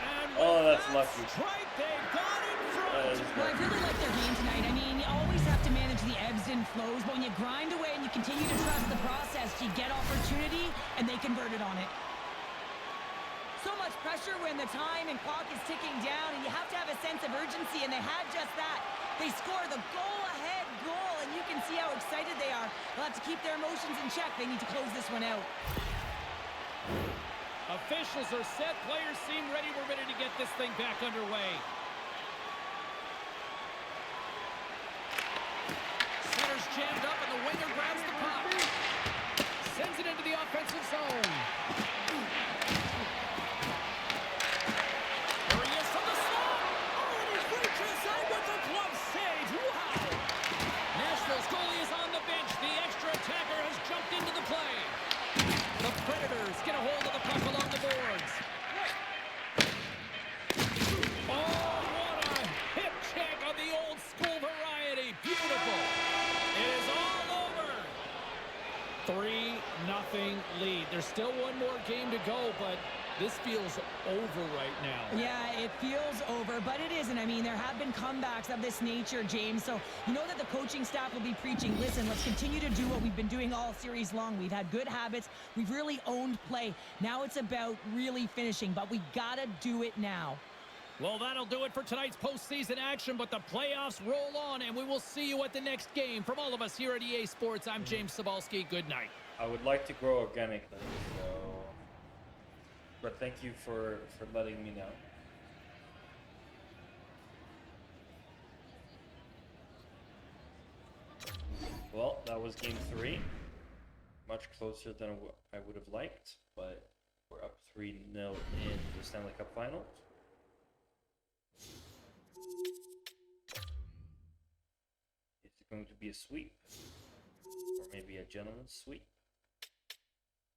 [SPEAKER 2] And
[SPEAKER 1] Oh,
[SPEAKER 2] with
[SPEAKER 1] that's
[SPEAKER 2] that
[SPEAKER 1] lucky.
[SPEAKER 2] strike, they got in front.
[SPEAKER 1] That is
[SPEAKER 3] Well, I really like their game tonight. I mean, you always have to manage the ebbs and flows, but when you grind away and you continue to trust the process, you get opportunity, and they converted on it. So much pressure when the time and clock is ticking down, and you have to have a sense of urgency, and they had just that. They score the goal-ahead goal, and you can see how excited they are. They'll have to keep their emotions in check. They need to close this one out.
[SPEAKER 2] Officials are set. Players seem ready. We're ready to get this thing back underway. Center's jammed up, and the winger grabs the puck. Sends it into the offensive zone. There he is from the slot. Oh, and he reaches out with the glove save. Wow. Nashville's goalie is on the bench. The extra attacker has jumped into the play. The Predators get a hold of the puck along the boards. Oh, what a hip check on the old school variety. Beautiful. It is all over. 3-0 lead. There's still one more game to go, but this feels over right now.
[SPEAKER 3] Yeah, it feels over, but it isn't. I mean, there have been comebacks of this nature, James, so you know that the coaching staff will be preaching, listen, let's continue to do what we've been doing all series long. We've had good habits. We've really owned play. Now it's about really finishing, but we got to do it now.
[SPEAKER 2] Well, that'll do it for tonight's postseason action, but the playoffs roll on, and we will see you at the next game. From all of us here at EA Sports, I'm James Cebulski. Good night.
[SPEAKER 1] I would like to grow organically, so. But thank you for letting me know. Well, that was game 3. Much closer than I would have liked, but we're up 3-0 in the Stanley Cup Finals. Is it going to be a sweep? Or maybe a gentleman's sweep?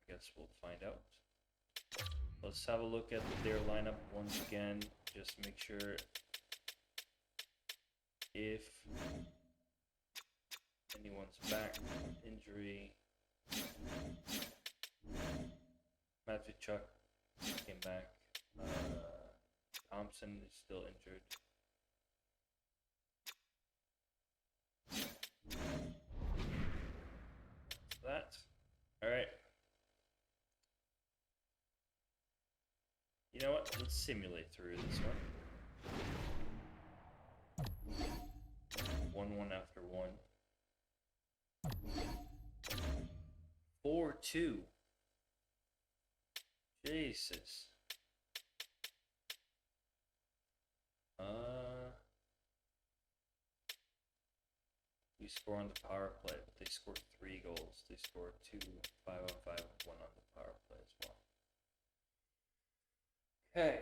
[SPEAKER 1] I guess we'll find out. Let's have a look at their lineup once again. Just make sure if anyone's back from injury. Matvichuk came back. Thompson is still injured. That. All right. You know what? Let's simulate through this one. 1-1 after 1. 4-2. Jesus. We score on the power play, but they scored 3 goals. They scored 2 5-on-5 and 1 on the power play as well. Okay.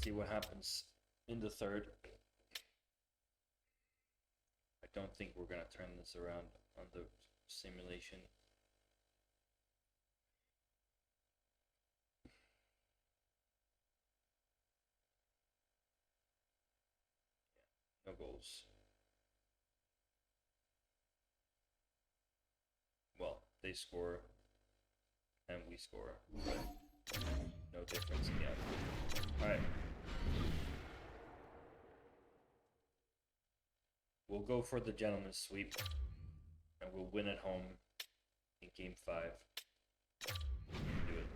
[SPEAKER 1] See what happens in the third. I don't think we're going to turn this around on the simulation. No goals. Well, they score and we score, but no difference yet. Alright. We'll go for the gentleman's sweep and we'll win at home in game 5. Do it.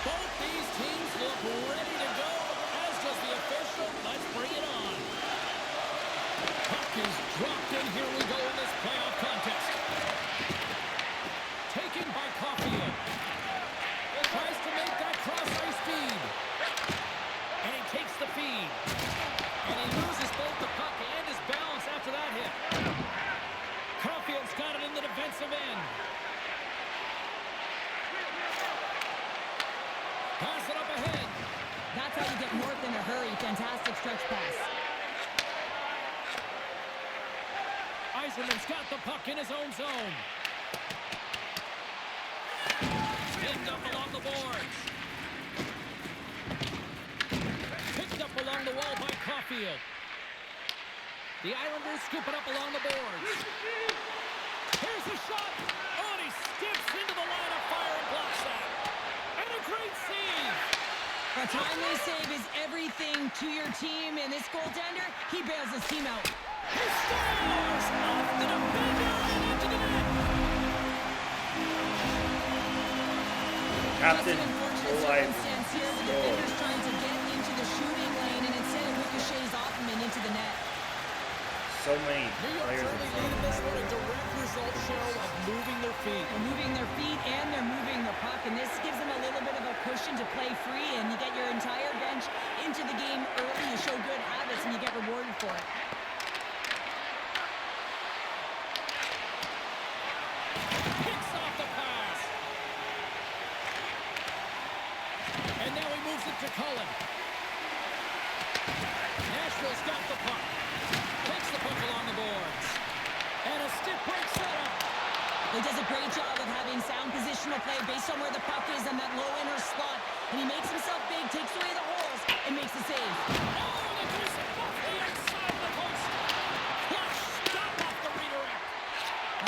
[SPEAKER 2] Both these teams look ready to go, as does the is dropped in. Here we go in this playoff contest. Taken by Caulfield. Tries to make that cross-ice feed. And he takes the feed. And he loses both the puck and his balance after that hit. Caulfield's got it in the defensive end. Pass it up ahead.
[SPEAKER 3] That's how you get north in a hurry. Fantastic stretch pass.
[SPEAKER 2] Eiserman's got the puck in his own zone. Picked up along the boards. Picked up along the wall by Caulfield. The Islanders scoop it up along the boards. Here's a shot. Oh, and he skips into the line of fire and blocks that. And a great save.
[SPEAKER 3] A timely save is everything to your team, and this goaltender, he bails his team out.
[SPEAKER 2] He scores off the defender and into the net.
[SPEAKER 1] Captain,
[SPEAKER 3] That's an unfortunate circumstance here. The defender's trying to get into the shooting lane, and instead it ricochets off him and into the net.
[SPEAKER 1] So many
[SPEAKER 2] New York's
[SPEAKER 1] players
[SPEAKER 2] early
[SPEAKER 1] in
[SPEAKER 2] lead in this one, a
[SPEAKER 1] front.
[SPEAKER 2] direct result show of moving their feet.
[SPEAKER 3] They're moving their feet and they're moving the puck, and this gives them a little bit of a cushion to play free, and you get your entire bench into the game early. You show good habits, and you get rewarded for it.
[SPEAKER 2] Picks off the pass. And now he moves it to Cullen. Nashville's got the puck. Takes the puck along the boards. And a stiff break setup.
[SPEAKER 3] He does a great job of having sound positional play based on where the puck is in that low inner slot, and he makes himself big, takes away the holes, and makes the save.
[SPEAKER 2] Oh, the goose off the inside the post. Flush, stop off the redirect.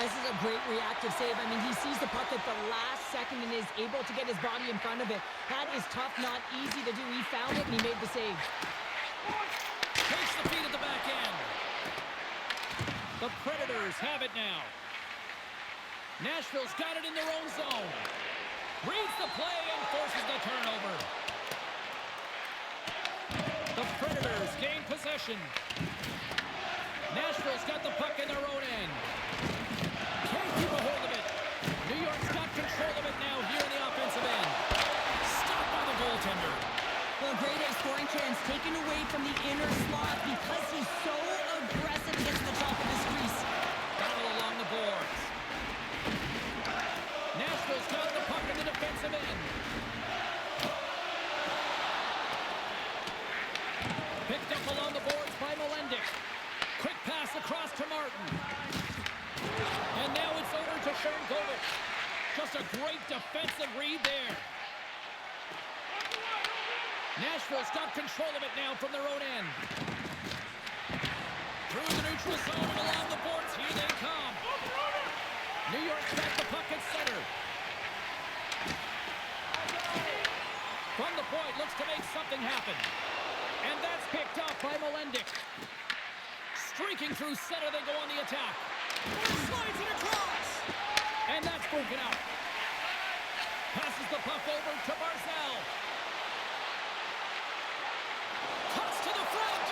[SPEAKER 3] This is a great reactive save. I mean, he sees the puck at the last second and is able to get his body in front of it. That is tough, not easy to do. He found it, and he made the save.
[SPEAKER 2] Takes the feed at the back end. The Predators have it now. Nashville's got it in their own zone. Reads the play and forces the turnover. The Predators gain possession. Nashville's got the puck in their own end. Can't keep a hold of it. New York's got control of it now here in the offensive end. Stopped by the goaltender.
[SPEAKER 3] Well, a great scoring chance taken away from the inner slot because he's so aggressive against the top of his crease.
[SPEAKER 2] Battle along the boards. Nashville's got the puck in the defensive end. Picked up along the boards by Melendic. Quick pass across to Martin. And now it's over to Sharangovich. Just a great defensive read there. Nashville's got control of it now from their own end. Through the neutral zone and along the boards. Here they come. New York's got the puck at center. From the point, looks to make something happen. And that's picked up by Melendic. Streaking through center, they go on the attack. Slides it across. And that's broken out. Passes the puck over to Barzal. Cuts to the front.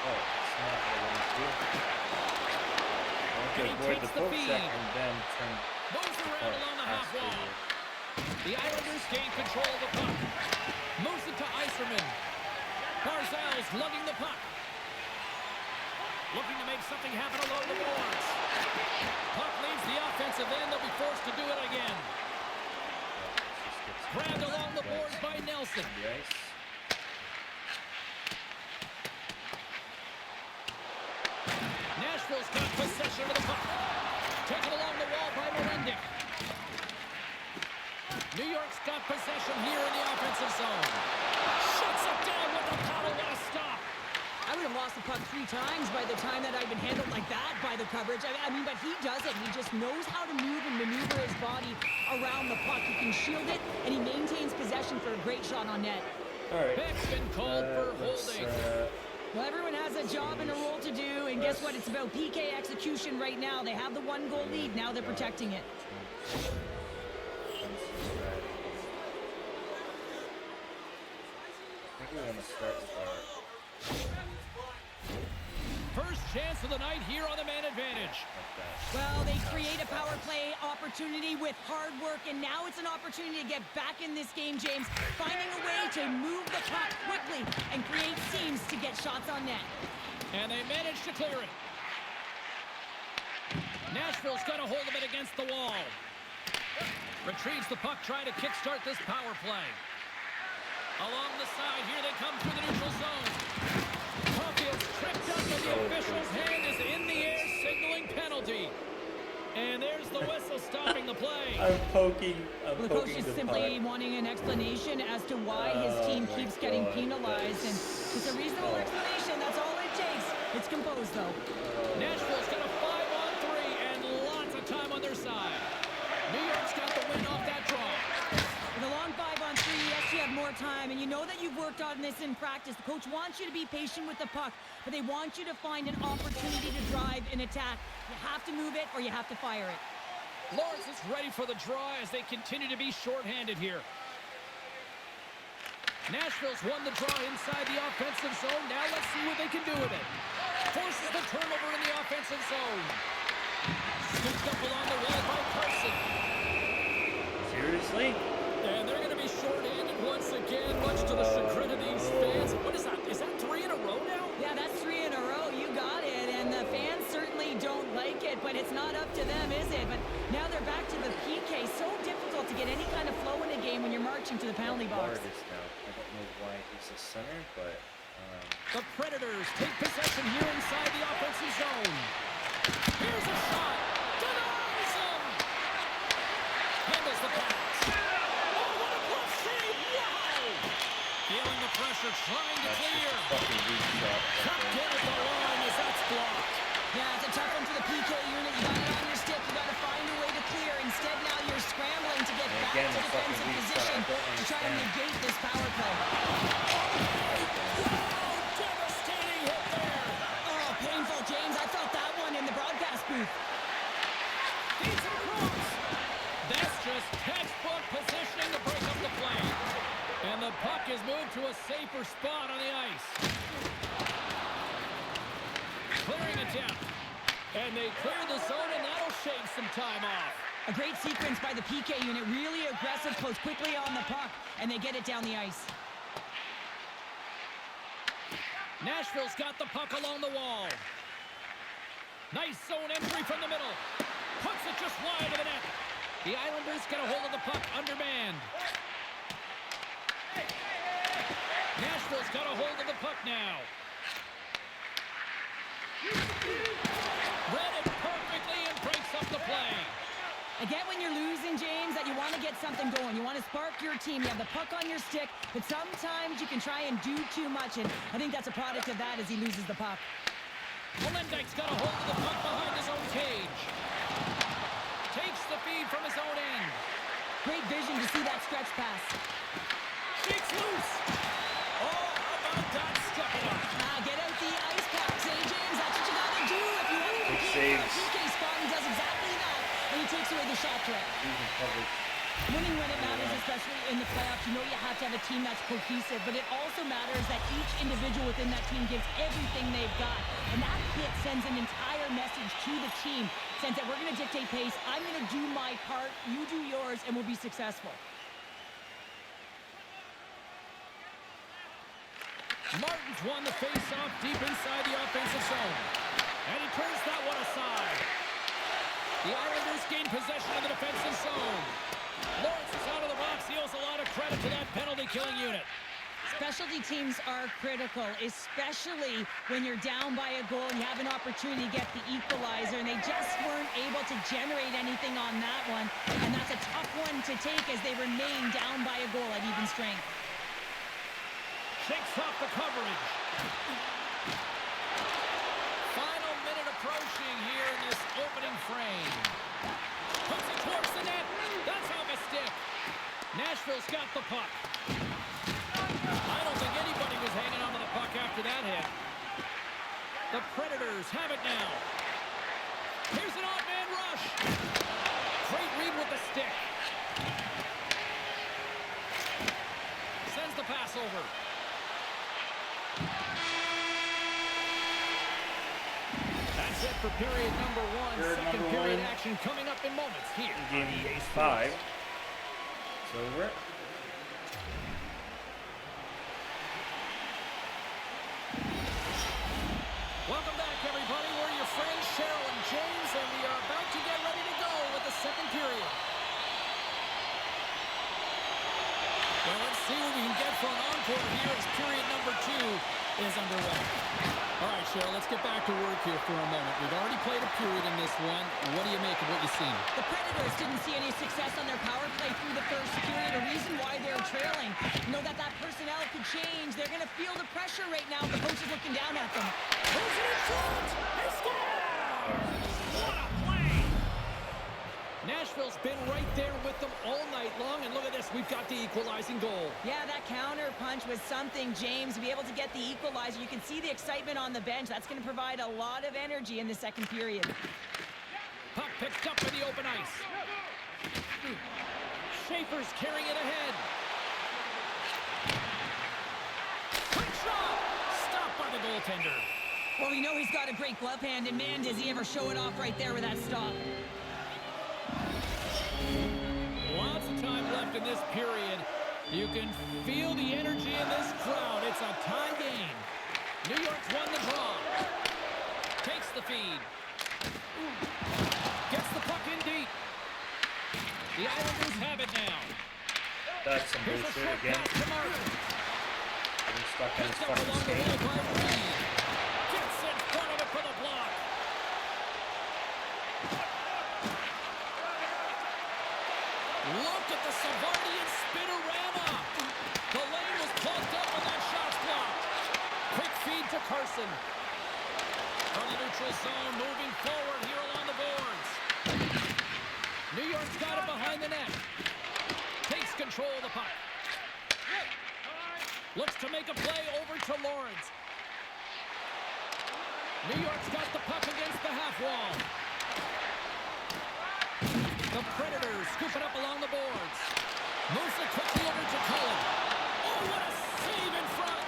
[SPEAKER 1] Oh, it's not what I want to do. I want to
[SPEAKER 2] And he
[SPEAKER 1] avoid
[SPEAKER 2] takes
[SPEAKER 1] the
[SPEAKER 2] the
[SPEAKER 1] poke
[SPEAKER 2] feed.
[SPEAKER 1] check and then turn.
[SPEAKER 2] Moves around along the half wall. The Islanders gain control of the puck. Moves it to Eiserman. Barzal's lugging the puck. Looking to make something happen along the boards. Puck leaves the offensive end. They'll be forced to do it again. Grabbed along the boards by Nelson.
[SPEAKER 1] The ice.
[SPEAKER 2] Nashville's got possession of the puck. Taken along the wall by Melendic. New York's got possession here in the offensive zone. Shuts it down with the paddle. What a stop.
[SPEAKER 3] I would have lost the puck 3 times by the time that I've been handled like that by the coverage. I mean, but he does it. He just knows how to move and maneuver his body around the puck. He can shield it, and he maintains possession for a great shot on net.
[SPEAKER 1] All right.
[SPEAKER 2] Pick's been called for
[SPEAKER 1] let's,
[SPEAKER 2] holding.
[SPEAKER 3] Well, everyone has a job and a role to do, and guess what? It's about PK execution right now. They have the 1-goal lead. Now they're protecting it.
[SPEAKER 1] I think we're going to start with our
[SPEAKER 2] first chance of the night here on the man advantage.
[SPEAKER 3] Well, they create a power play opportunity with hard work, and now it's an opportunity to get back in this game, James. Finding a way to move the puck quickly and create seams to get shots on net.
[SPEAKER 2] And they managed to clear it. Nashville's got a hold of it against the wall. Retrieves the puck, trying to kickstart this power play. Along the side, here they come through the neutral zone. Puck is tripped up, and the official's hand is in the air, signaling penalty. And there's the whistle stopping the play.
[SPEAKER 1] I'm poking
[SPEAKER 3] The coach is simply wanting an explanation as to why his team keeps getting penalized, and it's a reasonable explanation. That's all it takes. It's composed, though.
[SPEAKER 2] Nashville's got a 5-on-3 and lots of time on their side. New York's got the win off that draw.
[SPEAKER 3] With a long 5-on-3, yes, you have more time, and you know that you've worked on this in practice. The coach wants you to be patient with the puck, but they want you to find an opportunity to drive and attack. You have to move it or you have to fire it.
[SPEAKER 2] Lawrence is ready for the draw as they continue to be shorthanded here. Nashville's won the draw inside the offensive zone. Now let's see what they can do with it. Forces the turnover in the offensive zone. Scooped up along the wall by Carson.
[SPEAKER 1] Seriously?
[SPEAKER 2] And they're going to be shorthanded once again, much to the chagrin of these fans. What is that? Is that 3 in a row now?
[SPEAKER 3] Yeah, that's 3 in a row. You got it. And the fans certainly don't like it, but it's not up to them, is it? But now they're back to the PK. So difficult to get any kind of flow in a game when you're marching to the penalty box.
[SPEAKER 1] Now. I don't know why he's a center, but
[SPEAKER 2] The Predators take possession here inside the offensive zone. Here's a shot. Denies him. Handles the pass. Oh, what a glove save. Wow. Feeling the pressure, trying to clear.
[SPEAKER 1] fucking weak shot.
[SPEAKER 2] Tucked in at the line as that's blocked.
[SPEAKER 3] Yeah, it's a tough one for the PK unit. You got it on your stick. You got to find a way to clear. Instead, now you're scrambling to get back
[SPEAKER 1] again,
[SPEAKER 3] to
[SPEAKER 1] the fucking
[SPEAKER 3] defensive
[SPEAKER 1] weak
[SPEAKER 3] position
[SPEAKER 1] shot. I don't
[SPEAKER 3] to try to
[SPEAKER 1] understand.
[SPEAKER 3] negate this power play.
[SPEAKER 2] Devastating hit there.
[SPEAKER 3] Oh, painful, James. I felt that one in the broadcast booth.
[SPEAKER 2] Feeds him across. That's just textbook positioning to break up the play. And the puck is moved to a safer spot on the ice. Clearing attempt. And they clear the zone, and that'll shave some time off.
[SPEAKER 3] A great sequence by the PK unit. Really aggressive, close quickly on the puck, and they get it down the ice.
[SPEAKER 2] Nashville's got the puck along the wall. Nice zone entry from the middle. Puts it just wide of the net. The Islanders get a hold of the puck undermanned. Nashville's got a hold of the puck now. Read it perfectly and breaks up the play.
[SPEAKER 3] I get when you're losing, James, that you want to get something going. You want to spark your team. You have the puck on your stick, but sometimes you can try and do too much, and I think that's a product of that as he loses the puck.
[SPEAKER 2] Melendik's got a hold of the puck behind his own cage. Takes the feed from his own end.
[SPEAKER 3] Great vision to see that stretch pass.
[SPEAKER 2] Shakes loose. Oh, how about that step it up?
[SPEAKER 3] Get out the ice packs, eh, James? That's what you got to do if you want to compete in
[SPEAKER 1] saves.
[SPEAKER 3] the PK spot. He does exactly that, and he takes away the shot threat. Winning when it matters, especially in the playoffs, you know you have to have a team that's cohesive, but it also matters that each individual within that team gives everything they've got. And that hit sends an entire message to the team, saying that we're going to dictate pace, I'm going to do my part, you do yours, and we'll be successful.
[SPEAKER 2] Martin's won the face-off deep inside the offensive zone. And he turns that one aside. The Islanders gain possession of the defensive zone. Lawrence is out of the box. He owes a lot of credit to that penalty-killing unit.
[SPEAKER 3] Specialty teams are critical, especially when you're down by a goal and you have an opportunity to get the equalizer, and they just weren't able to generate anything on that one. And that's a tough one to take as they remain down by a goal at even strength.
[SPEAKER 2] Shakes off the coverage. Final minute approaching here in this opening frame. Puts it towards the net. That's off a stick. Nashville's got the puck. I don't think anybody was hanging on to the puck after that hit. The Predators have it now. Here's an odd man rush. Great read with the stick. Sends the pass over. for period number one.
[SPEAKER 1] Period
[SPEAKER 2] Second
[SPEAKER 1] number
[SPEAKER 2] period
[SPEAKER 1] one.
[SPEAKER 2] action coming up in moments here on
[SPEAKER 1] Game
[SPEAKER 2] EA Sports.
[SPEAKER 1] 5. It's over.
[SPEAKER 2] Welcome back, everybody. We're your friends, Cheryl and James, and we are about to get ready to go with the second period. Well, let's see what we can get for an encore here as period number 2 is underway. All right, Cheryl, let's get back to work here for a moment. We've already played a period in this one. What do you make of what you've seen?
[SPEAKER 3] The Predators didn't see any success on their power play through the first period. A reason why they're trailing. You know that personnel could change. They're going to feel the pressure right now. The coach is looking down at them.
[SPEAKER 2] Who's in front? They score! What a play! Nashville's been right there with them all night long, and look at this. We've got the equalizing goal.
[SPEAKER 3] Yeah, that counter punch was something, James. To be able to get the equalizer, you can see the excitement on the bench. That's going to provide a lot of energy in the second period.
[SPEAKER 2] Puck picked up in the open ice. Schaefer's carrying it ahead. Quick shot! Stopped by the goaltender.
[SPEAKER 3] Well, we know he's got a great glove hand, and man, does he ever show it off right there with that stop.
[SPEAKER 2] Lots of time left in this period. You can feel the energy in this crowd. It's a tie game. New York's won the draw. Takes the feed. Gets the puck in deep. The Islanders have it now.
[SPEAKER 1] That's some
[SPEAKER 2] Here's a
[SPEAKER 1] bullshit
[SPEAKER 2] short
[SPEAKER 1] again.
[SPEAKER 2] pass to Martin.
[SPEAKER 1] Getting stuck in his
[SPEAKER 2] Picked up
[SPEAKER 1] fucking
[SPEAKER 2] along the
[SPEAKER 1] skate.
[SPEAKER 2] wall by Reed. Gets in front of it for the block. Look at the Savardian spinorama. The lane was plugged up and that shot's blocked. Quick feed to Carson. From the neutral zone, moving forward here along the boards. New York's got it behind the net. Takes control of the puck. Looks to make a play over to Lawrence. New York's got the puck against the half wall. The Predators scooping up along the boards. Moves it quickly over to Cullen. Oh, what a save in front!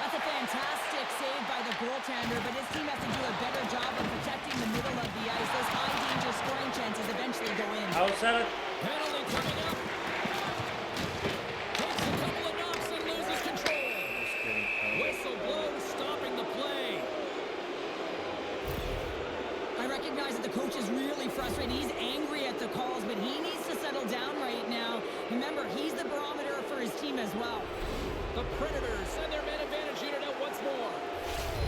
[SPEAKER 3] That's a fantastic save by the goaltender, but his team has to do a better job of protecting the middle of the ice. Those high-danger scoring chances eventually go in.
[SPEAKER 1] How's that?
[SPEAKER 2] Penalty coming up. Takes a couple of knocks and loses control.
[SPEAKER 1] Just kidding.
[SPEAKER 2] Whistle blows, stopping the play.
[SPEAKER 3] I recognize that the coach is really frustrated. He's angry at the calls, but he needs to settle down right now. Remember, he's the barometer for his team as well.
[SPEAKER 2] The Predators send their man advantage unit out once more.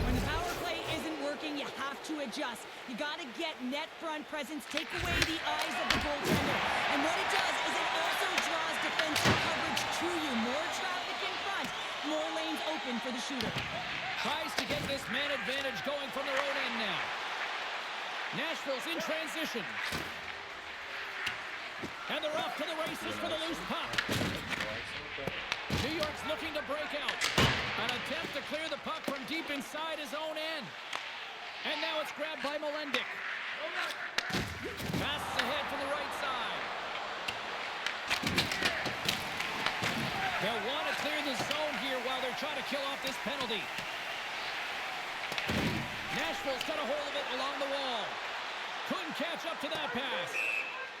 [SPEAKER 3] When the power play isn't working, you have to adjust. You got to get net front presence, take away the eyes of the goaltender. And what it does is it also draws defensive coverage to you. More traffic in front, more lanes open for the shooter.
[SPEAKER 2] Tries to get this man advantage going from their own end now. Nashville's in transition. And they're off to the races for the loose puck. New York's looking to break out. An attempt to clear the puck from deep inside his own end. And now it's grabbed by Molendik. Passes ahead from the right side. They'll want to clear the zone here while they're trying to kill off this penalty. Nashville's got a hold of it along the wall. Couldn't catch up to that pass.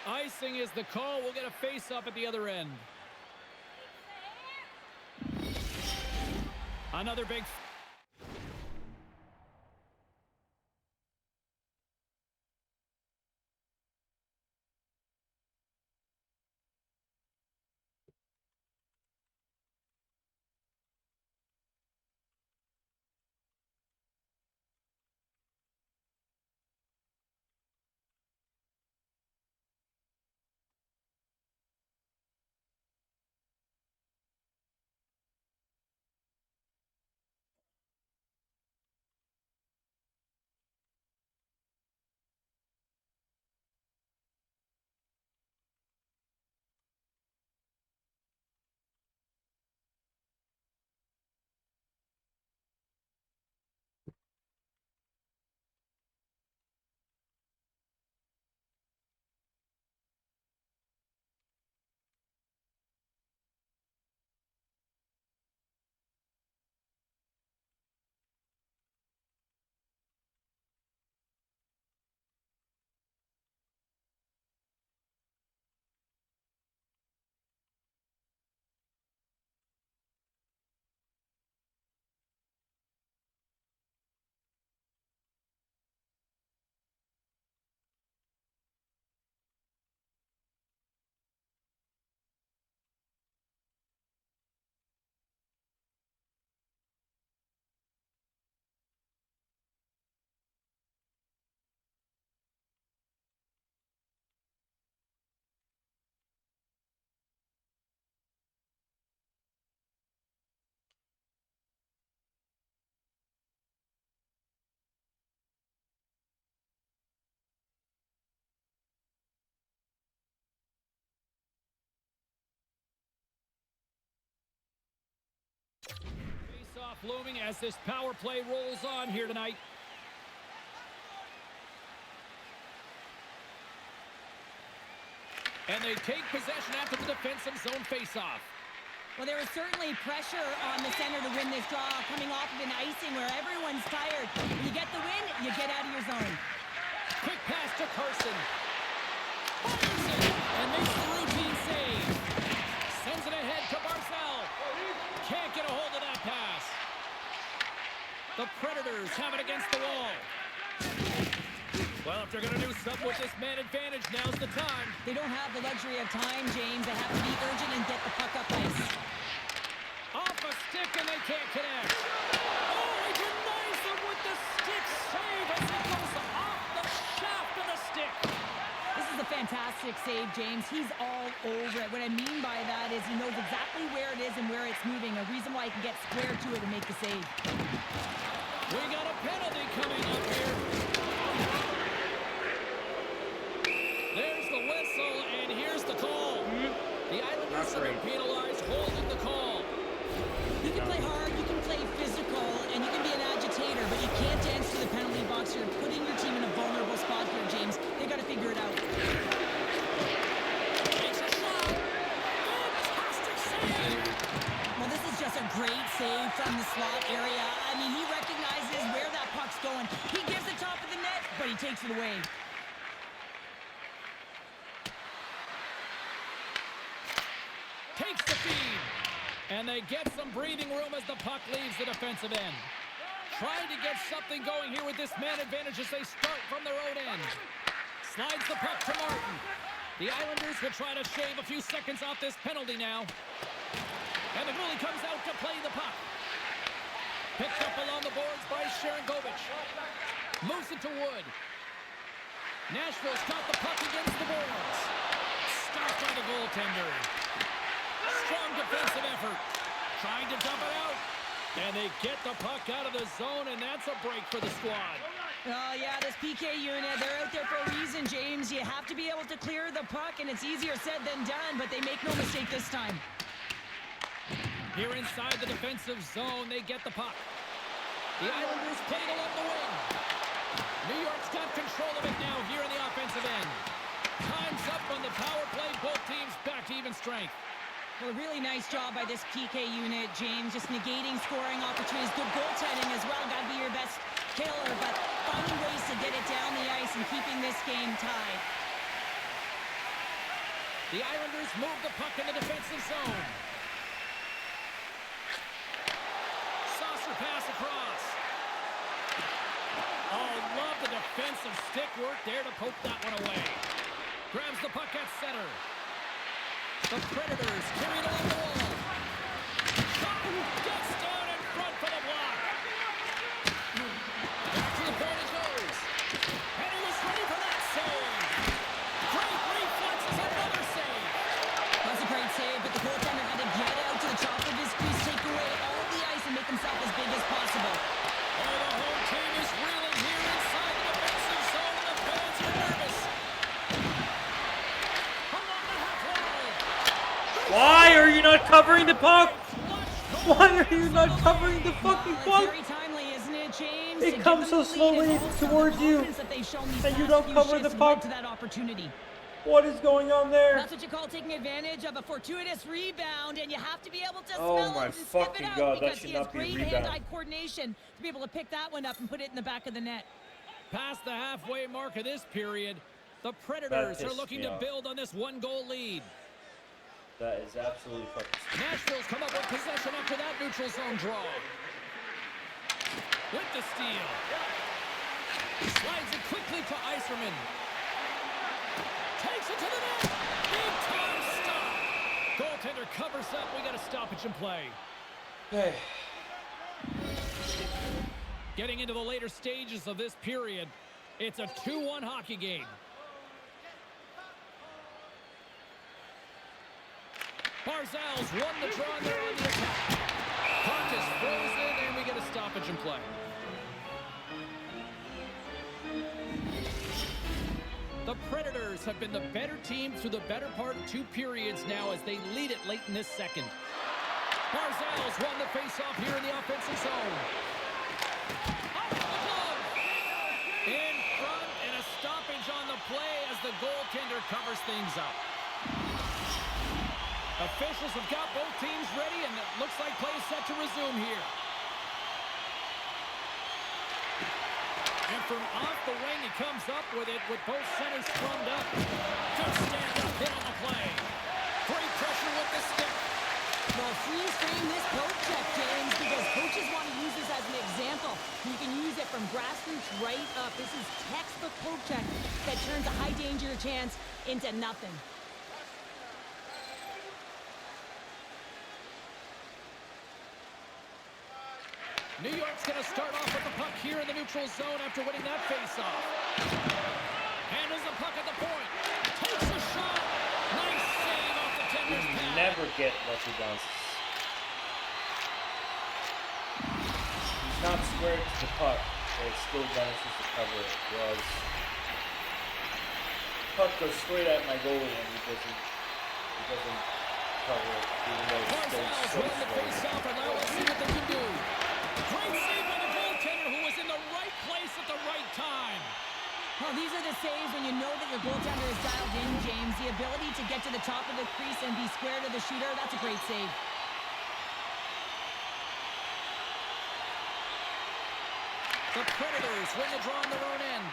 [SPEAKER 2] Icing is the call. We'll get a face-up at the other end. Another big... Face-off looming as this power play rolls on here tonight. And they take possession after the defensive zone face-off.
[SPEAKER 3] Well, there was certainly pressure on the center to win this draw, coming off of an icing where everyone's tired. When you get the win, you get out of your zone.
[SPEAKER 2] Quick pass to Carson. And makes the routine save. Sends it ahead to Barzal. Can't get a hold of that pass. The Predators have it against the wall. Well, if they're going to do something with this man advantage, now's the time.
[SPEAKER 3] They don't have the luxury of time, James. They have to be urgent and get the puck up ice.
[SPEAKER 2] Off a stick, and they can't connect. Oh, he denies them with the stick save as it goes off the shaft of the stick.
[SPEAKER 3] This is a fantastic save, James. He's all over it. What I mean by that is he knows exactly where it is and where it's moving. A reason why he can get square to it and make the save.
[SPEAKER 2] We got a penalty coming up here. There's the whistle, and here's the call. The Islanders are penalized, holding the call.
[SPEAKER 3] You can play hard, you can play physical, and you can be an agitator, but you can't dance to the penalty box. You're putting your team in a vulnerable spot here, James. They got to figure it out.
[SPEAKER 2] Takes a shot. Fantastic save.
[SPEAKER 3] Well, this is just a great save from the slot area. I mean, he recognizes where that puck's going. He gives it top of the net, but he takes it away.
[SPEAKER 2] Takes the feed. And they get some breathing room as the puck leaves the defensive end. Trying to get something going here with this man advantage as they start from their own end. Slides the puck to Martin. The Islanders will try to shave a few seconds off this penalty now. And the goalie comes out to play the puck. Picked up along the boards by Sharangovich. Moves it to Wood. Nashville's got the puck against the boards. Stopped by the goaltender. Strong defensive effort. Trying to dump it out. And they get the puck out of the zone, and that's a break for the squad.
[SPEAKER 3] Oh, yeah, this PK unit, they're out there for a reason, James. You have to be able to clear the puck, and it's easier said than done, but they make no mistake this time.
[SPEAKER 2] Here inside the defensive zone, they get the puck. The Islanders play it along the wing. New York's got control of it now here in the offensive end. Time's up on the power play. Both teams back to even strength.
[SPEAKER 3] Well, a really nice job by this PK unit, James. Just negating scoring opportunities. Good goaltending as well. Got to be your best killer, but finding ways to get it down the ice and keeping this game tied.
[SPEAKER 2] The Islanders move the puck in the defensive zone. Saucer pass across. Oh, love the defensive stick work there to poke that one away. Grabs the puck at center. The Predators carry it along the wall. Gets down in front for the block. Back to the point it goes. And he was ready for that save. Great reflexes, another save.
[SPEAKER 3] That's a great save, but the goaltender had to get out to the top of his crease, take away all the ice, and make himself as big as possible.
[SPEAKER 2] Oh, the whole team is reeling here inside the defensive zone, and the fans are nervous. Along the half wall.
[SPEAKER 1] Why are you not covering the puck? Why are you not covering the fucking
[SPEAKER 3] It's
[SPEAKER 1] puck?
[SPEAKER 3] very timely, isn't it, James?
[SPEAKER 1] It
[SPEAKER 3] To
[SPEAKER 1] comes
[SPEAKER 3] give
[SPEAKER 1] so
[SPEAKER 3] them the lead
[SPEAKER 1] slowly
[SPEAKER 3] and also
[SPEAKER 1] towards
[SPEAKER 3] the
[SPEAKER 1] you,
[SPEAKER 3] confidence that they've shown these
[SPEAKER 1] and you
[SPEAKER 3] past
[SPEAKER 1] don't
[SPEAKER 3] few
[SPEAKER 1] cover the
[SPEAKER 3] shifts led
[SPEAKER 1] puck.
[SPEAKER 3] to that opportunity.
[SPEAKER 1] What is going on there?
[SPEAKER 3] That's what you call taking advantage of a fortuitous rebound, and you have to be able to
[SPEAKER 1] Oh
[SPEAKER 3] spell
[SPEAKER 1] my
[SPEAKER 3] it and step
[SPEAKER 1] fucking
[SPEAKER 3] it out
[SPEAKER 1] God, that
[SPEAKER 3] because
[SPEAKER 1] should
[SPEAKER 3] he has
[SPEAKER 1] not be a
[SPEAKER 3] great
[SPEAKER 1] rebound.
[SPEAKER 3] hand-eye coordination to be able to pick that one up and put it in the back of the net.
[SPEAKER 2] Past the halfway mark of this period, the Predators are
[SPEAKER 1] pissed
[SPEAKER 2] looking
[SPEAKER 1] me
[SPEAKER 2] to
[SPEAKER 1] off.
[SPEAKER 2] build on this one-goal lead.
[SPEAKER 1] That is absolutely fucking stupid.
[SPEAKER 2] Nashville's come up with possession after that neutral zone draw. With the steal. Slides it quickly to Yzerman. Takes it to the net. Big time stop. Goaltender covers up. We got a stoppage in play.
[SPEAKER 1] Hey.
[SPEAKER 2] Getting into the later stages of this period, it's a 2-1 hockey game. Barzal's won the draw and they're on the attack. Puck is frozen and we get a stoppage in play. The Predators have been the better team through the better part of 2 periods now as they lead it late in this second. Barzell's won the face-off here in the offensive zone. Off the glove. In front, and a stoppage on the play as the goaltender covers things up. Officials have got both teams ready, and it looks like play is set to resume here. And from off the wing, he comes up with it with both centers scrummed up. Good stand-up hit on the play. Great pressure with the stick.
[SPEAKER 3] Well, freeze frame this poke check, James, because coaches want to use this as an example. You can use it from grassroots right up. This is textbook poke check that turns a high-danger chance into nothing.
[SPEAKER 2] New York's going to start off with the puck here in the neutral zone after winning that faceoff. Handles the puck at the point. Takes a shot. Nice save off the tender's
[SPEAKER 1] You
[SPEAKER 2] pad.
[SPEAKER 1] never get lucky bounces. He's not squared to the puck, but it still manages to cover it. Whereas puck goes straight at my goalie and he doesn't cover it, even though it's
[SPEAKER 2] Barzell's
[SPEAKER 1] still
[SPEAKER 2] win
[SPEAKER 1] so
[SPEAKER 2] the
[SPEAKER 1] slow.
[SPEAKER 2] faceoff, and now let's see what they can do. Great save by the goaltender, who was in the right place at the right time.
[SPEAKER 3] Well, these are the saves when you know that your goaltender is dialed in, James. The ability to get to the top of the crease and be square to the shooter, that's a great save.
[SPEAKER 2] The Predators win the draw on their own end.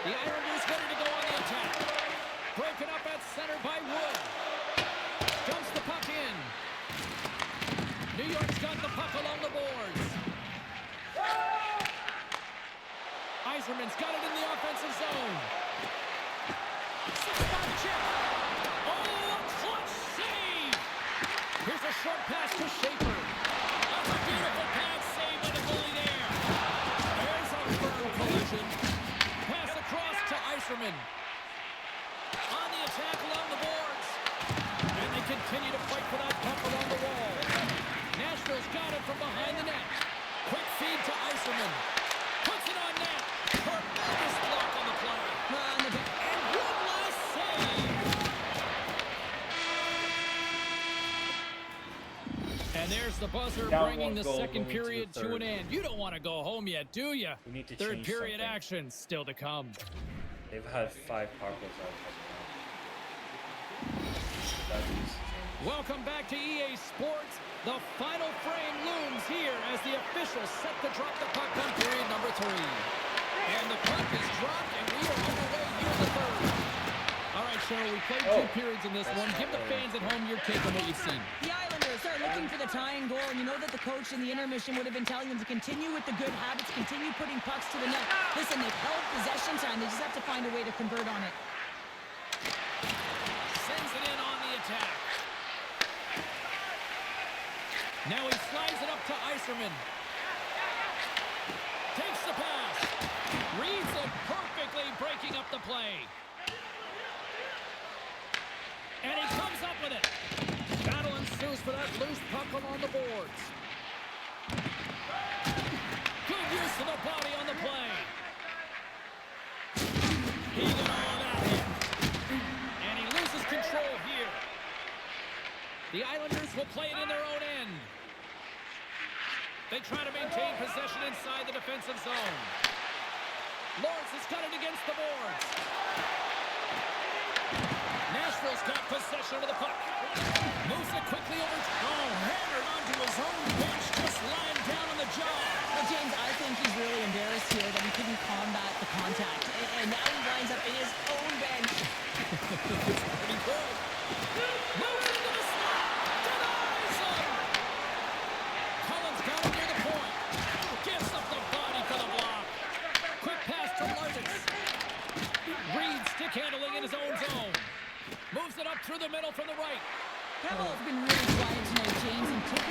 [SPEAKER 2] The Islanders ready to go on the attack. Broken up at center by Wood. Dumps the puck in. New York's got the puck along the boards. Yzerman's got it in the offensive zone. Six-shot check. Oh, a clutch save. Here's a short pass to Schaefer. That's a beautiful pass save by the goalie there. There's a firm collision. Pass across to Yzerman. On the attack along the boards. And they continue to fight for that puck along the wall. Nashville's got it from behind the net. Quick feed to Yzerman. Puts it on net. Tremendous block on the play. And one last save. And there's the buzzer
[SPEAKER 1] Down
[SPEAKER 2] bringing
[SPEAKER 1] one
[SPEAKER 2] the
[SPEAKER 1] goal,
[SPEAKER 2] second
[SPEAKER 1] going to the
[SPEAKER 2] period to
[SPEAKER 1] third.
[SPEAKER 2] an end. You don't want to go home yet, do you?
[SPEAKER 1] We need to
[SPEAKER 2] Third
[SPEAKER 1] change
[SPEAKER 2] period
[SPEAKER 1] something.
[SPEAKER 2] action still to come.
[SPEAKER 1] They've had 5 power plays out of it. That needs to change.
[SPEAKER 2] Welcome back to EA Sports. The final frame looms here as the officials set to drop the puck on period number 3. And the puck is dropped, and we are underway here in the third. All right, Cheryl, we played 2 periods in this one. Give the fans at home your take on what you've seen.
[SPEAKER 3] The Islanders are looking for the tying goal, and you know that the coach in the intermission would have been telling them to continue with the good habits, continue putting pucks to the net. Listen, they've held possession time. They just have to find a way to convert on it.
[SPEAKER 2] Sends it in on the attack. Now he slides it up to Yzerman. Takes the pass. Reads it perfectly, breaking up the play. And he comes up with it. Battle ensues for that loose puck along the boards. Good use of the body on the play. He got all that hit. And he loses control here. The Islanders will play it in their own end. They try to maintain possession inside the defensive zone. Lawrence has got it against the boards. Nashville's got possession of the puck. Moves it quickly over. Oh, hammered onto his own bench, just lying down on the jaw.
[SPEAKER 3] Well, James, I think he's really embarrassed here that he couldn't combat the contact. And now he winds up in his own bench.
[SPEAKER 2] It's pretty good. Moves into the slot. Denies him. Collins got him near the point. Gives up the body for the block. Quick pass to Lartens. Reed stick handling in his own zone. Moves it up through the middle from the right.
[SPEAKER 3] Camel's been really quiet tonight, James, and took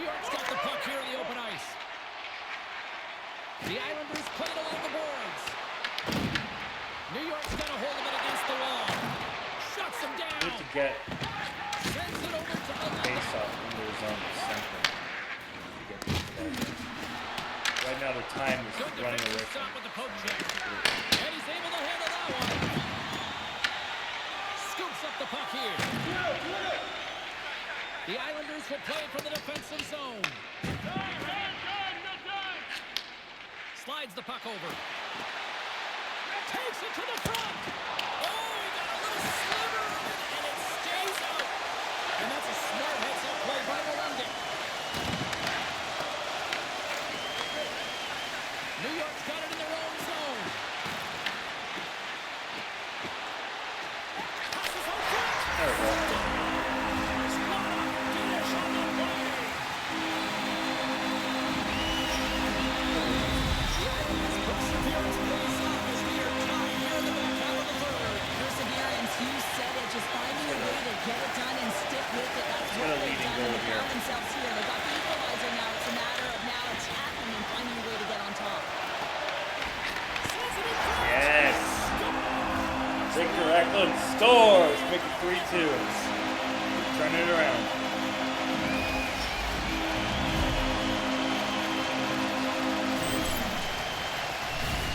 [SPEAKER 2] York's got the puck here in the open ice. The Islanders put it along the boards. New York's got a hold of it against the wall. Shuts him down.
[SPEAKER 1] Good to get
[SPEAKER 2] Sends it over to the
[SPEAKER 1] face off into his own center. Right now the time is
[SPEAKER 2] Good
[SPEAKER 1] running away
[SPEAKER 2] defensive
[SPEAKER 1] from
[SPEAKER 2] stop with the poke check. And he's able to handle that one. Scoops up the puck here. The Islanders will play it from the defensive zone. Slides the puck over. Takes it to the front. Oh, he got a little sliver of it, and it stays out. And that's a smart heads-up play by Melendick. New York's got it in their own zone. Passes on front.
[SPEAKER 1] There we go.
[SPEAKER 3] Perseverance, you said it. Just finding a way to get it done and stick with it. That's what
[SPEAKER 1] a
[SPEAKER 3] they've
[SPEAKER 1] leading
[SPEAKER 3] done.
[SPEAKER 1] goal
[SPEAKER 3] They
[SPEAKER 1] here.
[SPEAKER 3] found themselves here. They got the equalizer now. It's a matter of now attacking and finding a way to get on top.
[SPEAKER 1] Yes. Victor Eklund scores. Make it 3-2. Turn it around.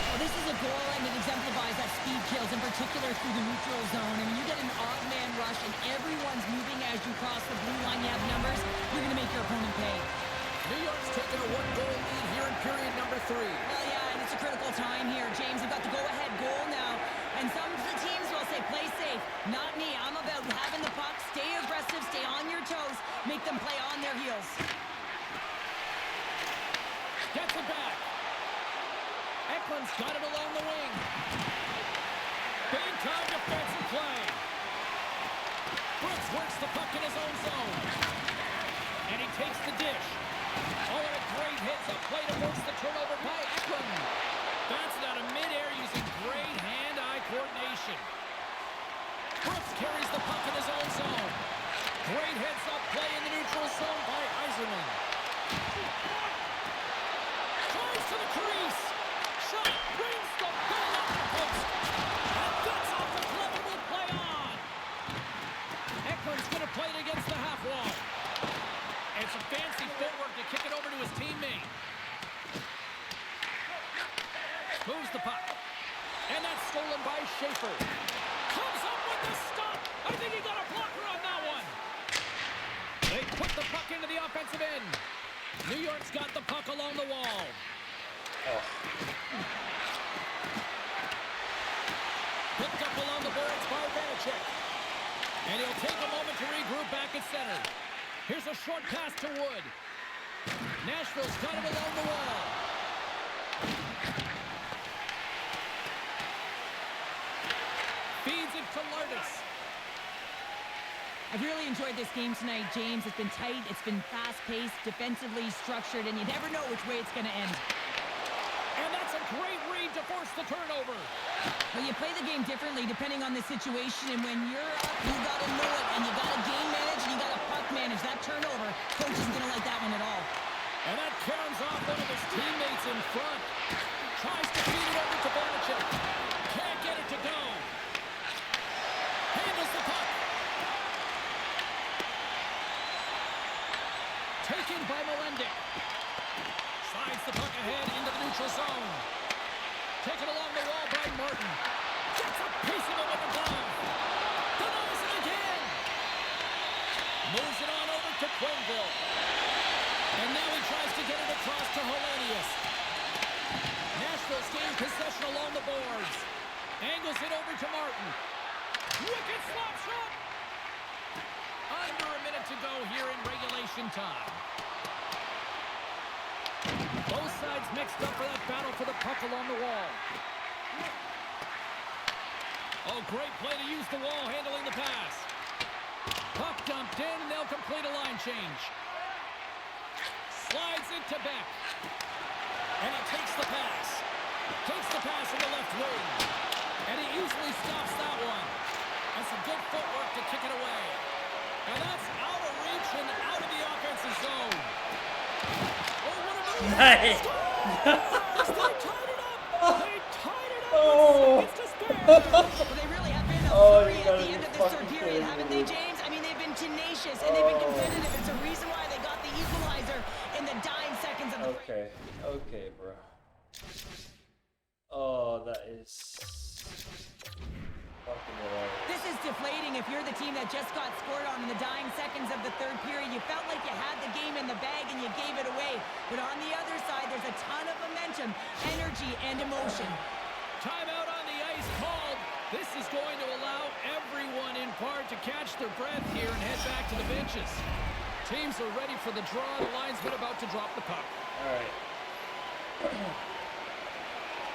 [SPEAKER 3] Well, this is a goal, and it exemplifies that speed kills, in particular through the neutral zone. I mean, you get an odd man rush, and everyone's moving as you cross the blue line. You have numbers. You're going to make your opponent pay.
[SPEAKER 2] New York's taking a one-goal lead here in period number 3.
[SPEAKER 3] Well, yeah, and it's a critical time here. James, you've got the go-ahead goal now. And some of the teams will say, play safe. Not me. I'm about having the puck, stay aggressive, stay on your toes, make them play on their heels.
[SPEAKER 2] Gets it back. Eklund's got it along the wing. Big time defensive play. Brooks works the puck in his own zone. And he takes the dish. Oh, and a great hit. A play to force the turnover by Eklund. That's it out of midair using great hand-eye coordination. Brooks carries the puck in his own zone. Great heads-up play in the neutral zone by Yzerman. Drives to the crease. Shot brings the ball off the post. And gets off the glove and will play on. Eklund's going to play it against the half wall. And some fancy footwork to kick it over to his teammate. Moves the puck. And that's stolen by Schaefer. Comes up with the stop. I think he got a blocker on that one. They put the puck into the offensive end. New York's got the puck along the wall.
[SPEAKER 1] Oh.
[SPEAKER 2] Picked up along the boards by Vanacek. And he'll take a moment to regroup back at center. Here's a short pass to Wood. Nashville's got it along the wall. Feeds it to Lardis.
[SPEAKER 3] I've really enjoyed this game tonight, James. It's been tight, it's been fast-paced, defensively structured, and you never know which way it's going to end.
[SPEAKER 2] And that's a great read to force the turnover.
[SPEAKER 3] Well, you play the game differently depending on the situation, and when you're up, you got to know it, and you got to game manage, and you got to puck manage. That turnover, coach isn't going to like that one at all.
[SPEAKER 2] And that caroms off one of his teammates in front. Tries to feed it over to Vanacek. Can't get it to go. Handles the puck. Taken by Melendick. Slides the puck ahead into the neutral zone. Taken along the wall by Martin. Gets a piece of it with the glove. Denies it again. Moves it on over to Quenneville. And now he tries to get it across to Hellenius. Nashville's gained possession along the boards. Angles it over to Martin. Wicked slap shot. Under a minute to go here in regulation time. Both sides mixed up for that battle for the puck along the wall. Oh, great play to use the wall handling the pass. Puck dumped in, and they'll complete a line change. Slides it to Beck. And he takes the pass. Takes the pass in the left wing. And he easily stops that one. And some good footwork to kick it away. And that's out of reach possession out of the offensive zone. Oh, what a move.
[SPEAKER 1] Nice.
[SPEAKER 2] They tied it up. They tied it up
[SPEAKER 1] Oh.
[SPEAKER 2] with seconds to spare.
[SPEAKER 3] Well, they really have been a
[SPEAKER 1] Oh,
[SPEAKER 3] flurry
[SPEAKER 1] you
[SPEAKER 3] at
[SPEAKER 1] gotta
[SPEAKER 3] the
[SPEAKER 1] be
[SPEAKER 3] end of this third
[SPEAKER 1] fucking
[SPEAKER 3] period,
[SPEAKER 1] kidding
[SPEAKER 3] haven't
[SPEAKER 1] me.
[SPEAKER 3] they, James? I mean, they've been tenacious and they've been
[SPEAKER 1] Oh.
[SPEAKER 3] competitive. It's a reason why they got the equalizer in the dying seconds of the
[SPEAKER 1] Okay, okay, bro. Oh, that is fucking hilarious.
[SPEAKER 3] This is deflating if you're the team that just got scored on in the dying seconds of the third period. You felt like you had the game in the bag and you gave it away. But on the other side, there's a ton of momentum, energy, and emotion.
[SPEAKER 2] Timeout on the ice called. This is going to allow everyone in part to catch their breath here and head back to the benches. Teams are ready for the draw. The linesman about to drop the puck.
[SPEAKER 1] All right.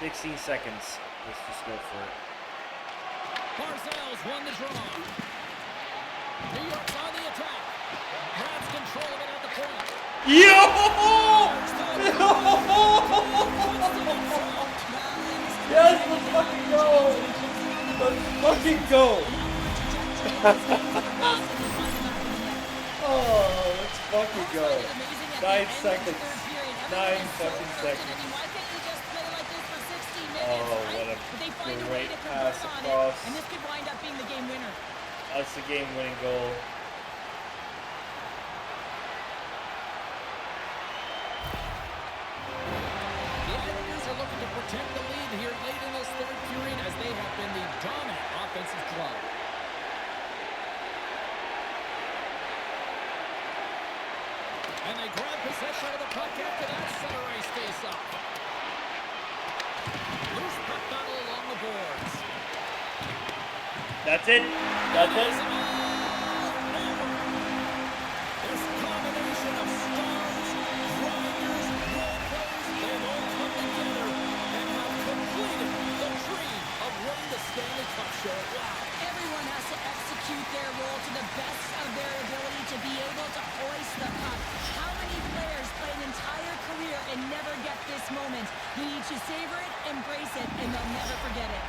[SPEAKER 1] 16 seconds. Let's just go for it.
[SPEAKER 2] Barzell's won the draw. New York's on the attack. Grabs control of it at the point.
[SPEAKER 1] Yo! Yes, let's fucking go! Let's fucking go! Oh, let's fucking go. 9 seconds. 9 fucking seconds. Oh, what a great pass across.
[SPEAKER 3] And this could wind up being the game winner.
[SPEAKER 1] That's the game-winning goal.
[SPEAKER 2] The Islanders are looking to protect the lead here late in this third period as they have been the dominant offensive club. And they grab possession of the puck after that center ice face-off. Loose puck battle along the boards.
[SPEAKER 1] That's it. That's it.
[SPEAKER 2] This combination of stars, grinders, role players, they've all come together and have completed the dream of winning the Stanley Cup show. Wow.
[SPEAKER 3] Everyone has to execute their role to the best of their ability to be able to hoist the puck. How many players play an entire career and never get this moment? You need to savor it, embrace it, and they'll never forget it.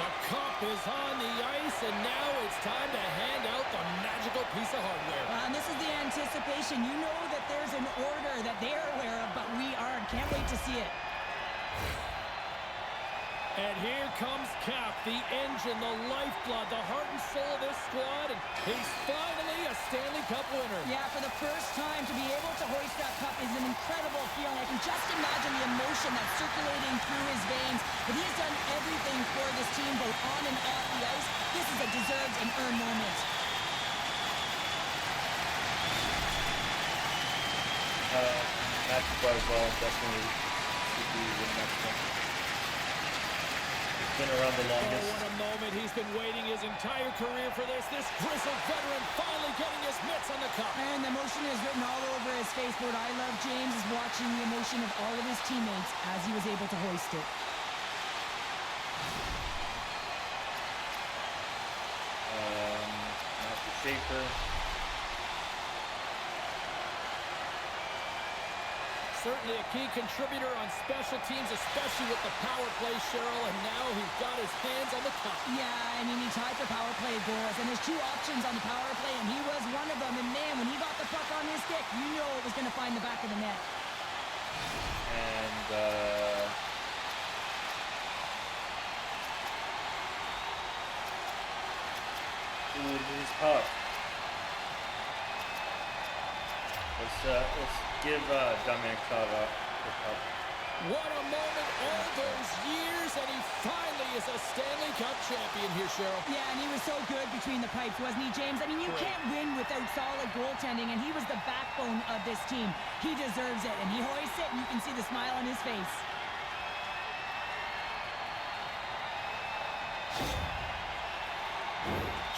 [SPEAKER 2] The cup is on the ice, and now it's time to hand out the magical piece of hardware.
[SPEAKER 3] And this is the anticipation. You know that there's an order that they're aware of, but we aren't. Can't wait to see it.
[SPEAKER 2] And here comes Cap, the engine, the lifeblood, the heart and soul of this squad, and he's finally a Stanley Cup winner.
[SPEAKER 3] Yeah, for the first time to be able to hoist that cup is an incredible feeling. I can just imagine the emotion that's circulating through his veins. But he has done everything for this team, both on and off the ice. This is a deserved and earned moment.
[SPEAKER 1] Matthew Barzal definitely should be the next one. Been around the longest.
[SPEAKER 2] Oh, what a moment. He's been waiting his entire career for this. This grizzled veteran finally getting his mitts on the cup.
[SPEAKER 3] And the emotion is written all over his face. But what I love, James, is watching the emotion of all of his teammates as he was able to hoist it.
[SPEAKER 1] Matthew Schaefer.
[SPEAKER 2] Certainly a key contributor on special teams, especially with the power play, Cheryl, and now he's got his hands on the cup.
[SPEAKER 3] Yeah, I mean, he tied for power play goals, and there's two options on the power play, and he was one of them. And man, when he got the puck on his stick, you know it was going to find the back of the net.
[SPEAKER 1] And ooh, this is tough. Let's give Damian Kava the cup.
[SPEAKER 2] What a moment, all those years, and he finally is a Stanley Cup champion here, Cheryl.
[SPEAKER 3] Yeah, and he was so good between the pipes, wasn't he, James? I mean, you can't win without solid goaltending, and he was the backbone of this team. He deserves it, and he hoists it, and you can see the smile on his face.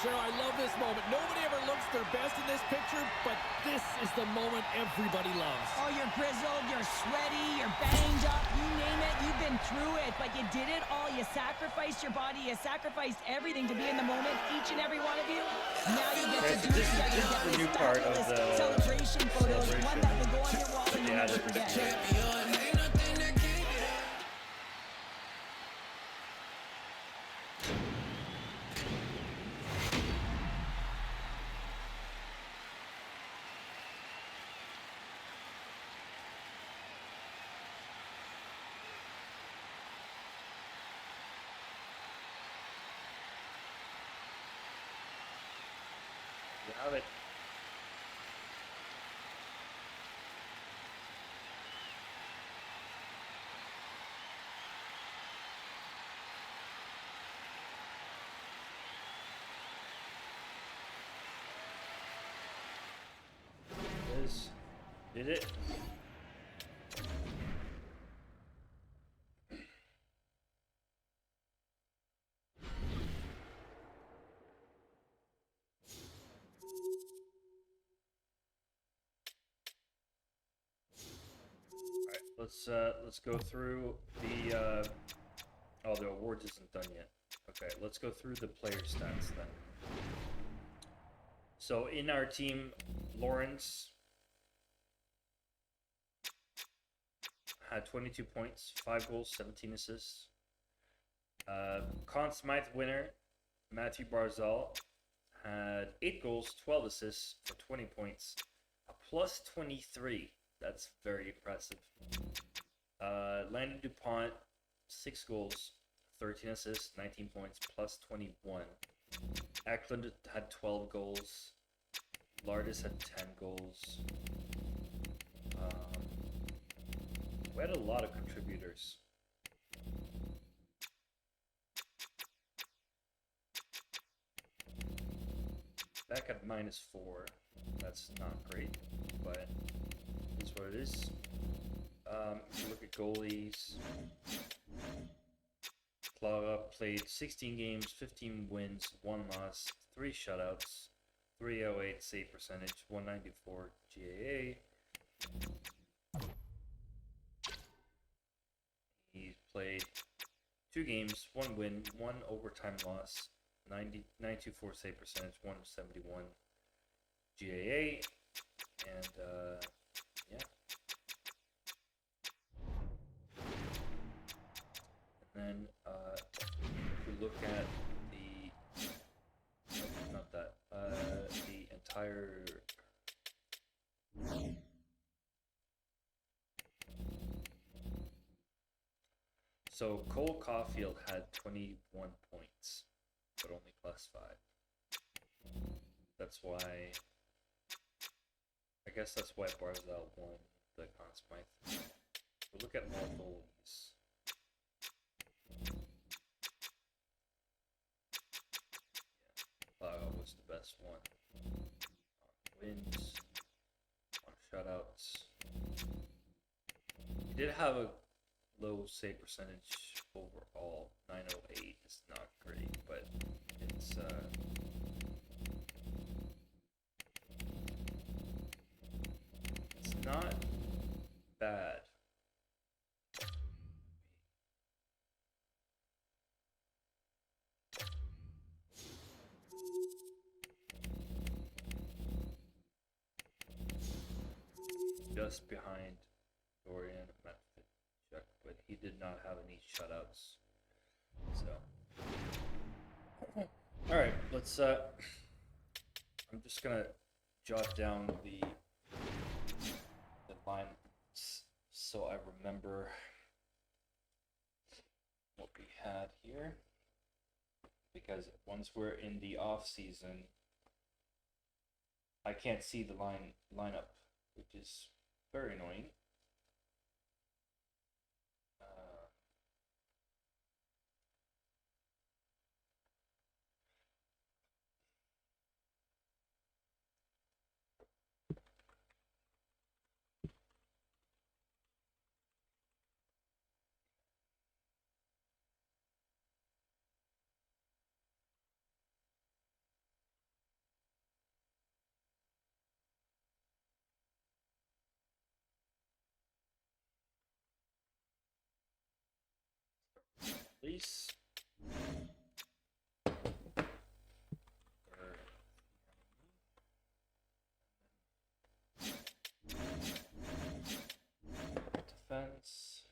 [SPEAKER 2] Cheryl, I love this moment. Nobody ever looks their best in this picture, but this is the moment everybody loves.
[SPEAKER 3] Oh, you're grizzled, you're sweaty, you're banged up, you name it, you've been through it, but you did it all. You sacrificed your body, you sacrificed everything to be in the moment, each and every one of you. Now you get to do
[SPEAKER 1] This
[SPEAKER 3] it.
[SPEAKER 1] is the new part of the
[SPEAKER 3] celebration photos, one that will go on your wall and you'll
[SPEAKER 1] Yeah,
[SPEAKER 3] never
[SPEAKER 1] the
[SPEAKER 3] forget.
[SPEAKER 1] You have it. Did it? Let's go through the oh, the awards isn't done yet. Okay, let's go through the player stats then. So in our team, Lawrence had 22 points, 5 goals, 17 assists. Conn Smythe winner, Matthew Barzal, had 8 goals, 12 assists for 20 points, a plus 23. That's very impressive. Landon DuPont, 6 goals, 13 assists, 19 points, plus 21. Eklund had 12 goals. Lardis had 10 goals. We had a lot of contributors. Back at -4. That's not great, but it is what it is. If you look at goalies, Clara played 16 games, 15 wins, 1 loss, 3 shutouts, 308 save percentage, 194 GAA. He's played 2 games, 1 win, 1 overtime loss, 924 save percentage, 171 GAA, and yeah. And then if we look at the entire so Cole Caulfield had 21 points, but only +5. That's why I guess that's why Barzal won the Conn Smythe. We look at more goalies. Was the best one. Wins, on shutouts. He did have a low save percentage overall. 908 is not great, but it's not bad. Just behind Dorian and Matvichuk, but he did not have any shutouts. So, all right, let's. I'm just gonna jot down the lines so I remember what we had here, because once we're in the off season, I can't see the lineup, which is very annoying. please. Defense.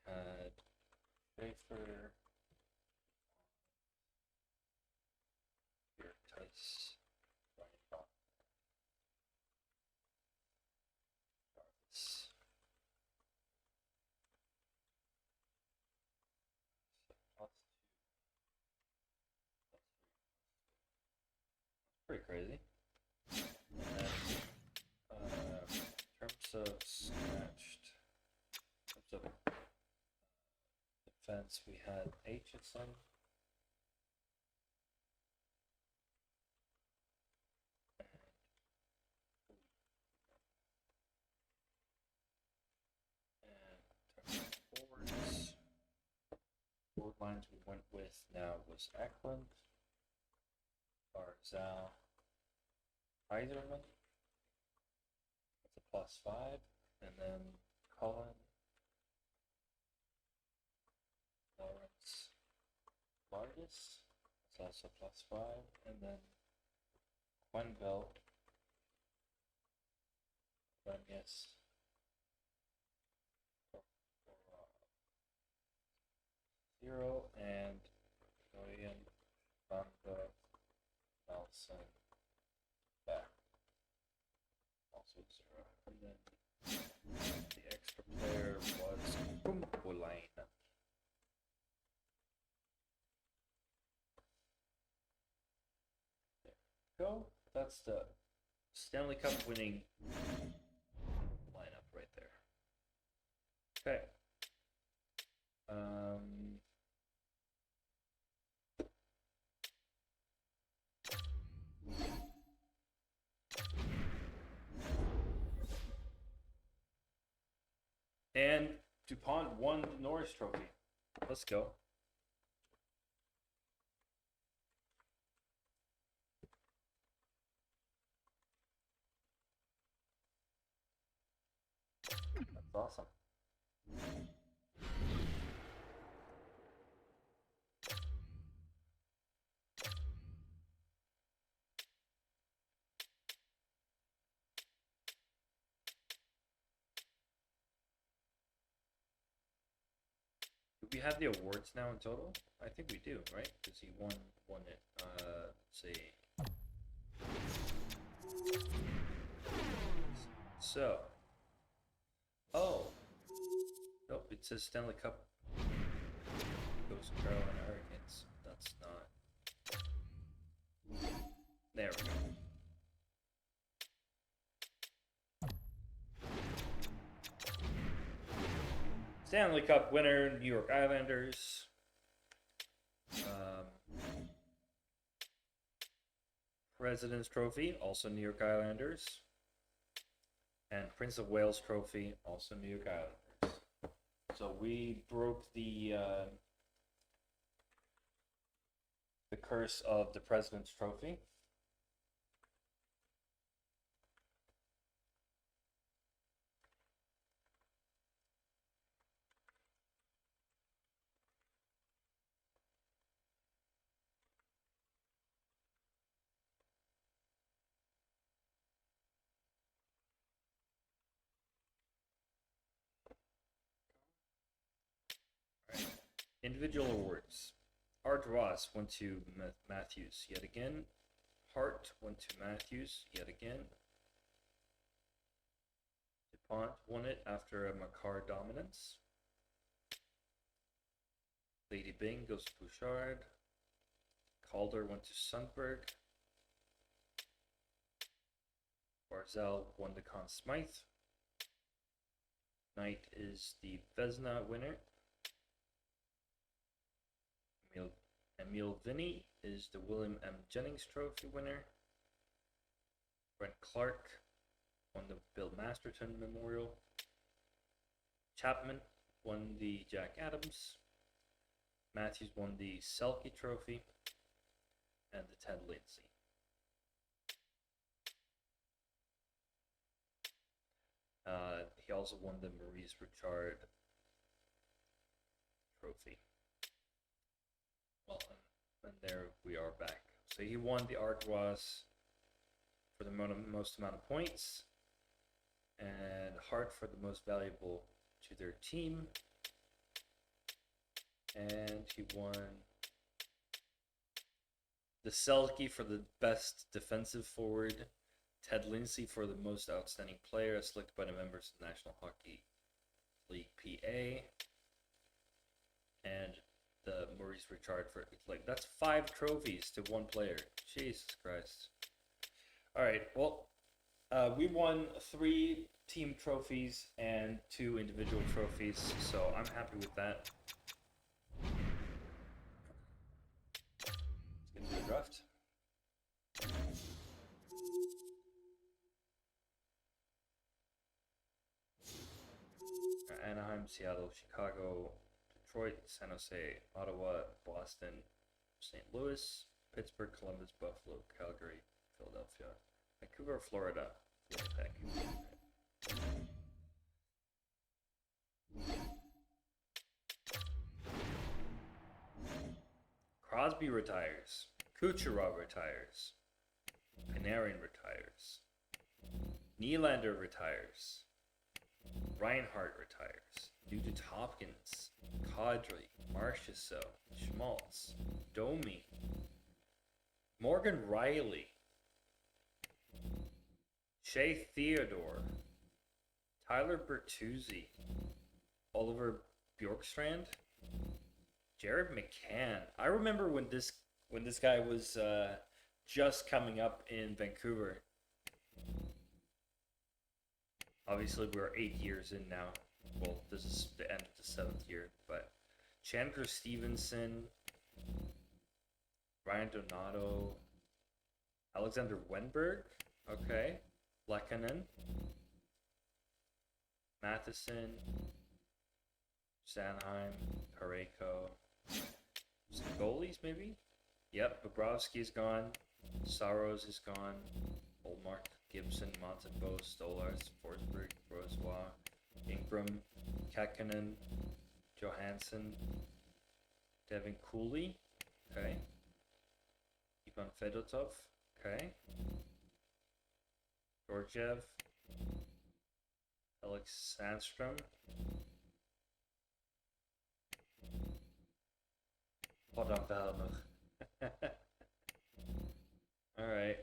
[SPEAKER 1] We had Schaefer. Here, Tice. Jarvis. Pretty crazy. And then, in terms of snatched, in terms of defense, we had Aitchison. And in terms of forwards, forward lines we went with now was Eklund, Barzal, Eiserman. That's a +5, and then Cullen, Lawrence, Vargas. That's also +5, and then Quenville, Lenyes, 0, and Goyen, Bamba, Nelson, back, also 0. And then the extra player was Kumpuline. There we go. That's the Stanley Cup winning lineup right there. Okay. And DuPont won the Norris Trophy. Let's go. That's awesome. Do we have the awards now in total? I think we do, right? Because he won it. Let's see. So. Oh. Nope, it says Stanley Cup goes to Carolina Hurricanes. That's not. There we go. Stanley Cup winner, New York Islanders. President's Trophy, also New York Islanders. And Prince of Wales Trophy, also New York Islanders. So we broke the curse of the President's Trophy. Individual awards. Art Ross went to Matthews yet again. Hart went to Matthews yet again. DuPont won it after a Makar dominance. Lady Bing goes to Bouchard. Calder went to Sundberg. Barzal won the Conn Smythe. Knight is the Vezina winner. Emil Vinny is the William M. Jennings Trophy winner. Brent Clark won the Bill Masterton Memorial. Chapman won the Jack Adams. Matthews won the Selke Trophy. And the Ted Lindsay. He also won the Maurice Richard Trophy. And there we are back. So he won the Artois for the most amount of points, and Hart for the most valuable to their team. And he won the Selke for the best defensive forward, Ted Lindsay for the most outstanding player as selected by the members of the National Hockey League PA, and the Maurice Richard for, like, that's 5 trophies to one player. Jesus Christ. Alright, well, we won 3 team trophies and 2 individual trophies, so I'm happy with that. Let's get to the draft. Anaheim, Seattle, Chicago, Detroit, San Jose, Ottawa, Boston, St. Louis, Pittsburgh, Columbus, Buffalo, Calgary, Philadelphia, Vancouver, Florida, Winnipeg. Crosby retires. Kucherov retires. Panarin retires. Nylander retires. Reinhardt retires. Nugent Hopkins, Kadri, Marchessault, Schmaltz, Domi, Morgan Riley, Shea Theodore, Tyler Bertuzzi, Oliver Bjorkstrand, Jared McCann. I remember when this guy was just coming up in Vancouver. Obviously, we're 8 years in now. Well, this is the end of the 7th year, but Chandler Stevenson, Ryan Donato, Alexander Wenberg, okay, Lekanen, Matheson, Sanheim, Pareko, some goalies maybe? Yep, Bobrovsky is gone, Saros is gone, Olmark, Gibson, Montembeau, Stolars, Forsberg, Rosois, Ingram, Kekkonen, Johansson, Devin Cooley, okay, Ivan Fedotov, okay, Georgiev, Alex Sandstrom, Adam Werner. Alright,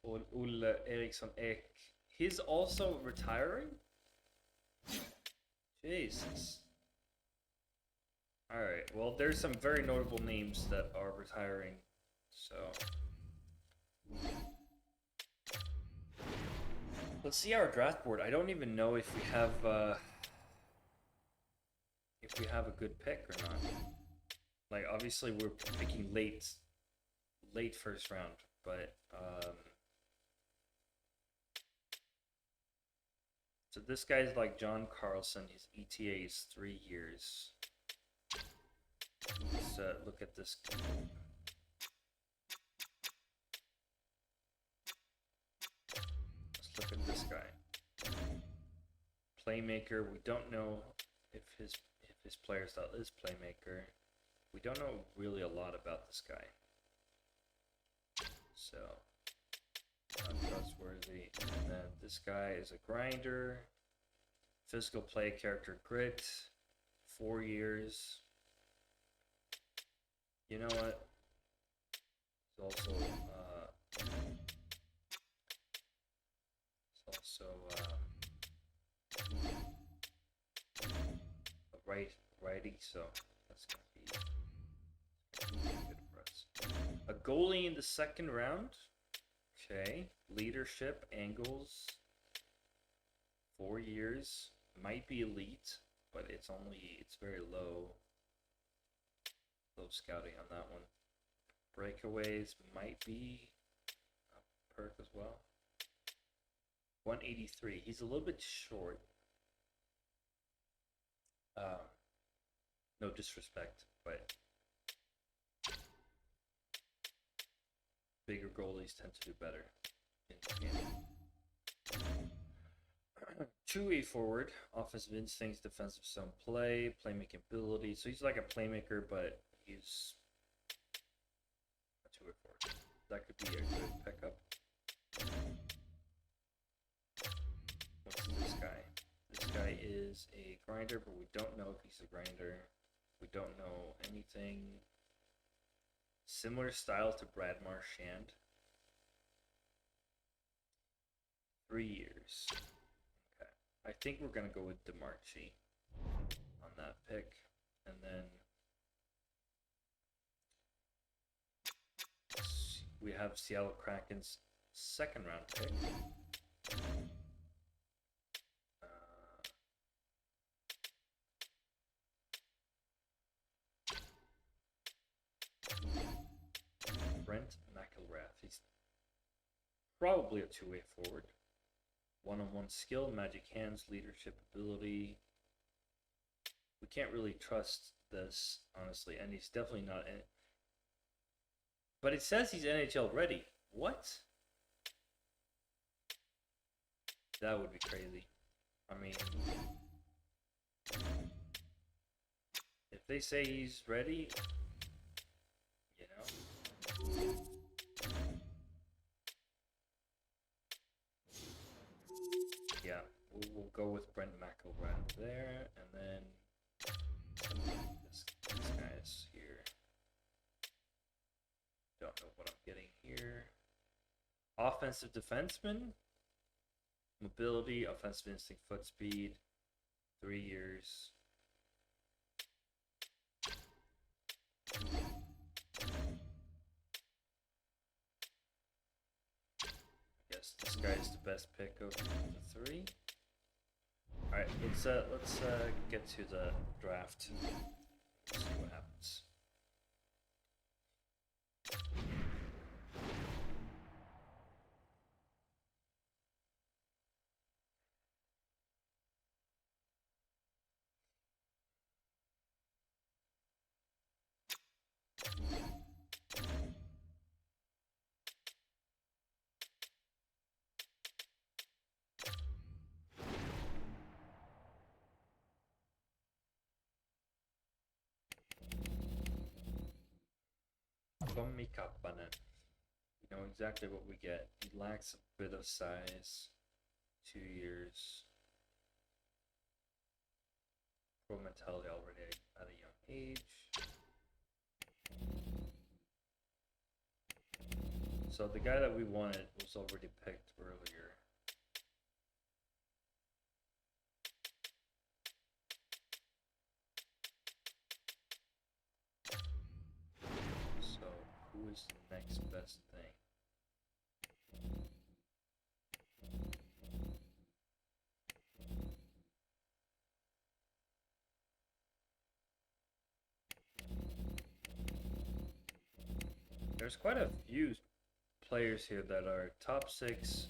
[SPEAKER 1] Olle Eriksson Ek. He's also retiring? Jesus. Alright, well, there's some very notable names that are retiring, so. Let's see our draft board. I don't even know if we have a good pick or not. Like, obviously we're picking late first round, but so this guy's like John Carlson. His ETA is 3 years. Let's look at this. Let's look at this guy. Playmaker. We don't know if his player style is playmaker. We don't know really a lot about this guy. So, untrustworthy. And then this guy is a grinder. Physical play, character, grit. 4 years. You know what? He's also a righty, so that's gonna be good for us. A goalie in the 2nd round. Okay. Leadership, angles. 4 years. Might be elite, but it's very low. Low scouting on that one. Breakaways might be a perk as well. 183. He's a little bit short. No disrespect, but bigger goalies tend to do better in the game. 2-way forward, offensive instincts, defensive zone play, playmaking ability. So he's like a playmaker, but he's that could be a good pickup. What's this guy? This guy is a grinder, but we don't know if he's a grinder. We don't know anything. Similar style to Brad Marchand. 3 years. Okay. I think we're going to go with DeMarchi on that pick. And then we have Seattle Kraken's second round pick. Brent McElrath. He's probably a two-way forward. One-on-one skill, magic hands, leadership ability. We can't really trust this, honestly, and he's definitely not in. But it says he's NHL ready. What? That would be crazy. I mean, if they say he's ready, you know. Yeah, we'll go with Brent McElrath there, and then this guy is here. Don't know what I'm getting here. Offensive defenseman, mobility, offensive instinct, foot speed, 3 years. I guess this guy is the best pick of the 3. All right, let's get to the draft. See what happens. Tommi Kapanen. We know exactly what we get. He lacks a bit of size. 2 years. Pro mentality already at a young age. So the guy that we wanted was already picked earlier. So who is the next best thing? There's quite a few players here that are top 6,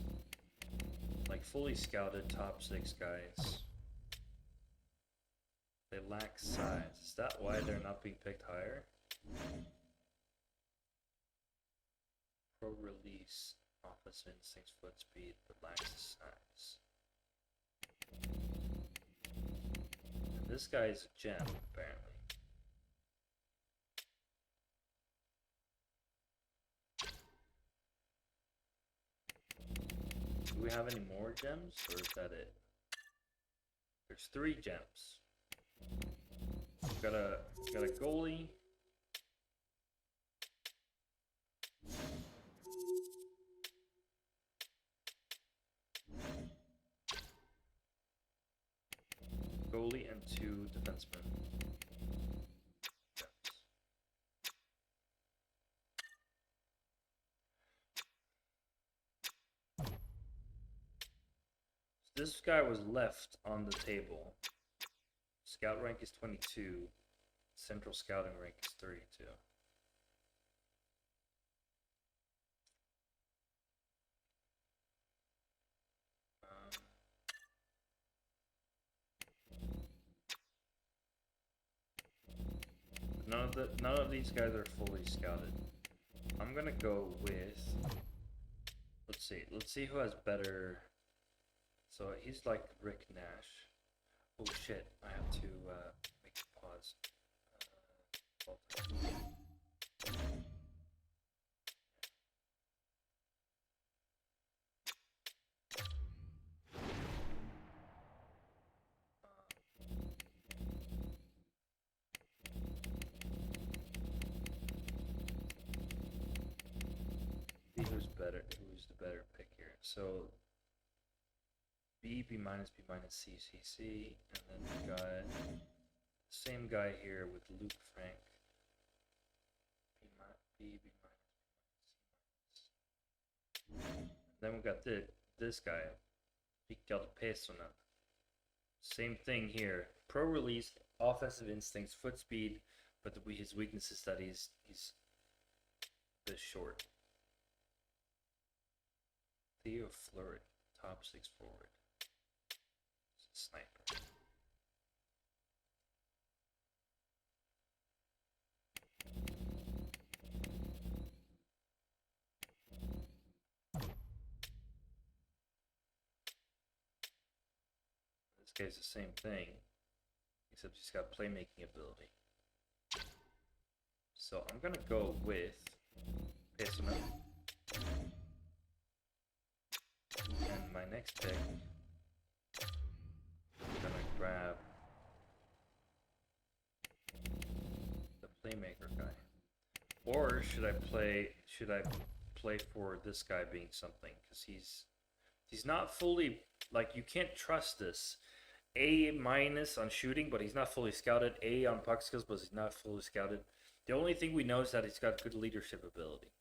[SPEAKER 1] like fully scouted top 6 guys. They lack size. Is that why they're not being picked higher? Pro release, offensive instincts, foot speed, but lacks size. And this guy is a gem, apparently. Do we have any more gems, or is that it? There's 3 gems. Got a goalie. Goalie and 2 defensemen. This guy was left on the table. Scout rank is 22. Central scouting rank is 32. None of these guys are fully scouted. I'm gonna go with. Let's see who has better. So he's like Rick Nash. Oh shit! I have to make a pause. was better? Who was the better pick here? So B, B minus, C, C, C, and then we got same guy here with Luke Frank. B, B minus, C minus. Then we got this guy, Miguel Pesona. Same thing here. Pro release, offensive instincts, foot speed, but his weakness is that he's a bit short. Theo Fleury, top 6 forward. Sniper. This guy's the same thing, except he's got playmaking ability. So I'm gonna go with Pesona. And my next pick, I'm gonna grab the playmaker guy. Or should I play for this guy being something? Because he's not fully, like, you can't trust this. A minus on shooting, but he's not fully scouted. A on puck skills, but he's not fully scouted. The only thing we know is that he's got good leadership ability.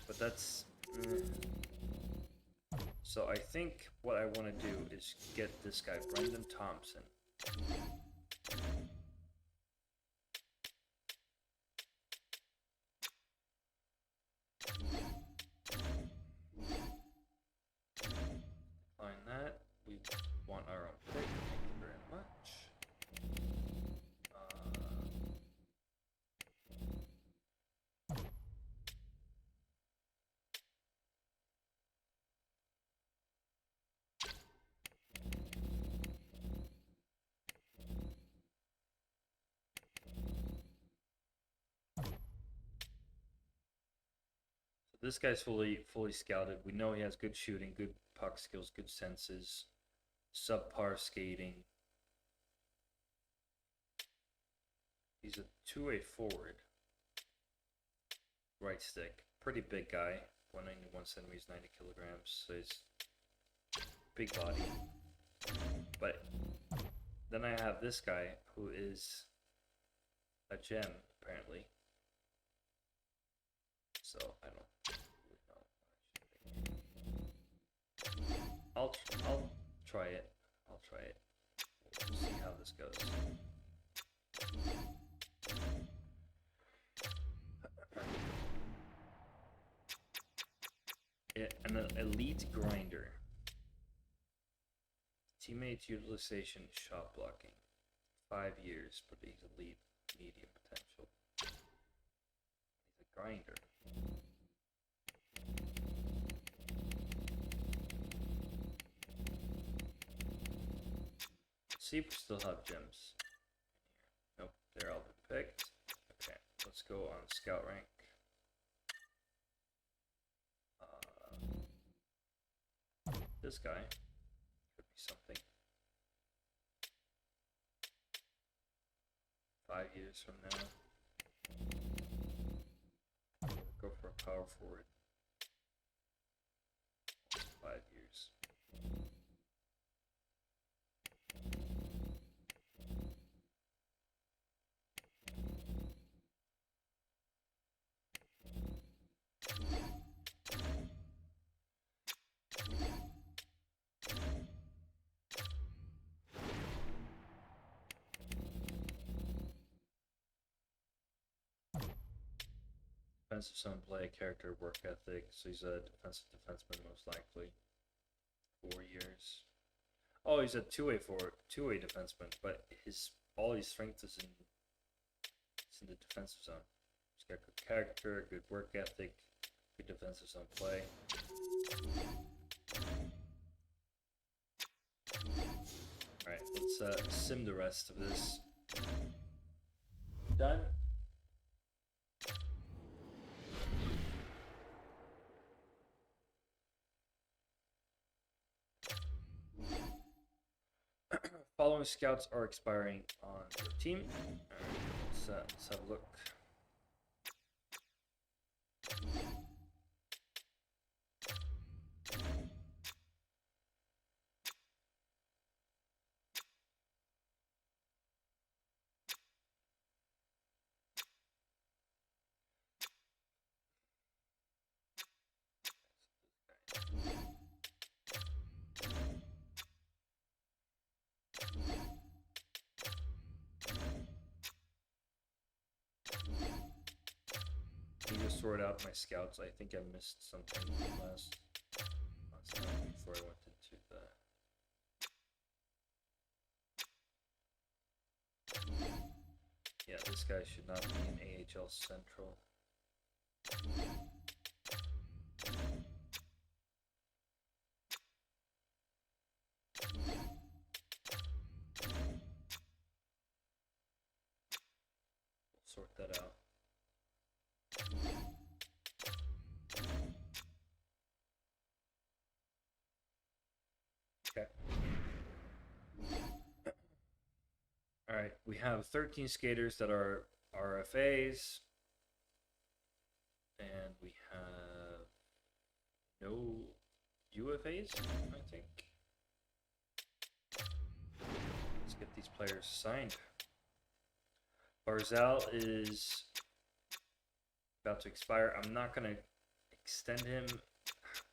[SPEAKER 1] But that's... So I think what I want to do is get this guy, Brendan Thompson. Find that. We want our own pick. Thank you very much. This guy's fully scouted. We know he has good shooting, good puck skills, good senses, subpar skating. He's a two-way forward. Right stick. Pretty big guy. 191 centimeters, 90 kilograms. So he's big body. But then I have this guy who is a gem, apparently. So I don't really know. I'll try it. I'll try it. We'll see how this goes. An elite grinder. Teammate utilization, shot blocking. 5 years, but he's elite, medium potential. He's a grinder. See if we still have gems. Nope, they're all been picked. Okay, let's go on scout rank. This guy could be something. 5 years from now, go for a power forward. 5 years. Defensive zone play, character, work ethic. So he's a defensive defenseman, most likely. 4 years. Oh, he's a two-way defenseman, but all his strength is in the defensive zone. He's got good character, good work ethic, good defensive zone play. All right, let's sim the rest of this. Done. Following scouts are expiring on your team. Alright, let's have a look. sort out my scouts. I think I missed something last time before I went into the. Yeah, this guy should not be in AHL Central. We'll sort that out. Okay. All right, we have 13 skaters that are RFAs, and we have no UFAs, I think. Let's get these players signed. Barzal is about to expire. I'm not going to extend him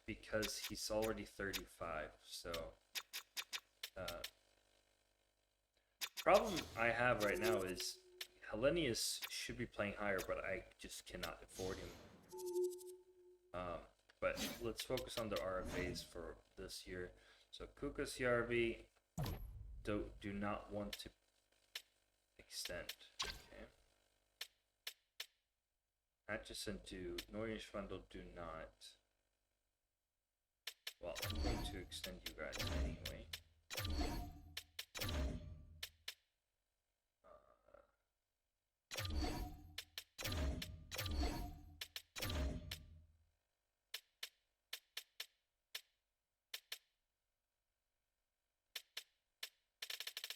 [SPEAKER 1] because he's already 35, so problem I have right now is Hellenius should be playing higher, but I just cannot afford him. But let's focus on the RFAs for this year. So Kuka CRB do not want to extend. Okay. Atchison do, Neuenschwandel do not. Well, I'm going to extend you guys anyway.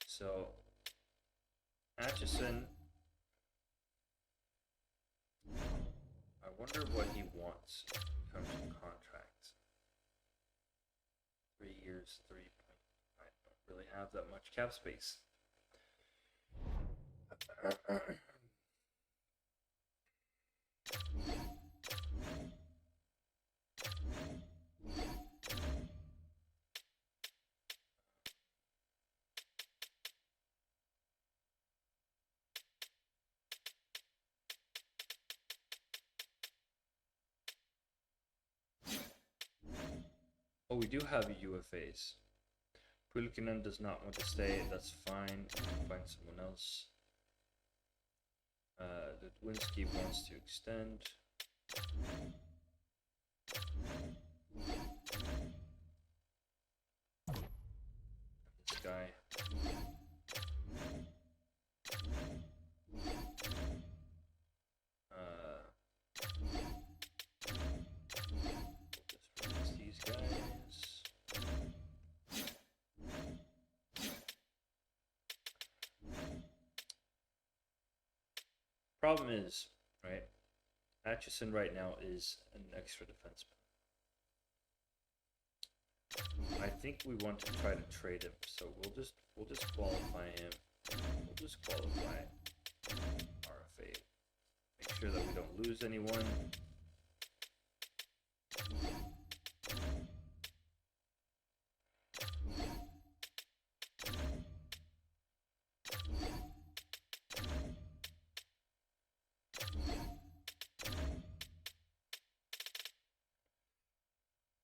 [SPEAKER 1] So, Atchison, I wonder what he wants in terms of contracts. 3 years, 3. I don't really have that much cap space. Oh, we do have UFAs. Pulkinen does not want to stay. That's fine. Find someone else. Litwinski wants to extend. This guy. Just release these guys. Problem is, right? Atchison right now is an extra defenseman. I think we want to try to trade him, so we'll just qualify him. We'll just qualify RFA. Make sure that we don't lose anyone.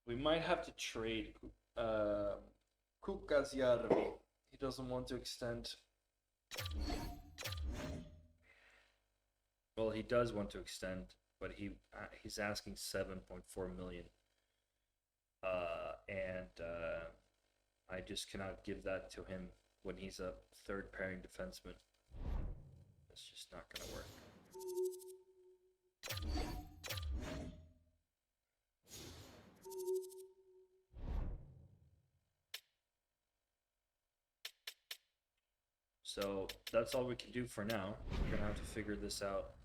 [SPEAKER 1] We might have to trade Kukaziarvi. He doesn't want to extend. Well, he does want to extend, but he's asking 7.4 million. I just cannot give that to him when he's a third pairing defenseman. That's just not gonna work. So that's all we can do for now. We're gonna have to figure this out.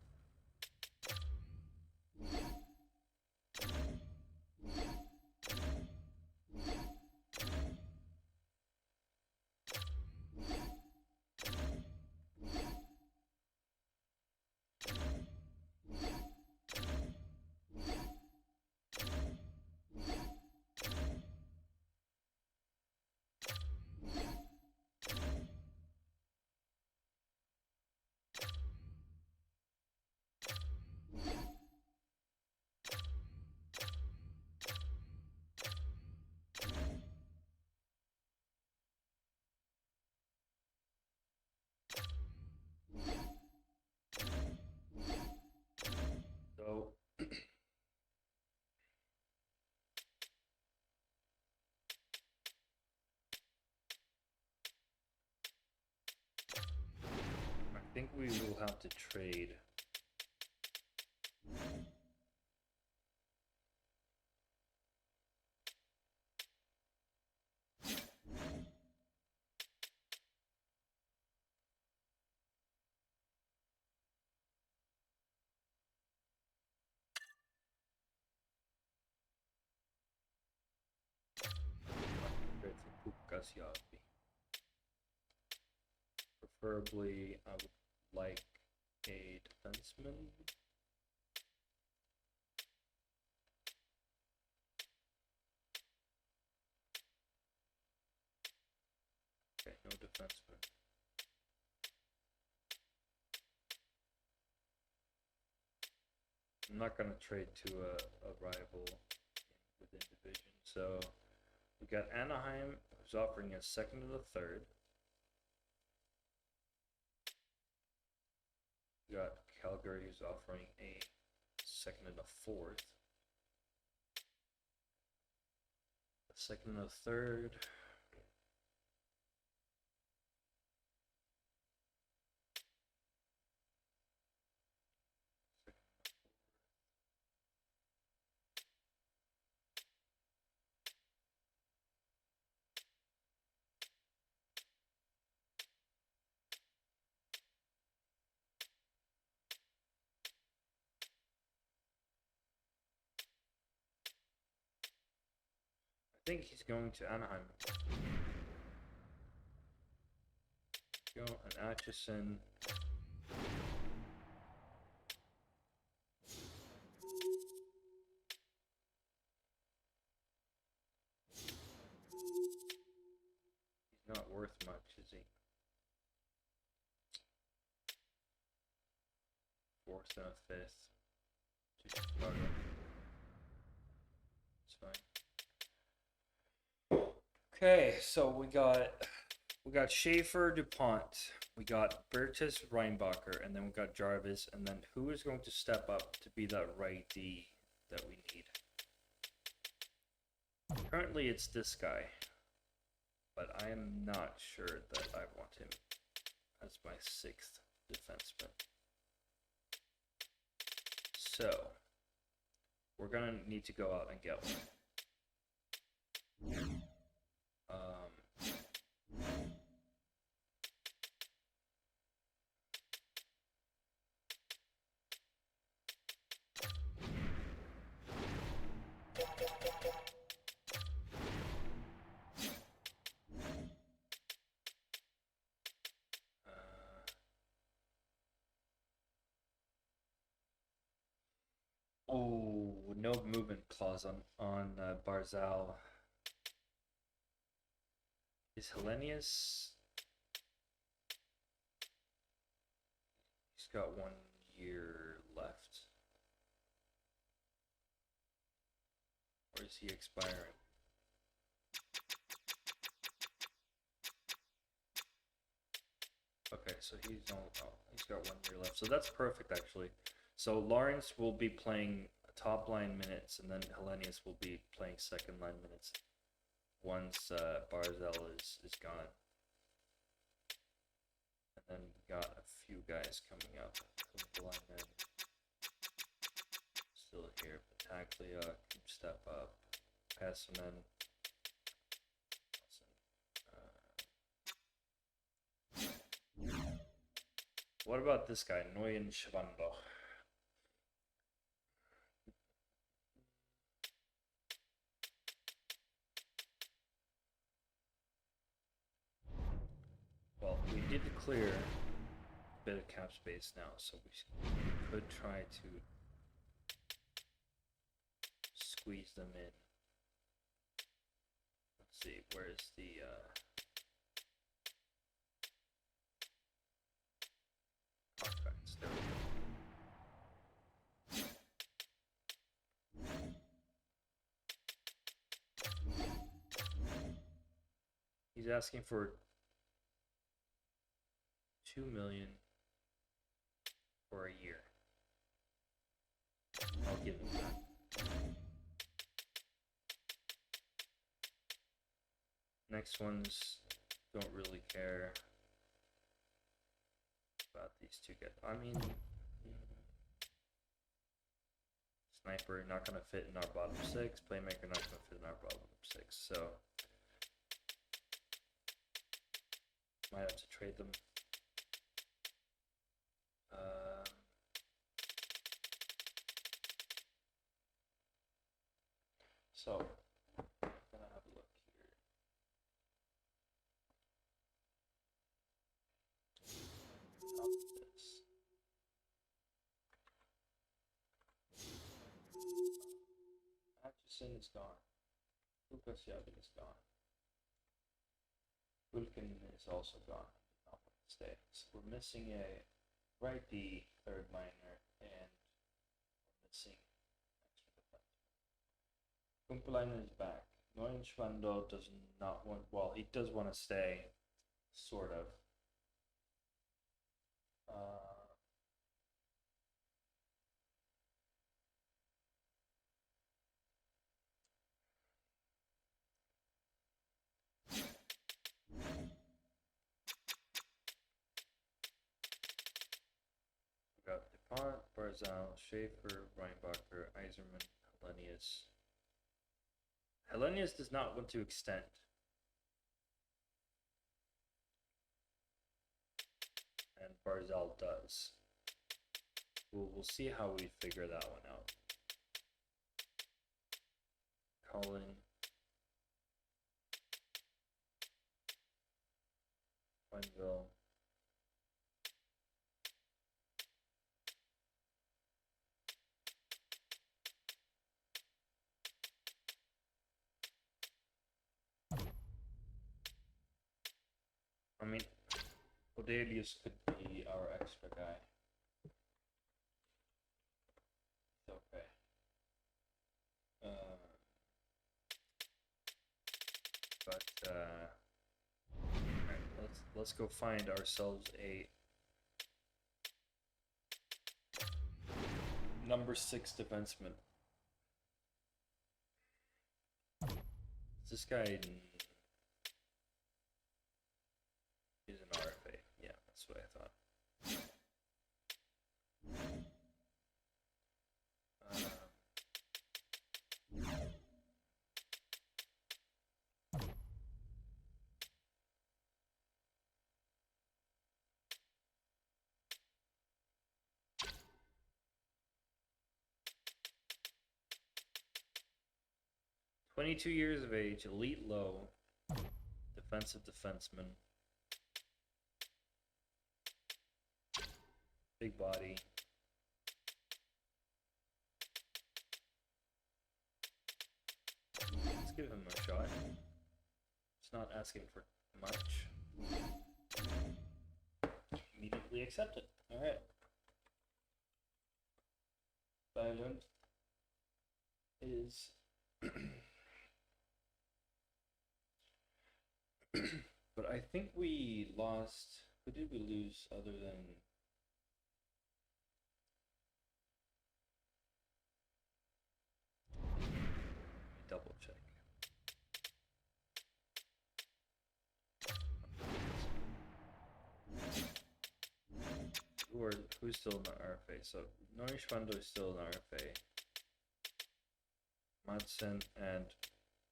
[SPEAKER 1] think we will have to trade. Preferably, I would like a defenseman. Okay, no defenseman. I'm not gonna trade to a rival within division. So we got Anaheim, who's offering a second and a third. We got Calgary, who's offering a second and a fourth. A second and a third. I think he's going to Anaheim. Go and Atchison. He's not worth much, is he? Fourth and a fifth. Just Chicago. It's fine. Okay, so we got Schaefer, DuPont, we got Bertus, Reinbacher, and then we got Jarvis, and then who is going to step up to be that right D that we need? Currently it's this guy, but I am not sure that I want him as my sixth defenseman. So we're gonna need to go out and get one. Oh, no movement clause on Barzal. Is Hellenius? He's got 1 year left. Or is he expiring? Okay, so he's got 1 year left. So that's perfect actually. So Lawrence will be playing top line minutes, and then Hellenius will be playing second line minutes once Barzal is gone. And then we got a few guys coming up. The linemen still here. Pataglia can step up. Pesserman. What about this guy, Nguyen Shibando? Well, we did clear a bit of cap space now, so we could try to squeeze them in. Let's see, where's the contracts? There we go. He's asking for 2 million for a year. I'll give him that. Next ones don't really care. about these two guys. I mean, sniper not gonna fit in our bottom six. Playmaker not gonna fit in our bottom six. So might have to trade them. So I'm gonna have a look here. Stop this. Atchison is gone. Lucas Yabin is gone. Vulcan is also gone. Not want to stay. So we're missing a right B, third minor, and we're missing extra defense. Kumpelainen is back. Neuenschwando does not want. Well, he does want to stay, sort of. We got DuPont, Barzal, Schaefer, Reinbacher, Iserman, Hellenius. Hellenius does not want to extend. And Barzal does. We'll see how we figure that one out. Colin. Quenville. I mean, Odelius could be our extra guy. It's okay. Alright, let's go find ourselves a number 6 defenseman. This guy is an RFA. Yeah, that's what I thought. 22 years of age, elite low, defensive defenseman. Big body. Let's give him a shot. It's not asking for much. Immediately accept it. Alright. Violent is but I think we lost. Who did we lose other than double check? Who's still in the RFA? So Neuenschwando is still in the RFA. Madsen and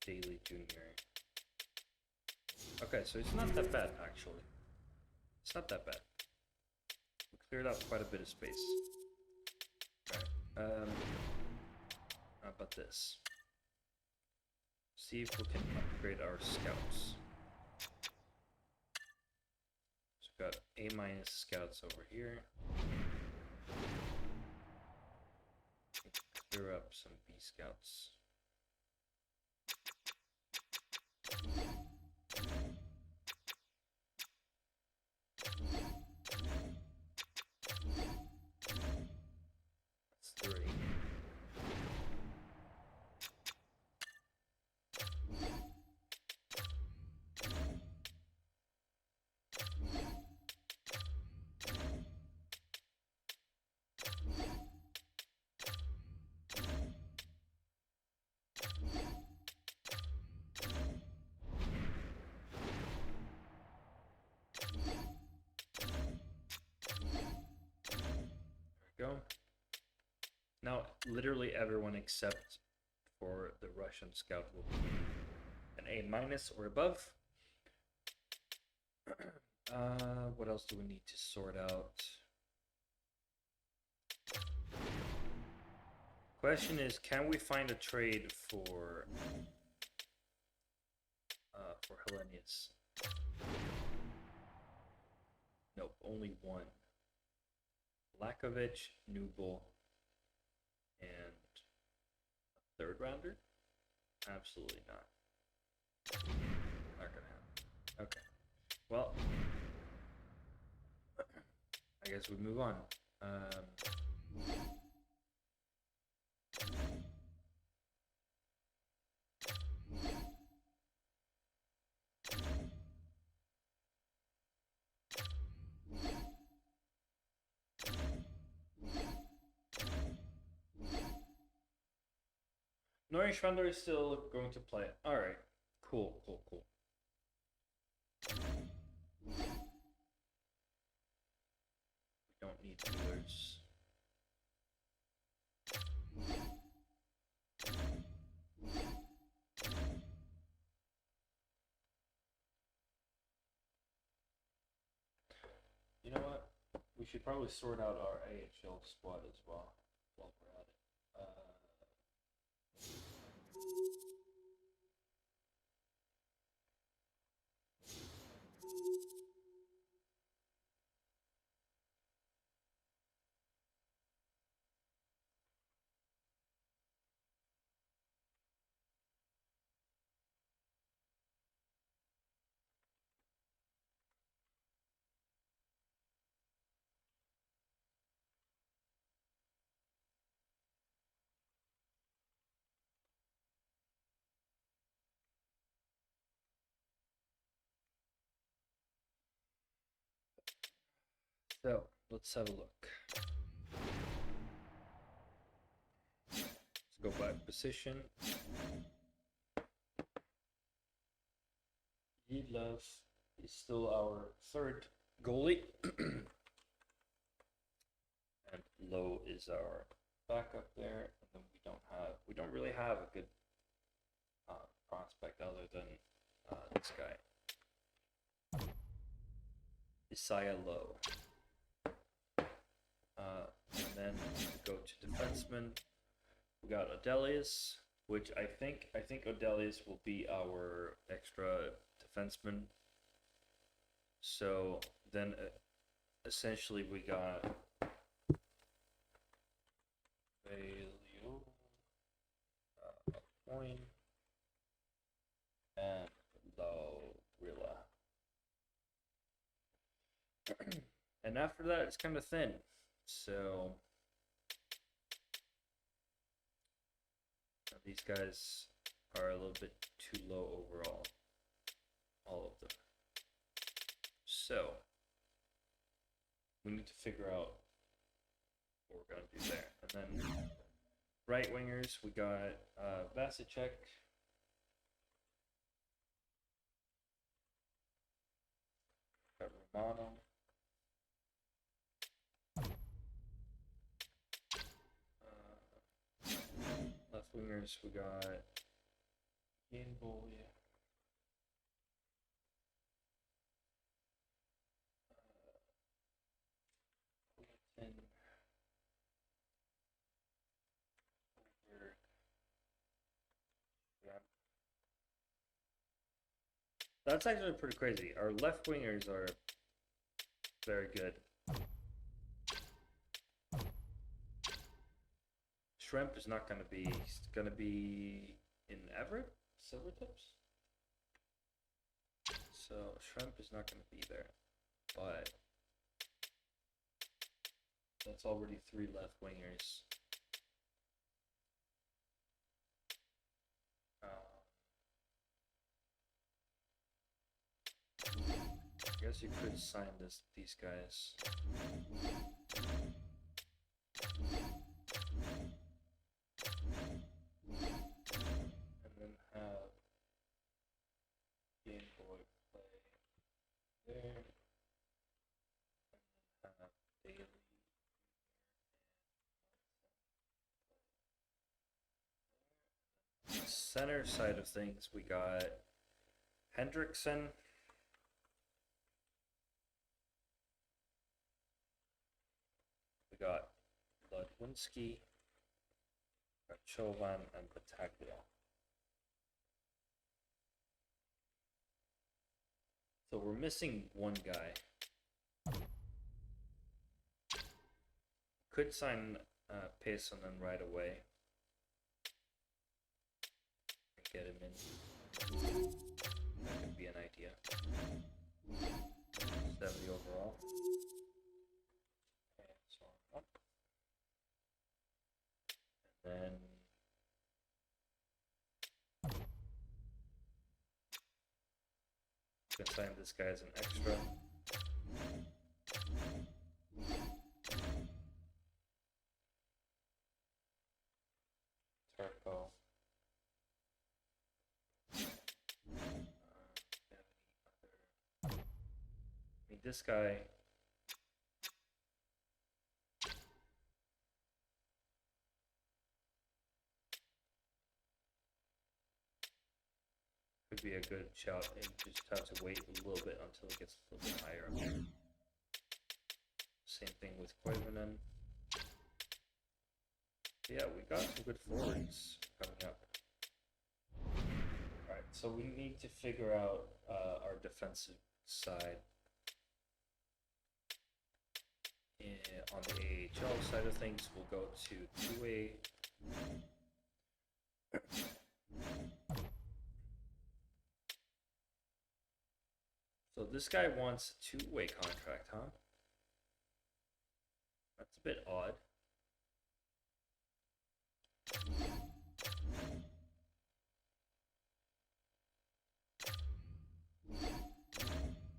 [SPEAKER 1] Daly Jr. Okay, so it's not that bad actually. It's not that bad. We cleared out quite a bit of space. Alright. How about this? See if we can upgrade our scouts. So we've got A- scouts over here. Clear up some B scouts. That's 3. Now, literally everyone except for the Russian scout will be an A minus or above. What else do we need to sort out? Question is, can we find a trade for Hellenius? Nope, only one. Lakovic, Nubel, and a third rounder? Absolutely not. Not gonna happen. Okay. Well, I guess we move on. Neuschwander is still going to play. Alright. Cool. We don't need dealers. You know what? We should probably sort out our AHL squad as well while we're at it. So, let's have a look. Let's go by position. Yidlov is still our third goalie. And Low is our backup there. And then we don't really have a good prospect other than this guy. Isaiah Low. And then we go to defenseman. We got Odelius, which I think Odelius will be our extra defenseman. So then essentially we got Valio, Point, and Lorilla. And after that, it's kind of thin. So these guys are a little bit too low overall. All of them. So we need to figure out what we're gonna do there. And then right wingers, we got Vasicek. Got Romano. Left wingers, we got Yinboy. That's actually pretty crazy. Our left wingers are very good. Shrimp is not going to be. He's going to be in Everett, Silvertips. So Shrimp is not going to be there, but that's already 3 left wingers. I guess you could sign these guys. And then have Game Boy play there. And then have Daily center side of things, we got Hendrickson. We got Ludwinski, Chovan, and Battaglia. So we're missing one guy. Could sign Pesonen right away. Get him in. That could be an idea. 70 overall. Okay, so up. And then can sign this guy as an extra. Turco. I mean, this guy. Could be a good shout, and just have to wait a little bit until it gets a little bit higher. Same thing with Koivunen. Yeah, we got some good forwards coming up. Alright, so we need to figure out our defensive side. On the AHL side of things, we'll go to 2A. So this guy wants a two-way contract, huh? That's a bit odd.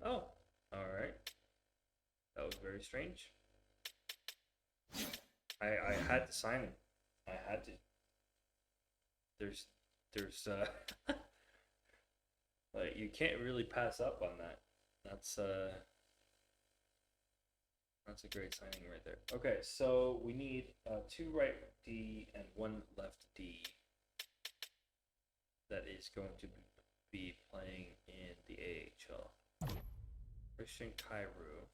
[SPEAKER 1] Oh, alright. That was very strange. I had to sign him. I had to. There's like, you can't really pass up on that. That's a great signing right there. Okay, so we need 2 right D and 1 left D that is going to be playing in the AHL. Christian Kairu.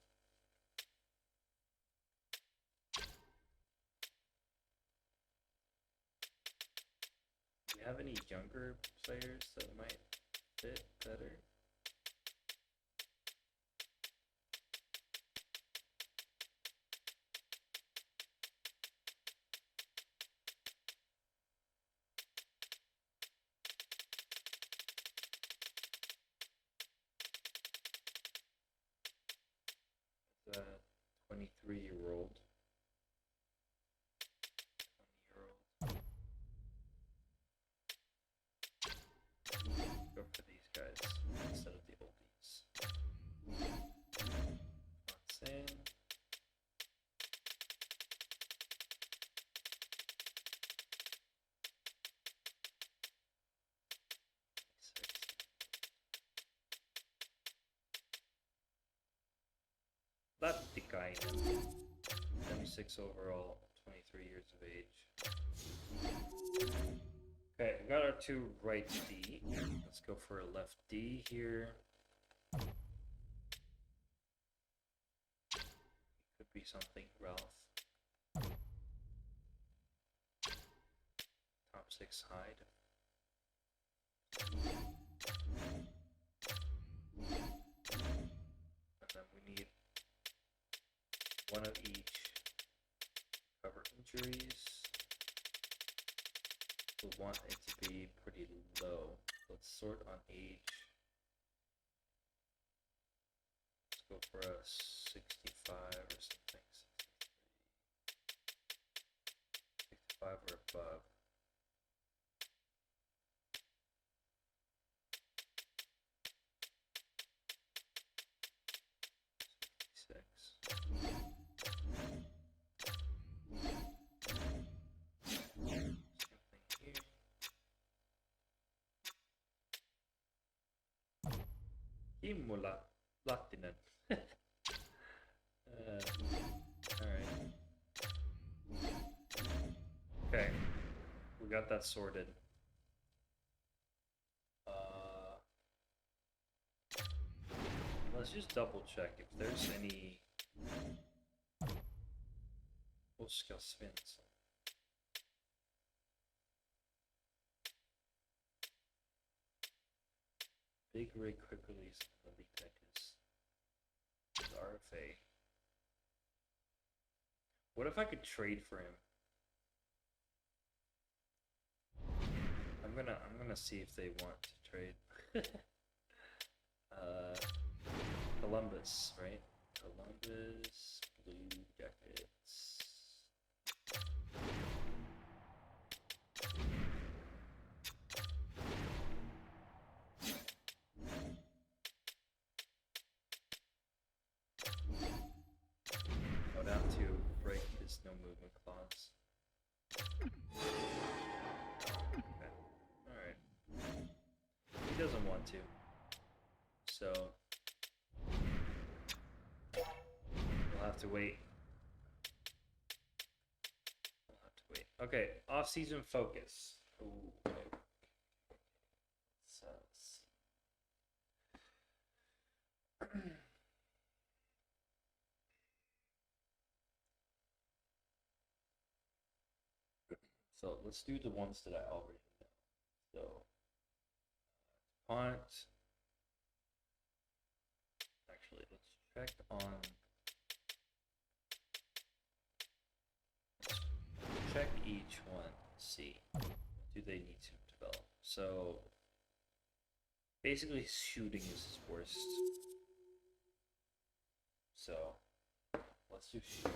[SPEAKER 1] Do you have any younger players that might fit better? The 23-year-old. 20-year-old. Go for these guys instead of the oldies. That's in. Lattikainen, 76 overall, 23 years of age. Okay, we got our 2 right D. Let's go for a left D here. Could be something, Ralph. Top 6 Hyde. And then we need 1 of each. Cover injuries. We want it to be pretty low. Let's sort on age. Let's go for a 65 or something. 65 or above. 66. Immola Lattinen. Alright. Okay. We got that sorted. let's just double check if there's any full skill spins. Big Ray quick release on the league deck is RFA. What if I could trade for him? I'm gonna see if they want to trade. Columbus, right? Columbus Blue Jackets. I would have to break his no movement clause. Okay. Alright. He doesn't want to. So we'll have to wait. We'll have to wait. Okay, off-season focus. Ooh, okay. So let's see. So let's do the ones that I already know. So punt. Actually, let's check on. Let's check each one. See, do they need to develop? So basically, shooting is his worst. So let's do shooting.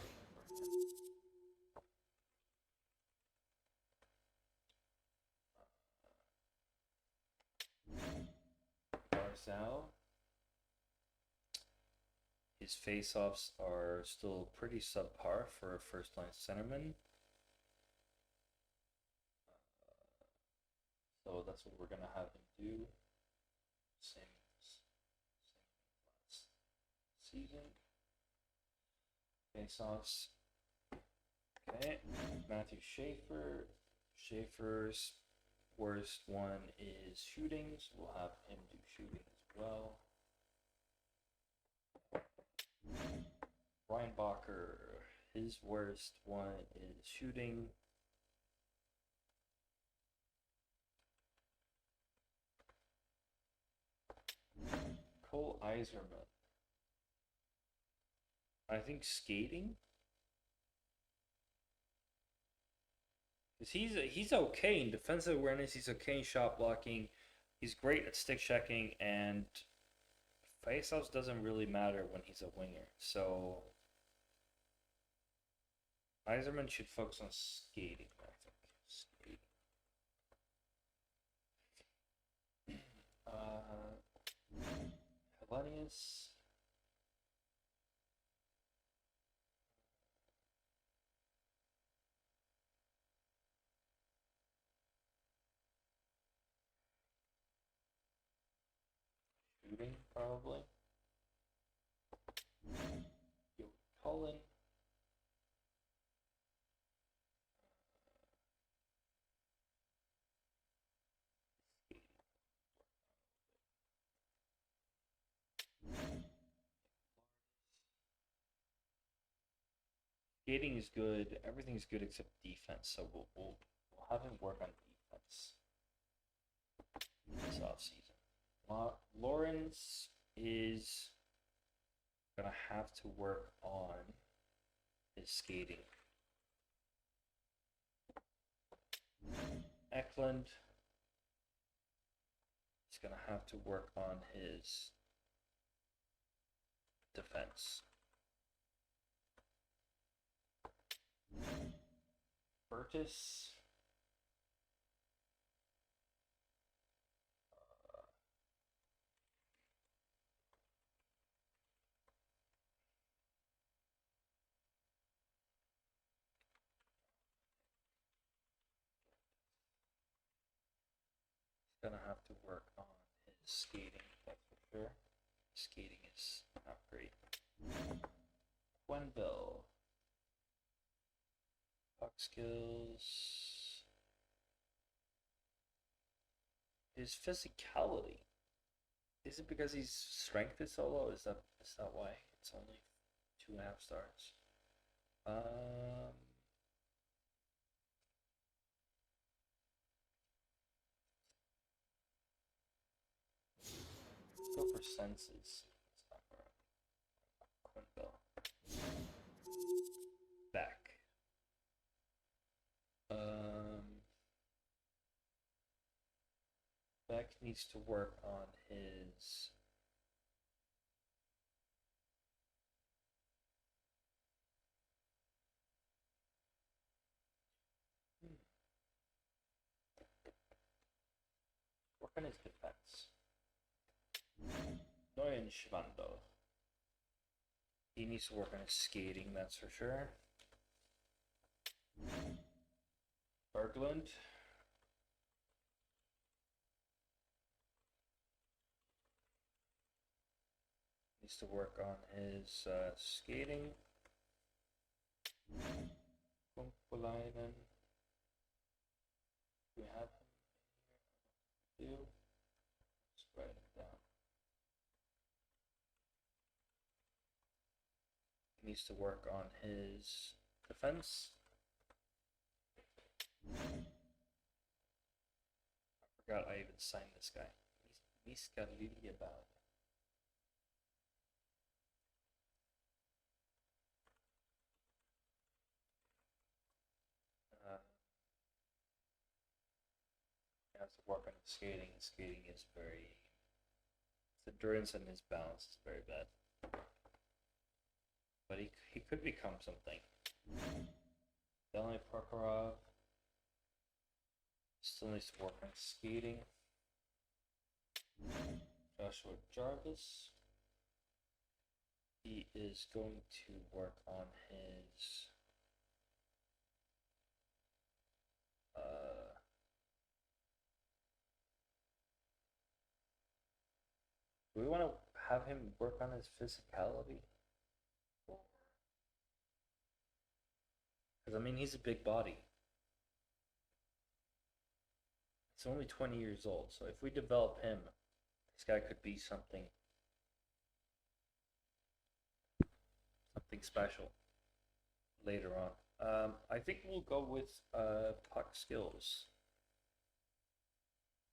[SPEAKER 1] Barzal. His face-offs are still pretty subpar for a first-line centerman. So that's what we're gonna have him do. Same last season. Face-offs. Okay, Matthew Schaefer. Schaefer's worst one is shooting, so we'll have him do shooting as well. Ryan Bacher, his worst one is shooting. Cole Iserman, I think skating. Because he's okay in defensive awareness, he's okay in shot blocking, he's great at stick checking, and faceoffs doesn't really matter when he's a winger. So Iserman should focus on skating, I think. Skating. Hellenius. Shooting, probably. Yo, Cullen. Skating is good. Everything's good except defense. So we'll have him work on defense this offseason. Lawrence is gonna have to work on his skating. Eklund is gonna have to work on his defense. Burtis. Gonna have to work on his skating, that's for sure. Skating is not great. Quenville. Puck skills. His physicality Is it because his strength is so low? Is that why it's only 2.5 stars? Go for senses. Quinville. Back. Beck needs to work on his work on his defense. Neuen Schwando. He needs to work on his skating, that's for sure. Berglund. Needs to work on his skating. Kumpulainen. Do we have him here? Do. Let's write him down. He needs to work on his defense. I forgot I even signed this guy. Miska Liljebad. He has to work on his skating. His skating is very. His endurance and his balance is very bad. But he could become something. Stanley Prokhorov still needs to work on skating. Joshua Jarvis. He is going to work on his do we want to have him work on his physicality? Because I mean, he's a big body. He's only 20 years old, so if we develop him, this guy could be something special later on. I think we'll go with puck skills.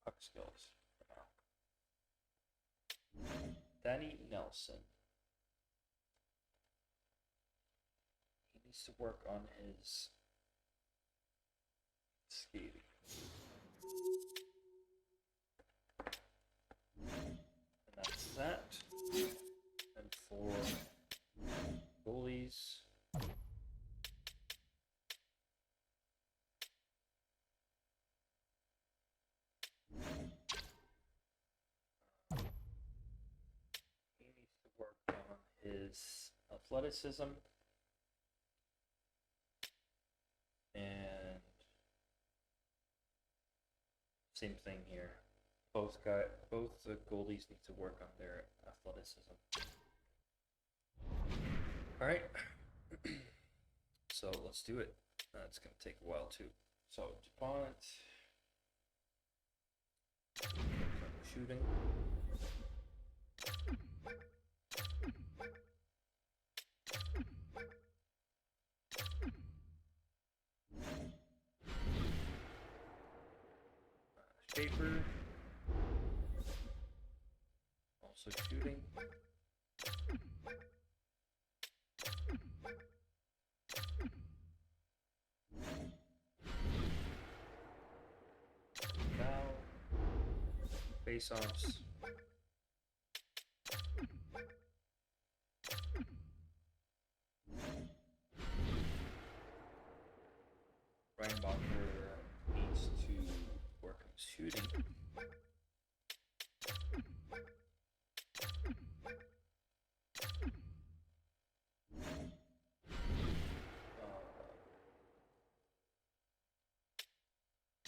[SPEAKER 1] Puck skills for now. Danny Nelson. He needs to work on his skating. And that's that. And for goalies, he needs to work on his athleticism and same thing here. Both the goalies need to work on their athleticism. All right, so let's do it. It's gonna take a while too. So DuPont, shooting. Schaefer, also shooting. Now, face-offs. Ryan Bacher needs to work on shooting.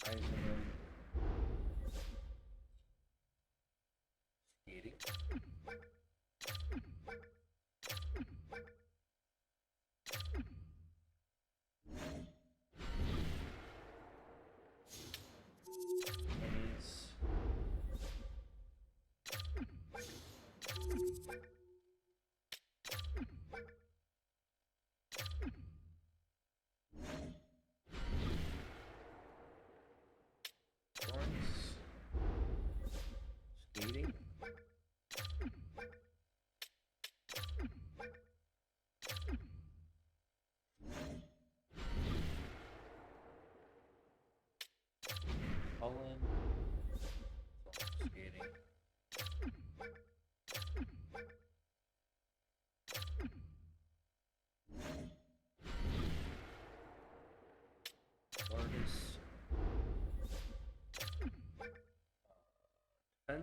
[SPEAKER 1] Eisenman skating. Pennies.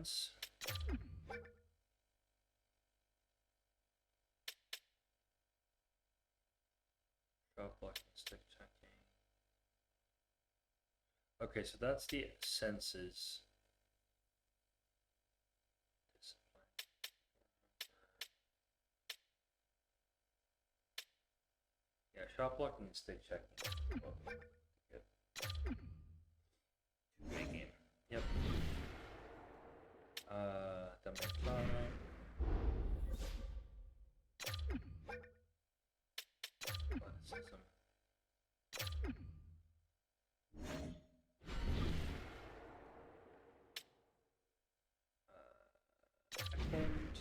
[SPEAKER 1] defense. Shot blocking, stick checking. Okay, so that's the senses. Discipline. Yeah, shot blocking and stick checking. Well, good. Two-way game. Yep. Damaitana. Athleticism. Second. Defense.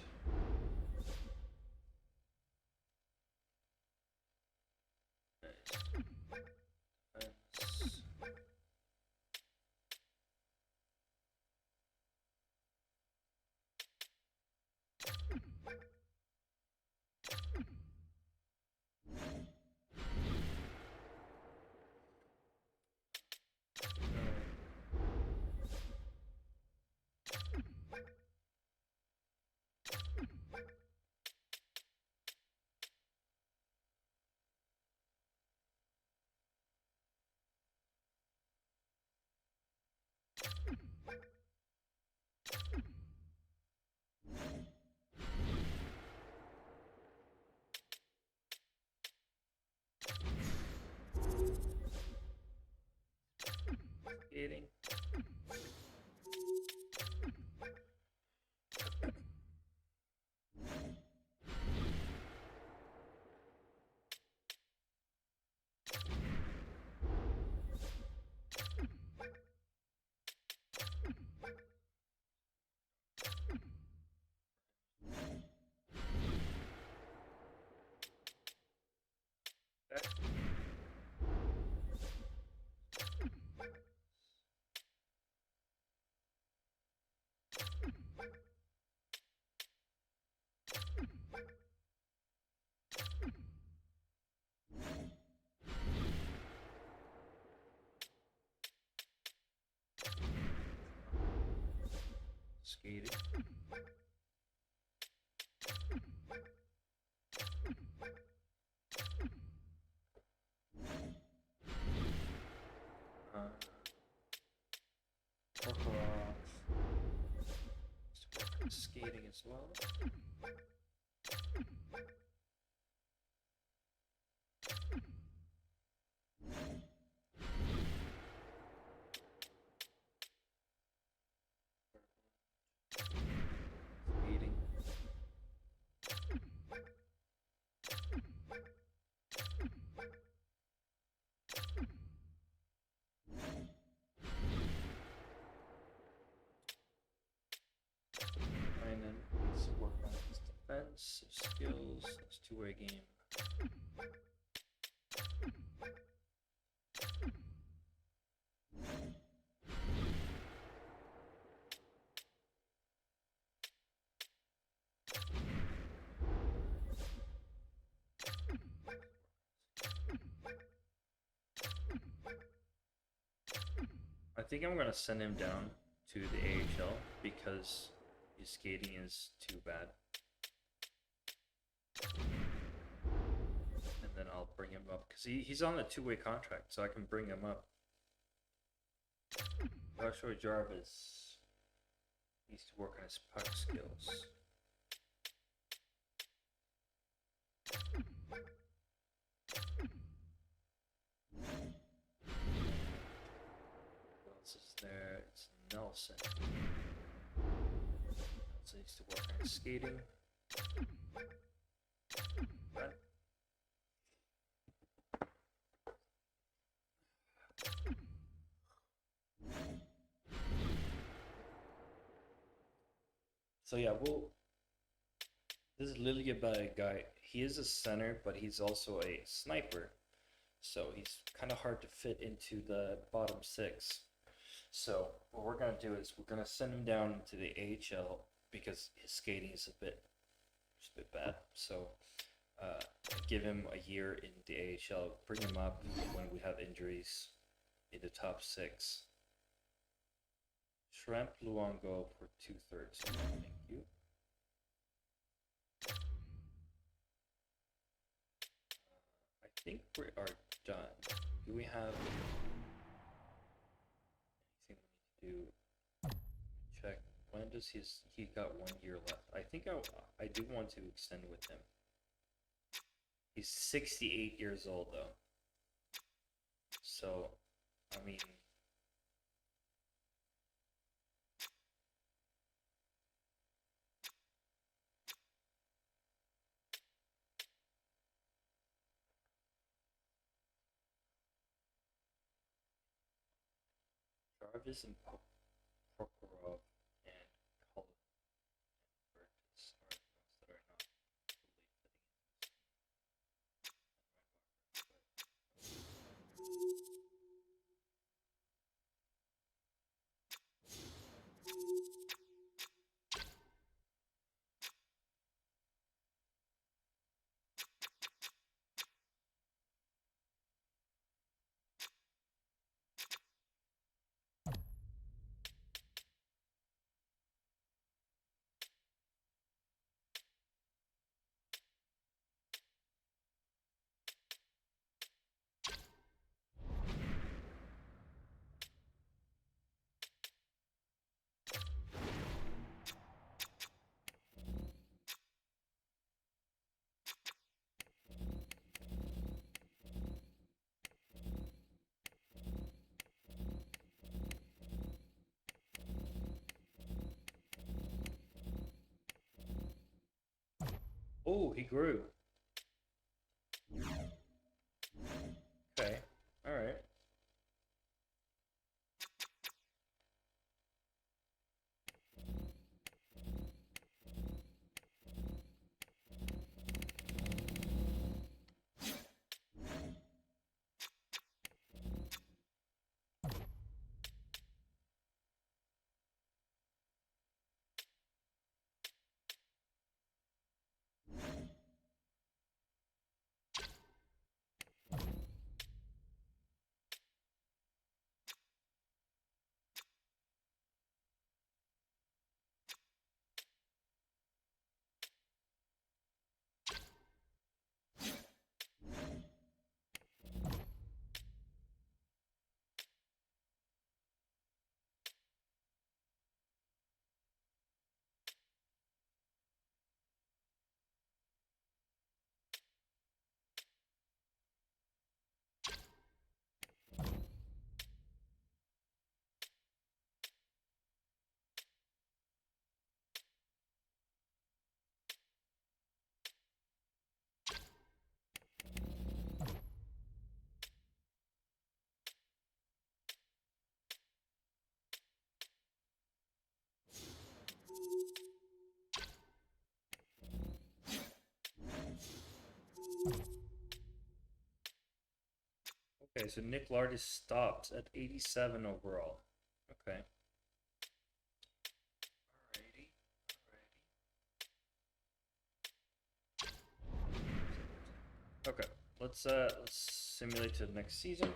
[SPEAKER 1] Skating. Skating. Skating as well. Skating. Ryan needs to work on his defense, his skills, his two-way game. I think I'm gonna send him down to the AHL because his skating is too bad. And then I'll bring him up because he's on a two-way contract, so I can bring him up. Joshua Jarvis needs to work on his puck skills. Who else is there? It's Nelson. Nelson needs to work on his skating. But so yeah, this is literally about a guy. He is a center, but he's also a sniper. So he's kind of hard to fit into the bottom six. So what we're going to do is we're going to send him down to the AHL because his skating is a bit bad. So give him a year in the AHL, bring him up when we have injuries in the top six. Shrimp Luongo for 2/3. Thank you. I think we are done. Do we have anything we need to do? Check. When does he got 1 year left? I think I do want to extend with him. He's 68 years old though. So, I mean, Jarvis and Prokhorov and Cullen and Burgess are the ones that are not fully fitting into this team. Oh, he grew. Okay, all right. Okay, so Nick Lardis stops at 87 overall. Okay. Alrighty. Okay, let's simulate to the next season.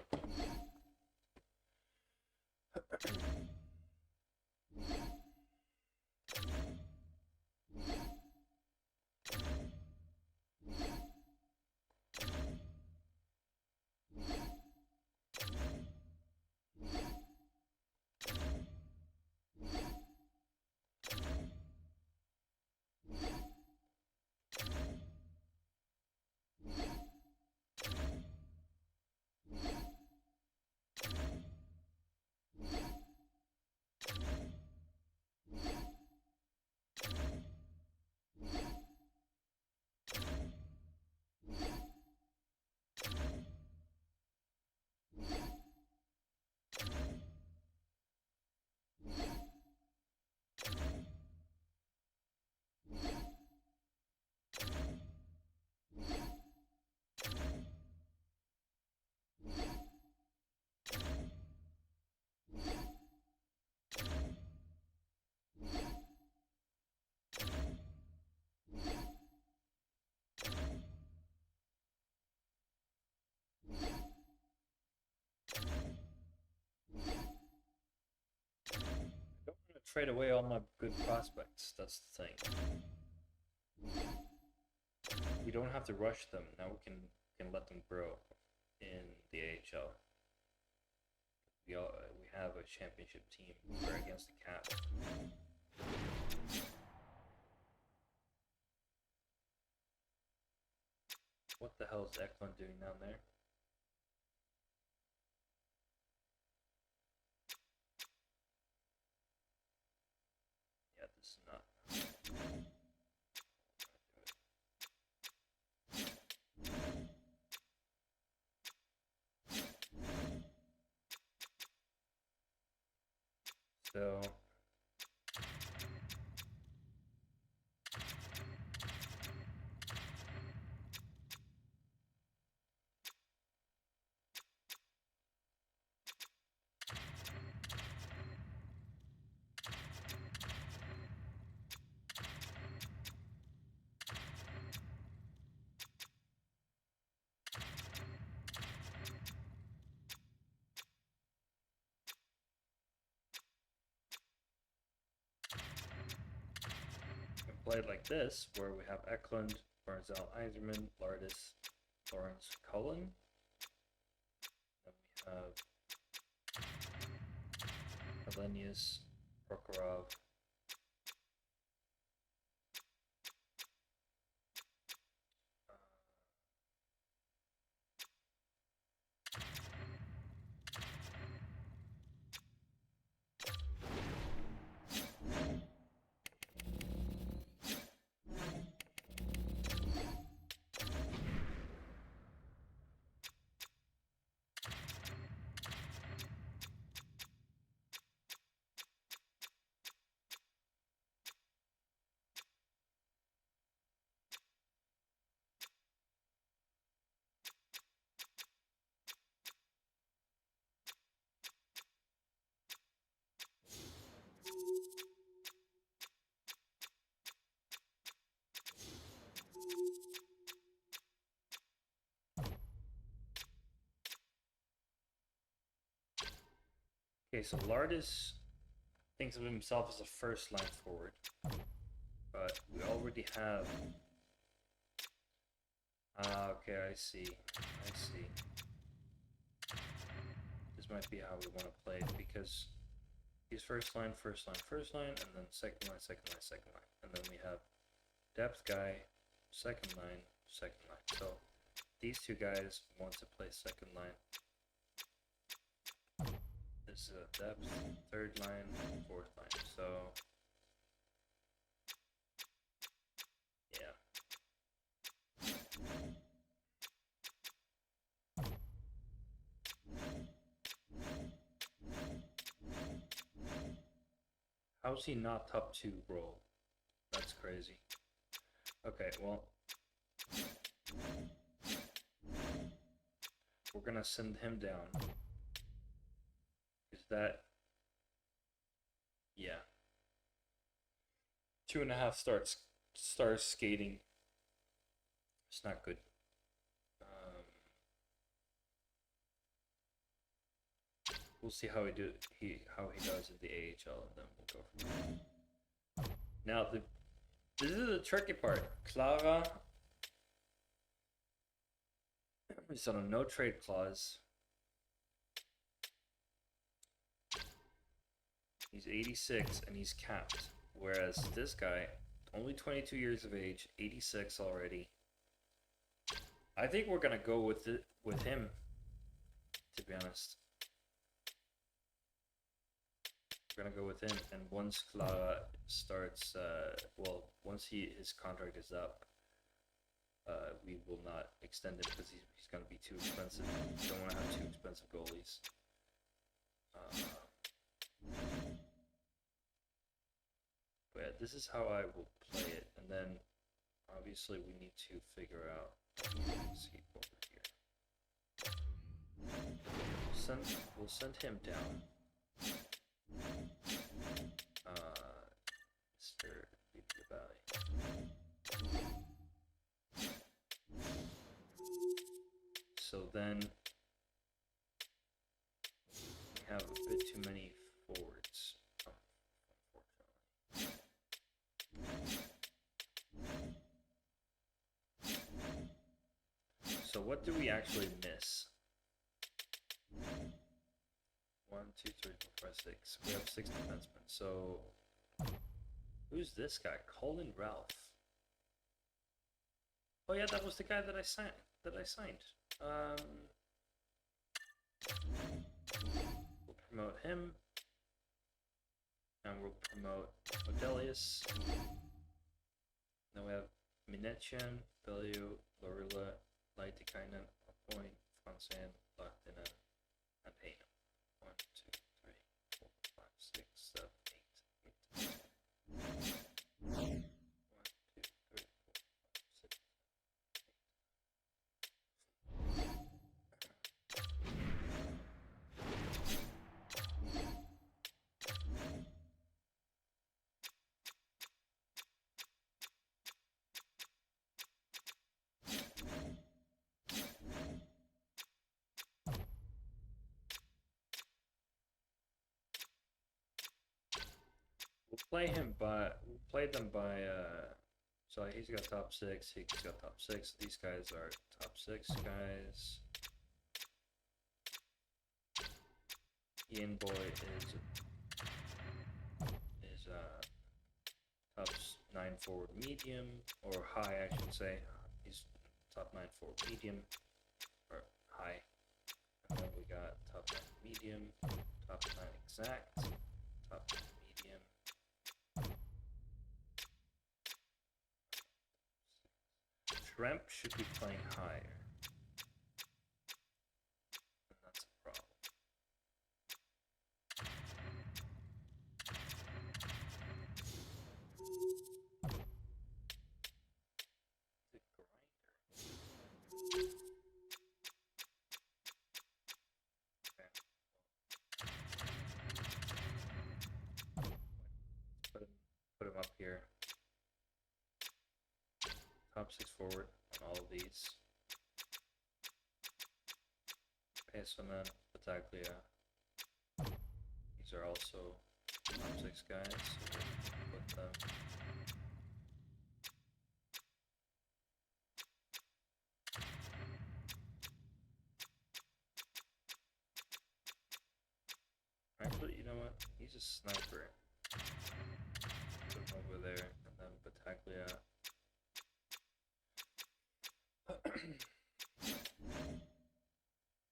[SPEAKER 1] trade away all my good prospects. That's the thing. We don't have to rush them. Now we can let them grow in the AHL. We have a championship team. We're against the Caps. What the hell is Eklund doing down there? Yeah, this is not. So play it like this, where we have Eklund, Barzal, Eiserman, Lardis, Lawrence, Cullen. Then we have Helenius, Prokhorov, okay, so Lardis thinks of himself as a first line forward, but we already have. Okay, I see. This might be how we want to play it because he's first line, and then second line, and then we have depth guy, second line. So these two guys want to play second line. This is a depth, third line, fourth line. So yeah. How's he not top 2 role? That's crazy. Okay, well, we're gonna send him down. Is that, yeah, 2.5 stars skating. It's not good. We'll see how he does in the AHL, and then we'll go from there. Now this is the tricky part. Clara is on a no trade clause. He's 86 and he's capped, whereas this guy, only 22 years of age, 86 already. I think we're gonna go with him, to be honest. We're gonna go with him, and once Clara starts, once his contract is up, we will not extend it because he's gonna be too expensive. We don't want to have too expensive goalies. But yeah, this is how I will play it, and then obviously we need to figure out. Let's see over here. We'll send him down. Mr. Valley. So then we have a bit too many forwards. So what do we actually miss? 1, 2, 3, 4, 5, 6. We have 6 defensemen. So who's this guy? Colin Ralph. Oh yeah, that was the guy that I signed. We'll promote him, and we'll promote Odelius. Then we have Minetchen, Bellew, Lorilla, Laitikainen, Point, Fonsan, Lahtinen, and Payne. 1, 2, 3, 4, 5, 6, 7, 8, 8. 1, 2, 3, 4, 5, 6. We'll play them by so he's got top 6, he's got top 6, these guys are top 6 guys. Ian Boy is top 9 forward medium, or high I should say. He's top 9 forward medium, or high. And then we got top 9 medium, top 9 exact, top 9 medium. Shrimp should be playing higher. And that's a problem. The grinder. Okay. Put him up here. Top 6 forward on all of these. Pessonen, Battaglia. These are also top 6 guys. So we'll put them. Actually, you know what? He's a sniper. Put him over there, and then Battaglia.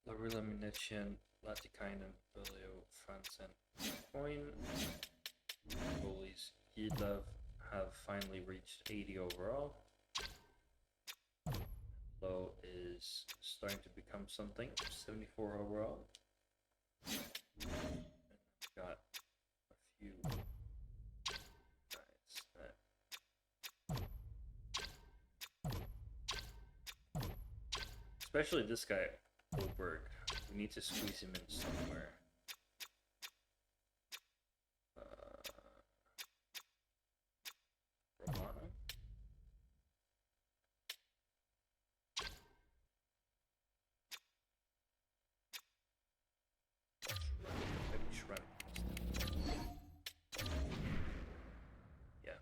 [SPEAKER 1] Lorilla, Minetchen, Latikainen, Bellew, Franzen, Coin. Goalies, Yedlov have finally reached 80 overall. Low is starting to become something, 74 overall. And we've got a few guys that... Especially this guy, Oberg. We need to squeeze him in somewhere. Romano? Maybe Shrimp. Yeah.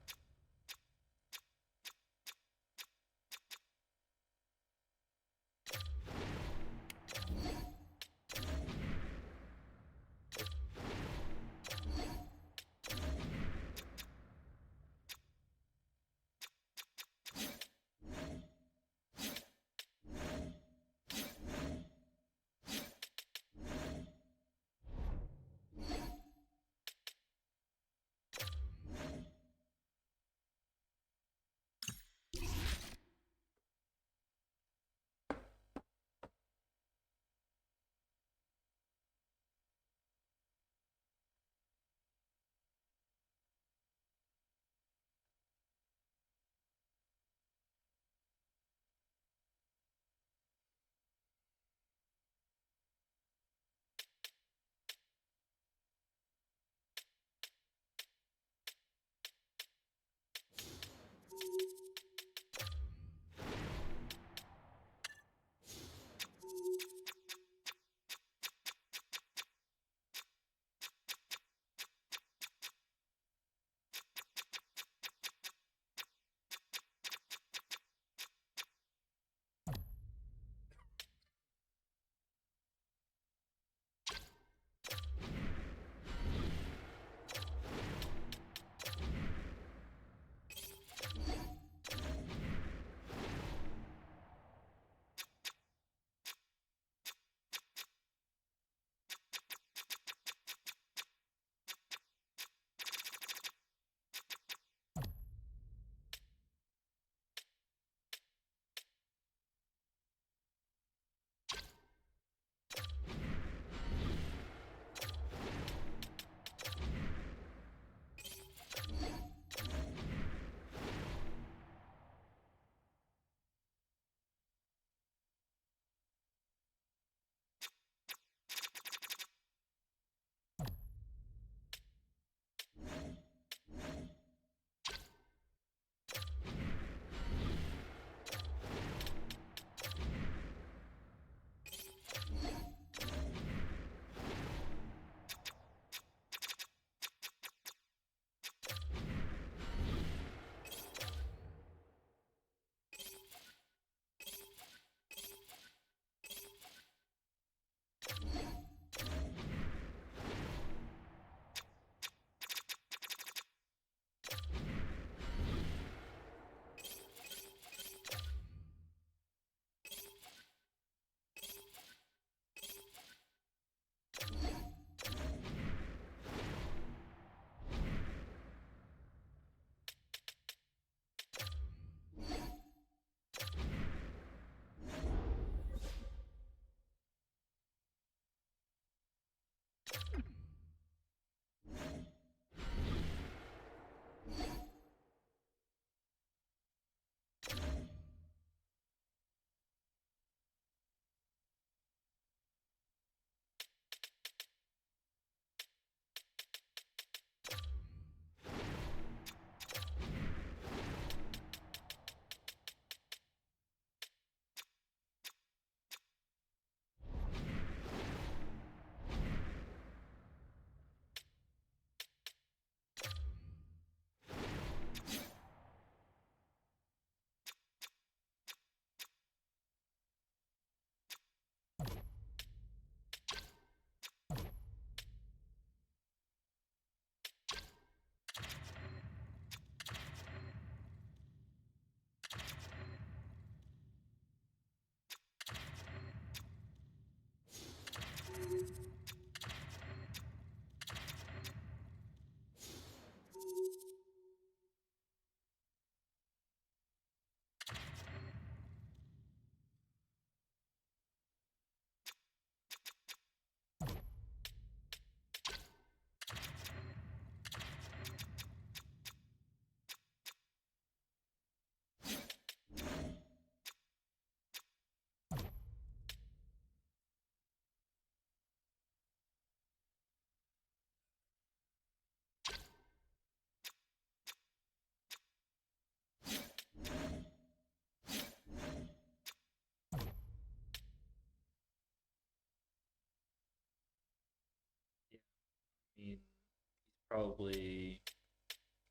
[SPEAKER 1] probably,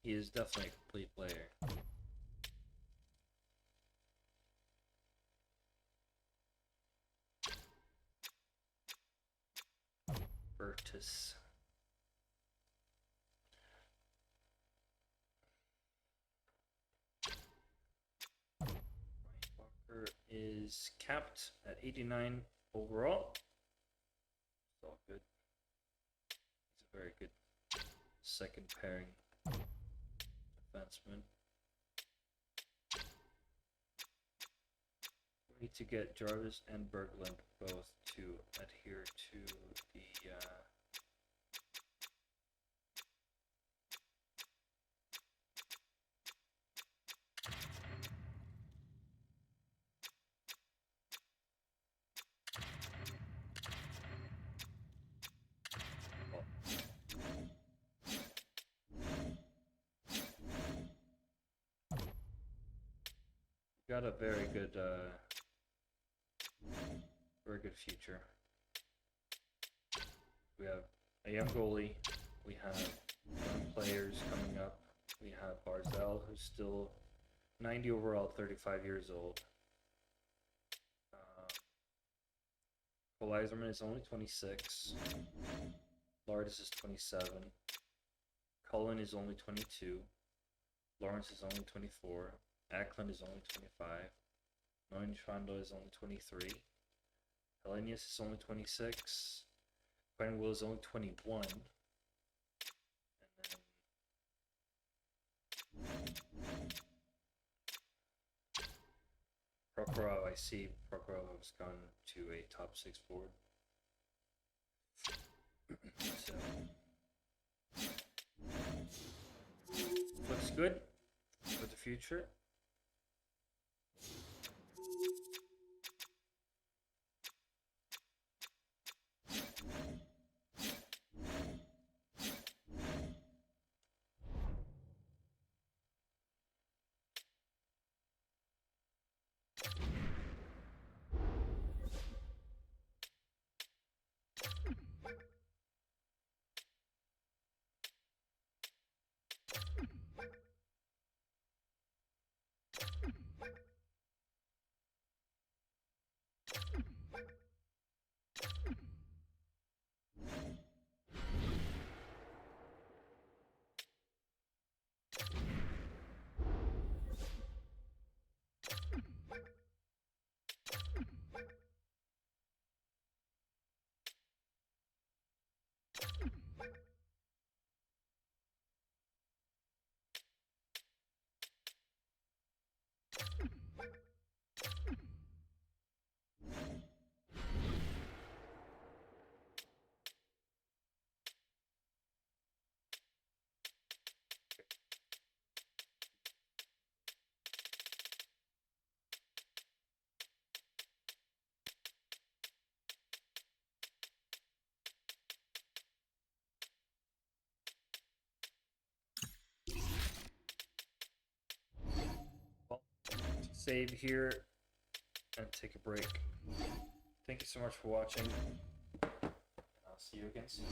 [SPEAKER 1] he is definitely a complete player. Virtus. Walker is capped at 89 overall. It's all good. He's a very good second pairing defenseman. We need to get Jarvis and Berglund both to adhere to the got a very good future. We have a young goalie. We have young players coming up. We have Barzell, who's still 90 overall, 35 years old. Cole Eiserman is only 26. Lardis is 27. Cullen is only 22. Lawrence is only 24. Ackland is only 25. Neunschwandel is only 23. Hellenius is only 26. Quentin is only 21. And then Prokhorov, I see Prokhorov has gone to a top 6 board. So looks good for the future. Save here and take a break. Thank you so much for watching. I'll see you again soon.